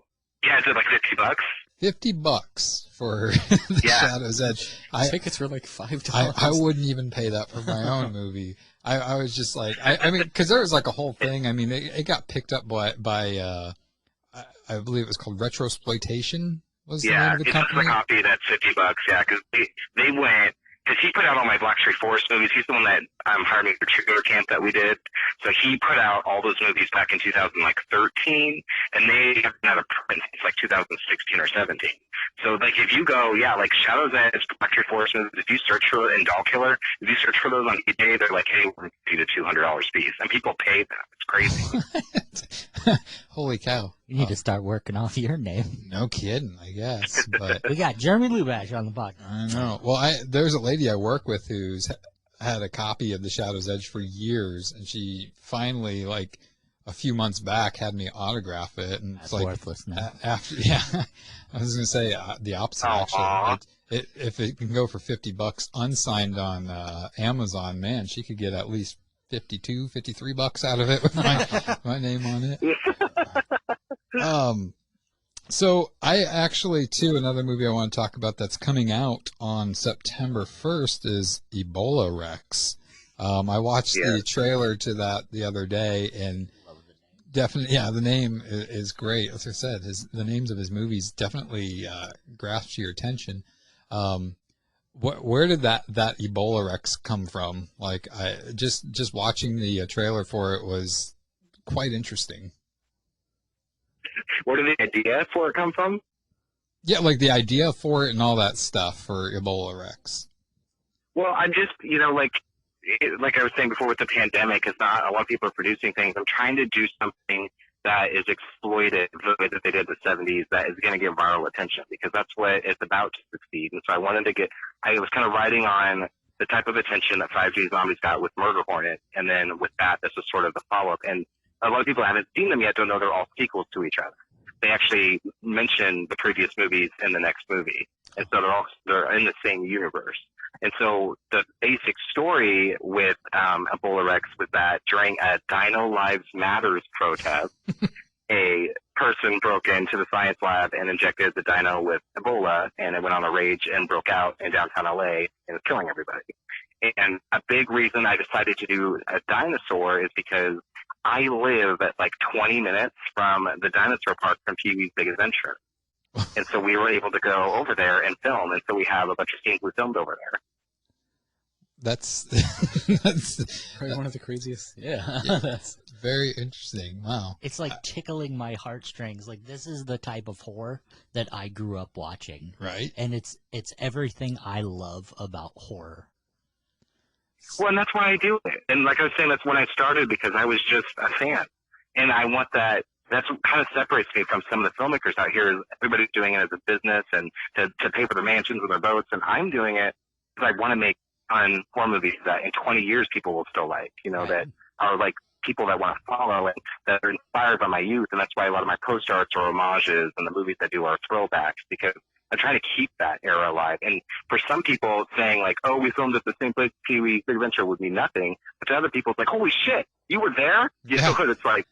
Yeah, is it like $50? $50 for the Shadow's Edge. Tickets were like $5. I wouldn't even pay that for my own movie. I was just like, I mean, because there was like a whole thing. I mean, it got picked up by I believe it was called Retrosploitation. Was the name of the company? Yeah, it's a copy that's $50. Yeah, because they went. Because he put out all my Black Street Forest movies. He's the one that hired me for Trigger Camp that we did. So he put out all those movies back in 2013, and they haven't had a print since like 2016 or 17. So like if you go, like Shadow's Edge, Black Street Forest movies, if you search for it, and Doll Killer, if you search for those on eBay, they're like, hey, we're $50 to $200 fees, and people pay them. It's crazy. Holy cow! You need to start working off your name. No kidding, I guess. But we got Jeremy Lubash on the podcast. I know. Well, there's a lady I work with who's had a copy of the Shadow's Edge for years, and she finally, like a few months back, had me autograph it. And that's it's like worthless now. I was going to say the opposite. Actually, if it can go for $50 unsigned on Amazon, man, she could get at least $53 out of it with my name on it. So I actually, too, another movie I want to talk about that's coming out on September 1st is Ebola Rex. I watched the trailer to that the other day, and definitely, the name is great. As I said, the names of his movies definitely grasp your attention. Where did that Ebola Rex come from? Like, I just watching the trailer for it was quite interesting. Where did the idea for it come from? Yeah, like the idea for it and all that stuff for Ebola Rex. Well, I'm just, like I was saying before with the pandemic, it's not a lot of people are producing things. I'm trying to do something that is exploited the way that they did in the 70s that is going to get viral attention, because that's what it's about to succeed. And so I was kind of riding on the type of attention that 5G Zombies got with Murder Hornet. And then with that, this was sort of the follow-up. And a lot of people haven't seen them yet, don't know they're all sequels to each other. They actually mention the previous movies in the next movie. And so they're in the same universe. And so the basic story with Ebola Rex was that during a Dino Lives Matters protest, a person broke into the science lab and injected the dino with Ebola, and it went on a rage and broke out in downtown LA and was killing everybody. And a big reason I decided to do a dinosaur is because I live at like 20 minutes from the dinosaur park from Pee-wee's Big Adventure. And so we were able to go over there and film, and so we have a bunch of scenes we filmed over there. That's probably one of the craziest. Yeah. Very interesting. Wow. It's like tickling my heartstrings. Like, this is the type of horror that I grew up watching. Right. And it's everything I love about horror. Well, and that's why I do it. And like I was saying, that's when I started because I was just a fan. And I want that. That's what kind of separates me from some of the filmmakers out here. Is everybody's doing it as a business and to pay for their mansions and their boats. And I'm doing it because I want to make fun horror movies that in 20 years people will still like, you know, that are like people that want to follow and that are inspired by my youth. And that's why a lot of my post arts are homages and the movies I do are throwbacks because I'm trying to keep that era alive. And for some people saying like, oh, we filmed at the same place, Pee-wee's Big Adventure would mean nothing. But to other people, it's like, holy shit, you were there? You know, it's like,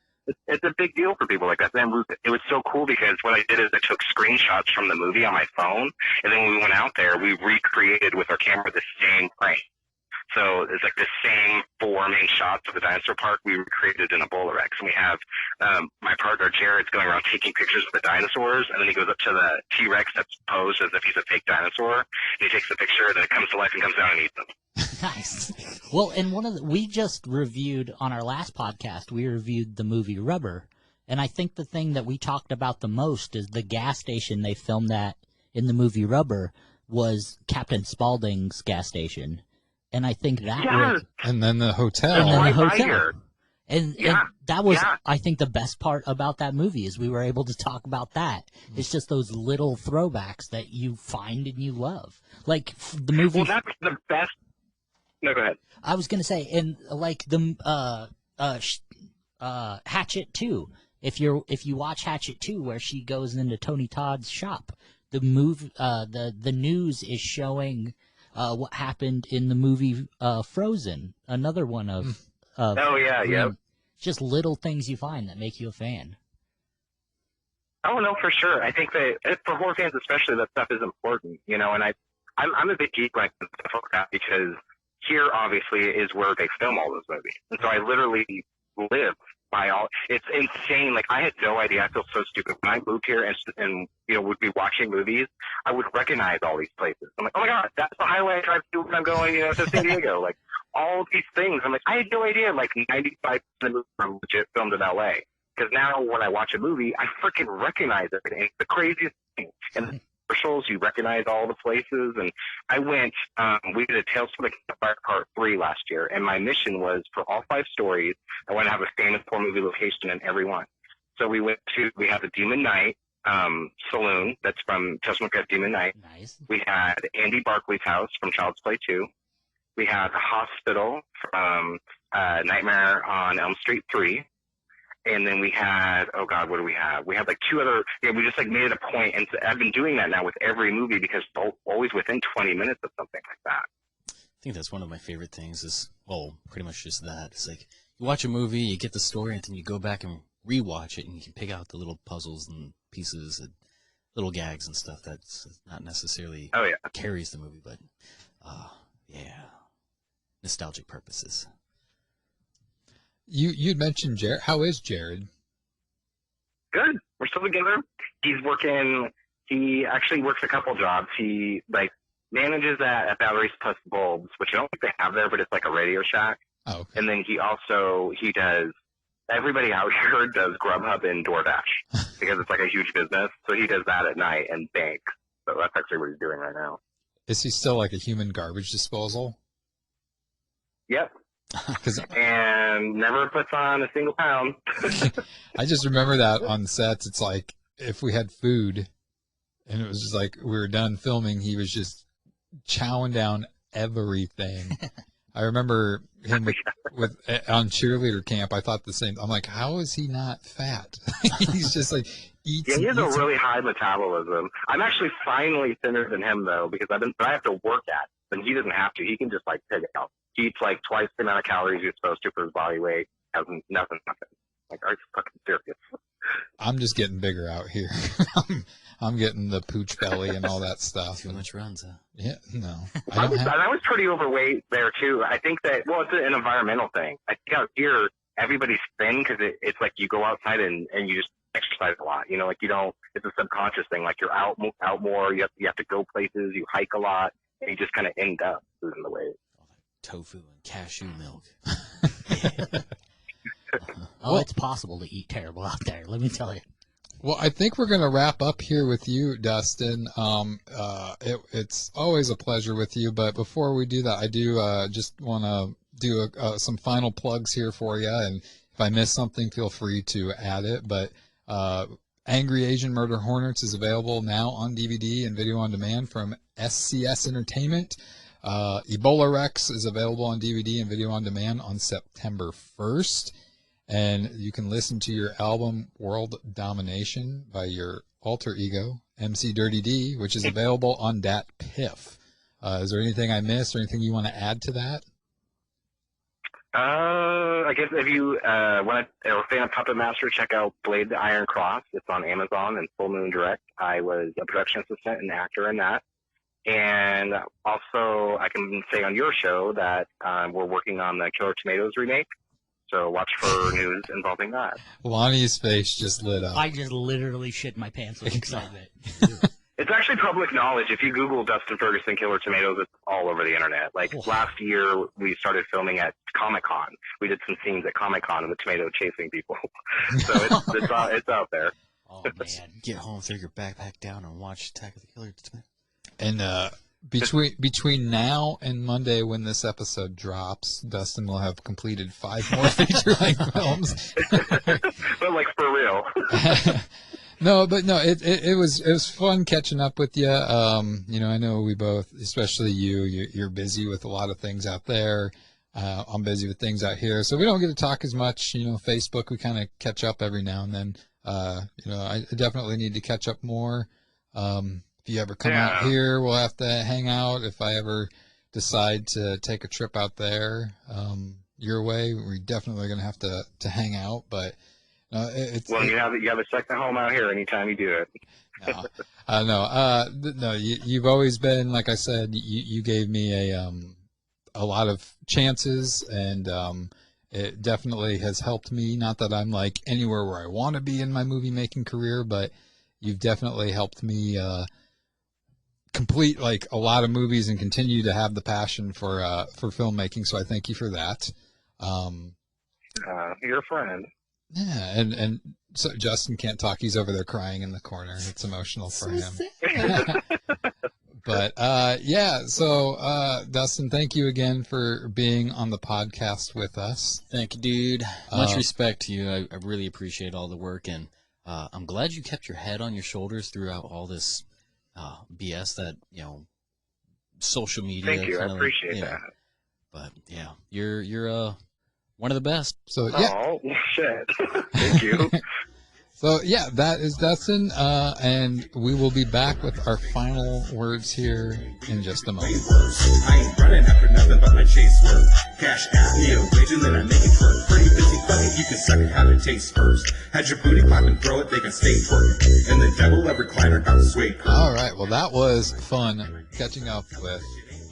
it's a big deal for people like that. And it was so cool because what I did is I took screenshots from the movie on my phone. And then when we went out there, we recreated with our camera the same frame. So it's like the same 4 main shots of the dinosaur park we recreated in a Bolarex. And we have my partner Jared's going around taking pictures of the dinosaurs, and then he goes up to the T-Rex that's posed as if he's a fake dinosaur, and he takes the picture, then it comes to life and comes down and eats them. Nice. Well, and we just reviewed on our last podcast, we reviewed the movie Rubber, and I think the thing that we talked about the most is the gas station they filmed that in the movie Rubber was Captain Spaulding's gas station. And I think that was... And then the hotel. And then the hotel. And that was, I think, the best part about that movie is we were able to talk about that. It's just those little throwbacks that you find and you love. Like the movie... Well, that's the best... No, go ahead. I was going to say, and like the Hatchet 2, if you watch Hatchet 2 where she goes into Tony Todd's shop, the news is showing... what happened in the movie Frozen, another one of just little things you find that make you a fan. Oh, no, for sure. I think that for horror fans especially, that stuff is important, you know, and I'm a big geek like stuff like that because here obviously is where they film all those movies. And so I literally live by all. It's insane. Like, I had no idea. I feel so stupid. When I moved here and you know, would be watching movies, I would recognize all these places. I'm like, oh my God, that's the highway I drive to when I'm going, you know, to San Diego. Like, all these things. I'm like, I had no idea. Like, 95% of the movies are legit filmed in LA. Because now when I watch a movie, I freaking recognize everything. It's the craziest thing. And the commercials, you recognize all the places. And I went, we did a Tales from the Campfire Part 3 last year. And my mission was for all 5 stories, I want to have a famous horror movie location in every one. So we had the Demon Knight saloon. That's from Tales from the Demon Knight. Nice. We had Andy Barclay's house from Child's Play 2. We had the hospital from Nightmare on Elm Street 3. And then we had, oh God, what do we have? We had like 2 other, we just like made it a point. And so I've been doing that now with every movie because it's always within 20 minutes of something like that. I think that's one of my favorite things is, well, pretty much just that. It's like you watch a movie, you get the story, and then you go back and rewatch it, and you can pick out the little puzzles and pieces and little gags and stuff that's not necessarily carries the movie, but nostalgic purposes. You'd mentioned Jared. How is Jared? Good. We're still together. He actually works a couple jobs. He like manages at Batteries Plus Bulbs, which I don't think they have there, but it's like a Radio Shack. Oh, okay. And then he does, everybody out here does Grubhub and DoorDash because it's like a huge business. So he does that at night and banks. So that's actually what he's doing right now. Is he still like a human garbage disposal? Yep. And never puts on a single pound. I just remember that on sets. It's like if we had food and it was just like we were done filming, he was just chowing down everything. I remember him with on cheerleader camp. I thought the same. I'm like, how is he not fat? He's just like eats. Yeah, he has a really high metabolism. I'm actually finally thinner than him though because I have to work at it, and he doesn't have to. He can just like take it out. He eats like twice the amount of calories you're supposed to for his body weight. Has nothing. Like, are you fucking serious? I'm just getting bigger out here. I'm getting the pooch belly and all that stuff. Too much runs, huh? Yeah, no. I was pretty overweight there too. I think that, well, it's an environmental thing. I think out here, everybody's thin because it's like you go outside and you just exercise a lot. You know, like you don't, it's a subconscious thing. Like you're out more, you have to go places, you hike a lot, and you just kind of end up losing the weight. Tofu and cashew milk. Oh, Well- it's possible to eat terrible out there. Let me tell you. Well, I think we're going to wrap up here with you, Dustin. It's always a pleasure with you, but before we do that, I do just want to do some final plugs here for you, and if I miss something, feel free to add it. But Angry Asian Murder Hornets is available now on DVD and video on demand from SCS Entertainment. Ebola Rex is available on DVD and video on demand on September 1st. And you can listen to your album World Domination by your alter ego, MC Dirty D, which is available on Dat Piff. Is there anything I missed or anything you want to add to that? I guess if you want to, or a fan of Puppet Master, check out Blade the Iron Cross. It's on Amazon and Full Moon Direct. I was a production assistant and actor in that. And also, I can say on your show that we're working on the Killer Tomatoes remake. So watch for news involving that. Lonnie's face just lit up. I just literally shit my pants with excitement. It's actually public knowledge. If you Google Dustin Ferguson Killer Tomatoes, it's all over the internet. Like last year, we started filming at Comic-Con. We did some scenes at Comic-Con of the tomato chasing people. So it's out there. Oh, man. Get home, throw your backpack down, and watch Attack of the Killer Tomatoes. And between now and Monday, when this episode drops, Dustin will have completed 5 more feature-length films. But like for real. It was fun catching up with you. I know we both, especially you're busy with a lot of things out there. I'm busy with things out here, so we don't get to talk as much. Facebook, we kind of catch up every now and then. I definitely need to catch up more. If you ever come out here, we'll have to hang out. If I ever decide to take a trip out there your way, we're definitely going to have to hang out. But you have a second home out here anytime you do it. No, you've always been, like I said, you gave me a lot of chances, and it definitely has helped me. Not that I'm like anywhere where I want to be in my movie making career, but you've definitely helped me complete like a lot of movies and continue to have the passion for filmmaking. So I thank you for that. You're a friend. Yeah, and so Justin can't talk. He's over there crying in the corner. It's emotional for him. But so Dustin, thank you again for being on the podcast with us. Thank you, dude. Much respect to you. I really appreciate all the work, and I'm glad you kept your head on your shoulders throughout all this BS that social media. Thank you. I appreciate that. But yeah, you're one of the best. So yeah. Oh shit! Thank you. So yeah, that is Dustin, and we will be back with our final words here in just a moment. I ain't running after nothing but my chase work. Cash at me a wage and then I make it work. Pretty busy fucking, you can suck it how it tastes first. Had your booty pop and throw it, they can stay put. And the devil of recliner got swayed. All right, well that was fun catching up with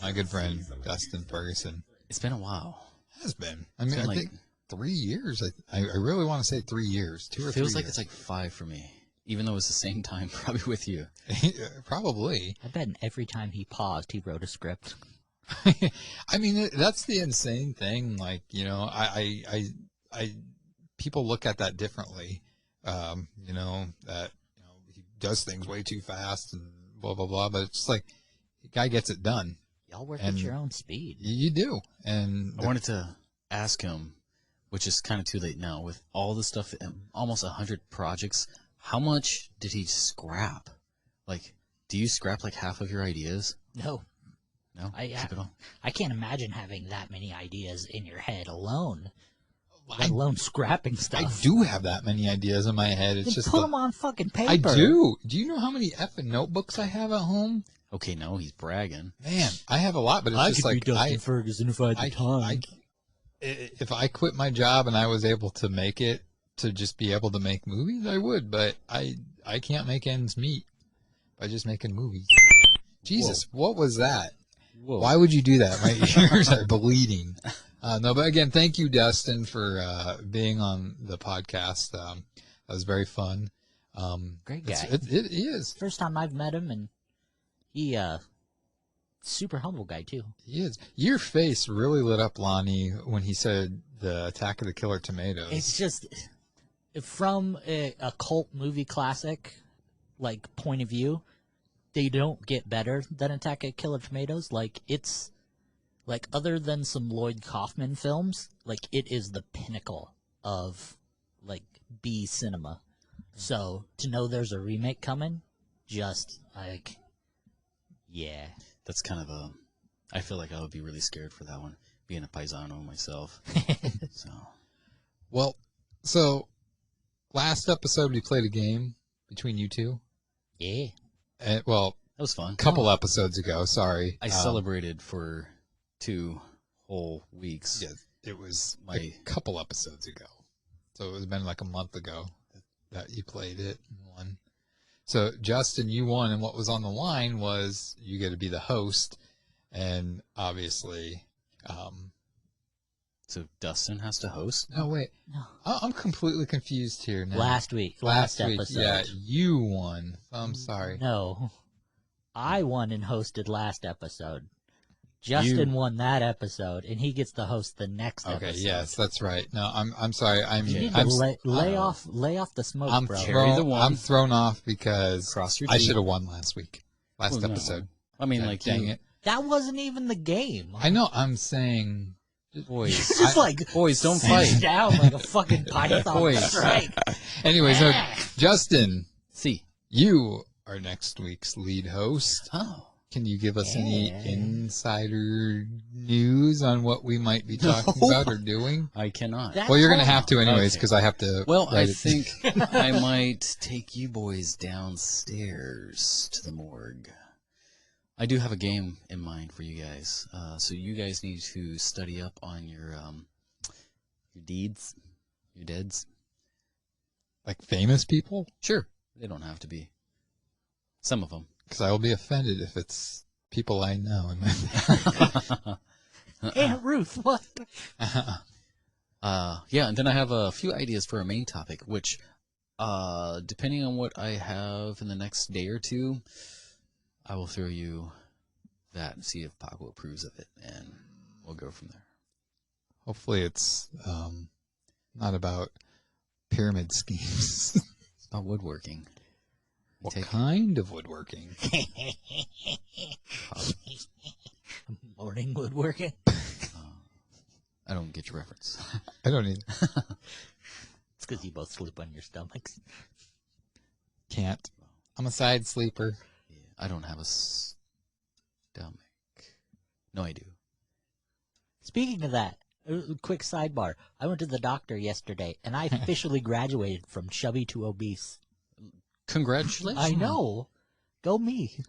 my good friend Dustin Ferguson. It's been a while. It has been. I mean, I think 3 years. I really want to say 3 years. 2 or 3 years. Feels like it's like 5 for me, even though it's the same time probably with you. Probably. I bet every time he paused, he wrote a script. I mean, that's the insane thing. Like, people look at that differently. That he does things way too fast and blah blah blah. But it's just like the guy gets it done. Y'all work at your own speed. You do. And I wanted to ask him, which is kind of too late now, with all the stuff, almost 100 projects, how much did he scrap? Like, do you scrap like half of your ideas? No. No? I can't imagine having that many ideas in your head alone, let alone scrapping stuff. I do have that many ideas in my head. It's then just put them on fucking paper. I do. Do you know how many effing notebooks I have at home? Okay, no, he's bragging. Man, I have a lot, but it's just like I could be Dustin Ferguson if I had the time. If I quit my job and I was able to make it to just be able to make movies, I would. But I can't make ends meet by just making movies. Jesus, what was that? Whoa. Why would you do that? My ears are bleeding. No, but again, thank you, Dustin, for being on the podcast. That was very fun. Great guy. It is. First time I've met him, and he super humble guy too. He is. Your face really lit up, Lonnie, when he said the Attack of the Killer Tomatoes. It's just from a cult movie classic, like point of view, they don't get better than Attack of the Killer Tomatoes. Like it's like other than some Lloyd Kaufman films, like it is the pinnacle of like B cinema. So to know there's a remake coming, just like, yeah. That's kind of a. I feel like I would be really scared for that one, being a paisano myself. So last episode we played a game between you two. Yeah. That was fun. A couple episodes ago. Sorry, I celebrated for 2 whole weeks. Yeah, it was a couple episodes ago, so it was been like a month ago that you played it and won. So, Justin, you won, and what was on the line was you get to be the host, and obviously... So, Dustin has to host? No, wait. No. I'm completely confused here now. Last week. Last episode. Yeah, you won. I'm sorry. No. I won and hosted last episode. Justin won that episode, and he gets to host the next episode. Okay, yes, that's right. No, I'm sorry. You need to lay off the smoke, bro. I'm thrown off because Cross your I teeth. should have won last No. episode. I mean, God like, dang it. That wasn't even the game. I know. I'm saying, boys, Just like boys, don't sit fight. down like a fucking python. Boys. Right. Anyways, so Justin, See, you are next week's lead host. oh, Can you give us any insider news on what we might be talking about or doing? I cannot. Well, you're going to have to anyways because I have to. Well, I write it. think I might take you boys downstairs to the morgue. I do have a game in mind for you guys, so you guys need to study up on your deeds, your deads. Like famous people? Sure, they don't have to be. Some of them. Because I will be offended if it's people I know. Aunt Ruth, what? Yeah, and then I have a few ideas for a main topic, which, depending on what I have in the next day or two, I will throw you that and see if Paco approves of it, and we'll go from there. Hopefully it's not about pyramid schemes. It's about woodworking. What kind of woodworking? Morning woodworking? I don't get your reference. I don't either. It's because you both sleep on your stomachs. Can't. I'm a side sleeper. Yeah, I don't have a stomach. No, I do. Speaking of that, a quick sidebar. I went to the doctor yesterday, and I officially graduated from chubby to obese. Congratulations. I know. Go me.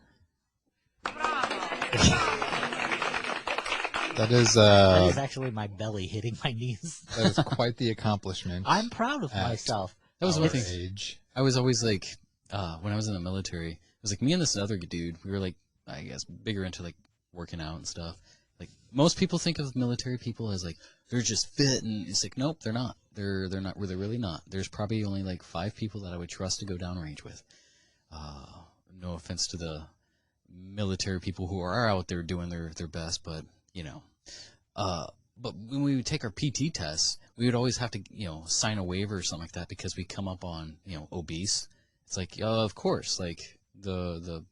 That is actually my belly hitting my knees. That is quite the accomplishment. I'm proud of myself. That was one thing. Age. I was always like, when I was in the military, it was like me and this other dude, we were like, I guess, bigger into like working out and stuff. Like most people think of military people as like, they're just fit, and it's like, nope, they're not. They're not. They're really not. There's probably only like 5 people that I would trust to go downrange with. No offense to the military people who are out there doing their best, but you know. But when we would take our PT tests, we would always have to, sign a waiver or something like that because we come up on, obese. It's like, of course, like the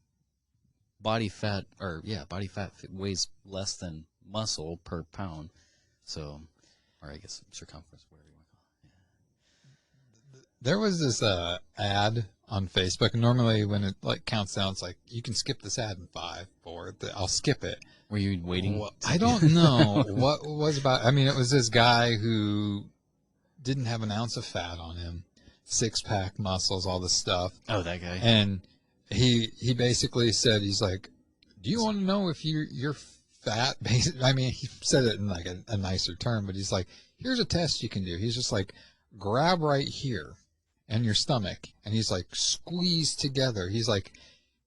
body fat weighs less than muscle per pound. So, or I guess circumference, whatever you want to call it. Yeah. There was this ad on Facebook, and normally when it like counts down, it's like you can skip this ad in 5, 4. I'll skip it. Were you waiting? Well, I don't know what it was about. I mean, it was this guy who didn't have an ounce of fat on him, 6-pack muscles, all this stuff. Oh, that guy. And he basically said, he's like, do you want to know if you're fat? I mean, he said it in like a nicer term, but he's like, here's a test you can do. He's just like, grab right here and your stomach, and he's like, squeeze together. He's like,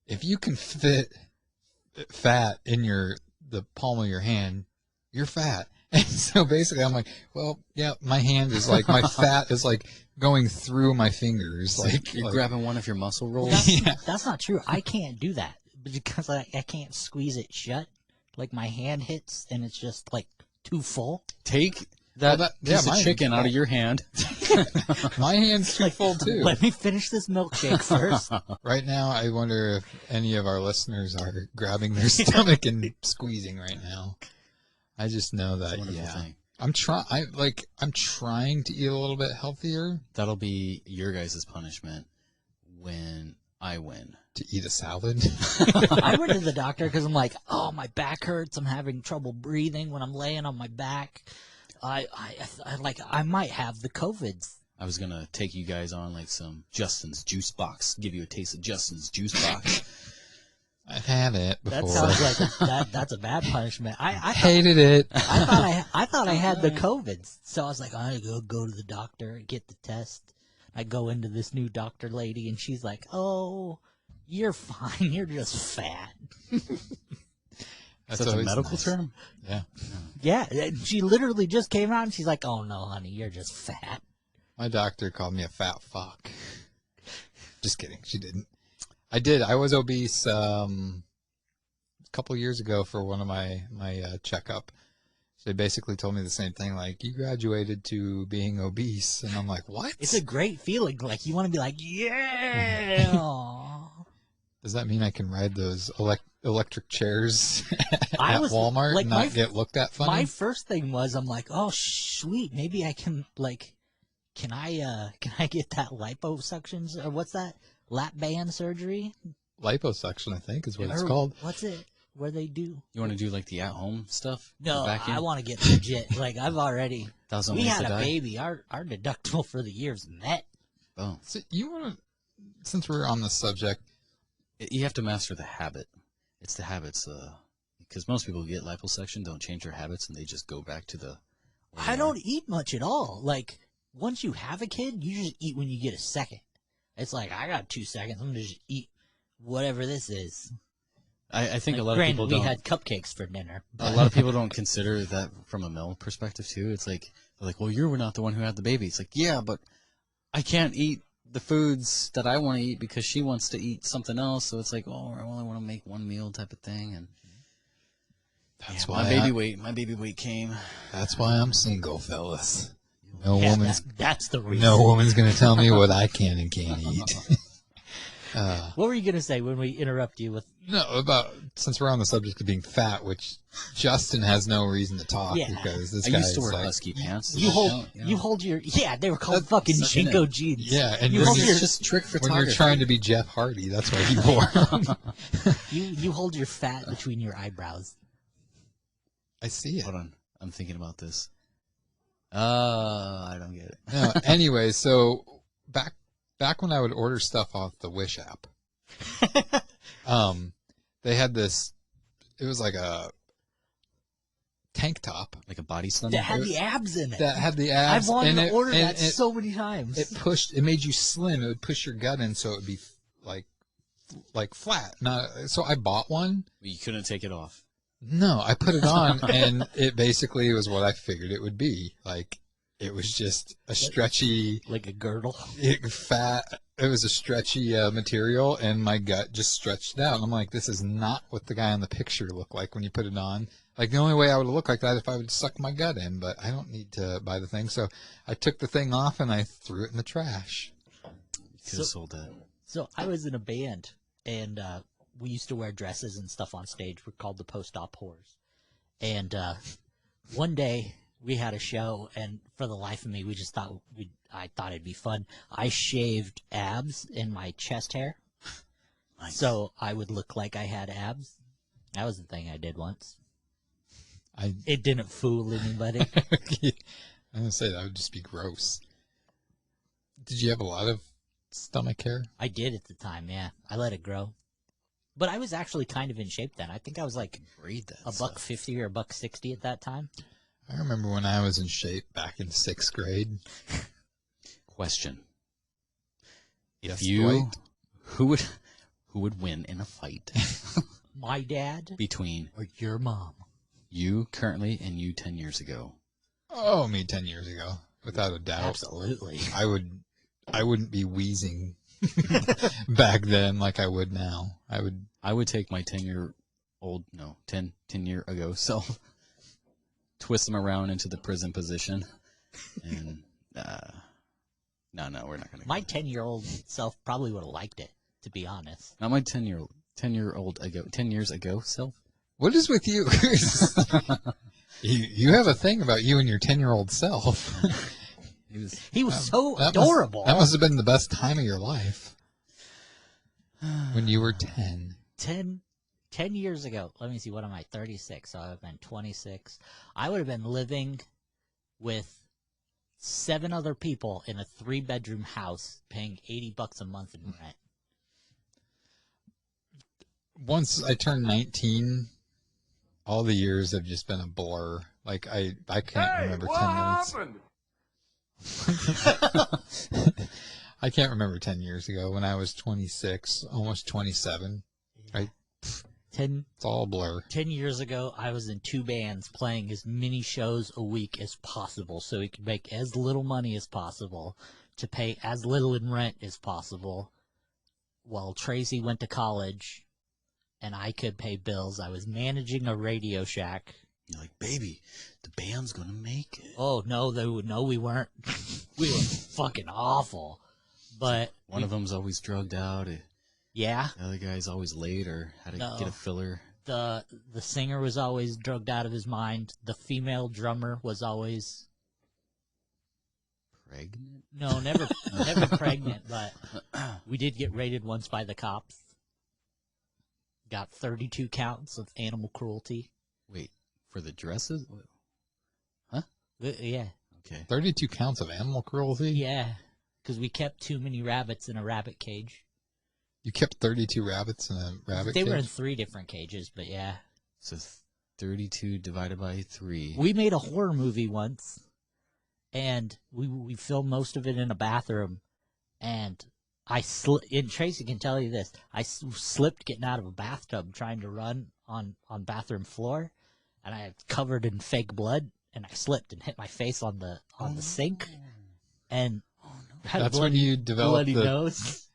if you can fit fat in the palm of your hand, you're fat. And so basically I'm like, well, yeah, my hand is like, my fat is like going through my fingers. Like you're grabbing one of your muscle rolls. That's not true. I can't do that because I can't squeeze it shut. Like my hand hits and it's just like too full. Take that piece of chicken out of your hand. My hand's too full too. Let me finish this milkshake first. Right now, I wonder if any of our listeners are grabbing their stomach and squeezing right now. I just know that, thing. I'm trying to eat a little bit healthier. That'll be your guys' punishment when I win. To eat a salad? I went to the doctor because I'm like, oh, my back hurts. I'm having trouble breathing when I'm laying on my back. I might have the COVIDs. I was going to take you guys on like some Justin's juice box, give you a taste of Justin's juice box. I've had it before. That sounds like that's a bad punishment. I hated it. I thought I had the COVIDs, so I was like, I go to the doctor, get the test. I go into this new doctor lady, and she's like, "Oh, you're fine. You're just fat." That's a medical term. Yeah. Yeah. She literally just came out, and she's like, "Oh no, honey, you're just fat." My doctor called me a fat fuck. Just kidding. She didn't. I did. I was obese a couple years ago for one of my checkup. They basically told me the same thing, like, you graduated to being obese. And I'm like, what? It's a great feeling. Like, you want to be like, yeah. Does that mean I can ride those electric chairs at Walmart like, and not get looked at funny? My first thing was, I'm like, oh, sweet. Maybe I can, like, can I get that liposuction? Or what's that? Lap band surgery? Liposuction, I think, is what it's called. What's it? Where they do? You want to do like the at-home stuff? No, I want to get legit. Like I've already. We had a baby. Our deductible for the year's met. Oh, so you want to? Since we're on the subject, you have to master the habit. It's the habits, because most people get liposuction, don't change their habits, and they just go back to the. I don't eat much at all. Like once you have a kid, you just eat when you get a second. It's like I got 2 seconds. I'm gonna just eat whatever this is. I think like, a lot of people don't. We had cupcakes for dinner. A lot of people don't consider that from a male perspective too. It's like they're like, well, you're not the one who had the baby. It's like, yeah, but I can't eat the foods that I want to eat because she wants to eat something else. So it's like, oh, I only want to make one meal type of thing. And that's why my baby weight came. That's why I'm single, fellas. That's the reason. No woman's gonna tell me what I can and can't eat. What were you gonna say when we interrupt you with? No, about since we're on the subject of being fat, which Justin has no reason to talk because this guy used to is wear like, husky pants. You hold your they were called fucking Jinko jeans. Yeah, and you hold it's just trick photography. When you're trying to be Jeff Hardy, that's why he wore them. You hold your fat between your eyebrows. I see it. Hold on, I'm thinking about this. I don't get it. No, anyway, so back when I would order stuff off the Wish app, they had this. It was like a tank top, like a body slim that had the abs in it. That had the abs. I've wanted to order that so many times. It made you slim. It would push your gut in, so it would be like flat. So I bought one. You couldn't take it off. No, I put it on, and it basically was what I figured it would be. Like, it was just a stretchy... Like a girdle? It was a stretchy material, and my gut just stretched out. And I'm like, this is not what the guy on the picture looked like when you put it on. Like, the only way I would look like that is if I would suck my gut in, but I don't need to buy the thing. So I took the thing off, and I threw it in the trash. You could have sold that. So I was in a band, and... we used to wear dresses and stuff on stage. We're called the post-op whores. And one day we had a show, and for the life of me, we just thought I thought it'd be fun. I shaved abs in my chest hair, so I would look like I had abs. That was the thing I did once. It didn't fool anybody. I'm gonna say that would just be gross. Did you have a lot of stomach hair? I did at the time. Yeah, I let it grow. But I was actually kind of in shape then. I think I was like $150 or $160 at that time. I remember when I was in shape back in 6th grade. Question: Yes, who would win in a fight? My dad, between or your mom? You currently and you 10 years ago. Oh, me 10 years ago, without a doubt. Absolutely. I wouldn't be wheezing back then like I would now. I would take my 10-year 10-year ago self, twist him around into the prison position, and no, we're not gonna. My 10-year-old self probably would have liked it, to be honest. Not my 10 years ago self. What is with you? You have a thing about you and your 10-year-old self. He was so adorable. That must have been the best time of your life. When you were 10. 10 years ago. Let me see. What am I? 36. So I would have been 26. I would have been living with 7 other people in a 3-bedroom house, paying $80 a month in rent. Once I turned 19, all the years have just been a blur. Like I can't remember 10 minutes. I can't remember 10 years ago when I was 26, almost 27. It's all a blur. 10 years ago, I was in 2 bands playing as many shows a week as possible so we could make as little money as possible to pay as little in rent as possible while Tracy went to college and I could pay bills. I was managing a Radio Shack. You're like, baby, the band's gonna make it. Oh, no, we weren't. We were fucking awful. But one of them's always drugged out. Yeah. The other guy's always late or had to get a filler. The singer was always drugged out of his mind. The female drummer was always pregnant. No, never pregnant, but we did get raided once by the cops. Got 32 counts of animal cruelty. Wait, for the dresses? Huh? Yeah. Okay. 32 counts of animal cruelty? Yeah, because we kept too many rabbits in a rabbit cage. You kept 32 rabbits in a rabbit cage? They were in 3 different cages, but yeah. So 32 divided by 3. We made a horror movie once, and we filmed most of it in a bathroom, and and Tracy can tell you this, I slipped getting out of a bathtub trying to run on bathroom floor, and I had covered in fake blood, and I slipped and hit my face on the sink, and had That's a bloody, when you developed bloody nose.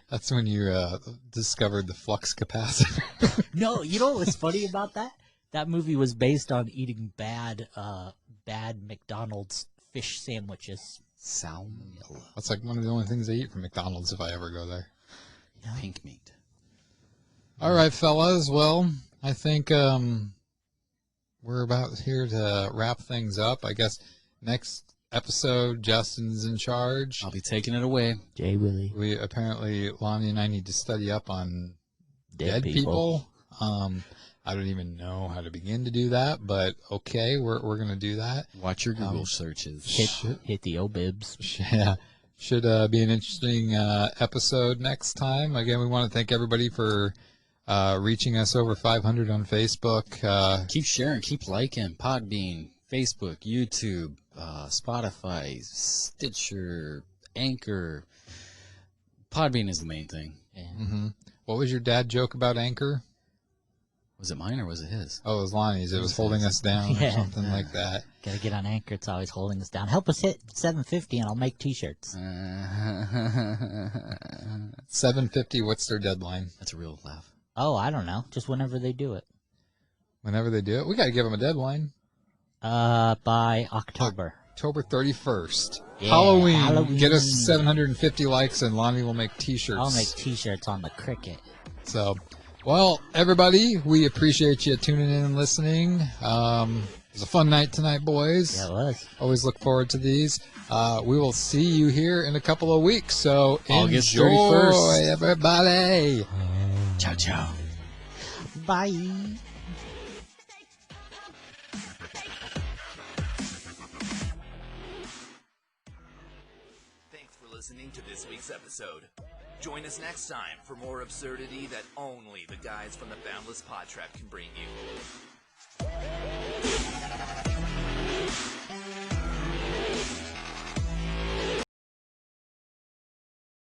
That's when you discovered the flux capacitor. No, you know what was funny about that? That movie was based on eating bad McDonald's fish sandwiches. Salmonella. That's like one of the only things I eat from McDonald's if I ever go there. Yeah. Pink meat. All right, fellas. Well, I think we're about here to wrap things up. I guess next episode, Justin's in charge. I'll be taking it away. Jay Willie. We apparently, Lonnie and I need to study up on dead people. I don't even know how to begin to do that, but okay, we're going to do that. Watch your Google searches. Hit the O-bibs. Yeah. Should be an interesting episode next time. Again, we want to thank everybody for reaching us over 500 on Facebook. Keep sharing, keep liking. PodBean, Facebook, YouTube, Spotify, Stitcher, Anchor. PodBean is the main thing. Yeah. Mm-hmm. What was your dad joke about Anchor? Was it mine or was it his? Oh, it was Lonnie's. It was holding us down or something like that. Gotta get on Anchor. It's always holding us down. Help us hit 750 and I'll make t-shirts. 750, what's their deadline? That's a real laugh. Oh, I don't know. Just whenever they do it. Whenever they do it? We got to give them a deadline. By October. October 31st. Yeah, Halloween. Get us 750 likes and Lonnie will make t-shirts. I'll make t-shirts on the cricket. So, well, everybody, we appreciate you tuning in and listening. It was a fun night tonight, boys. Yeah, it was. Always look forward to these. We will see you here in a couple of weeks. So August enjoy, 31st. everybody. Ciao, ciao. Bye. Thanks for listening to this week's episode. Join us next time for more absurdity that only the guys from the Boundless PodTrap can bring you.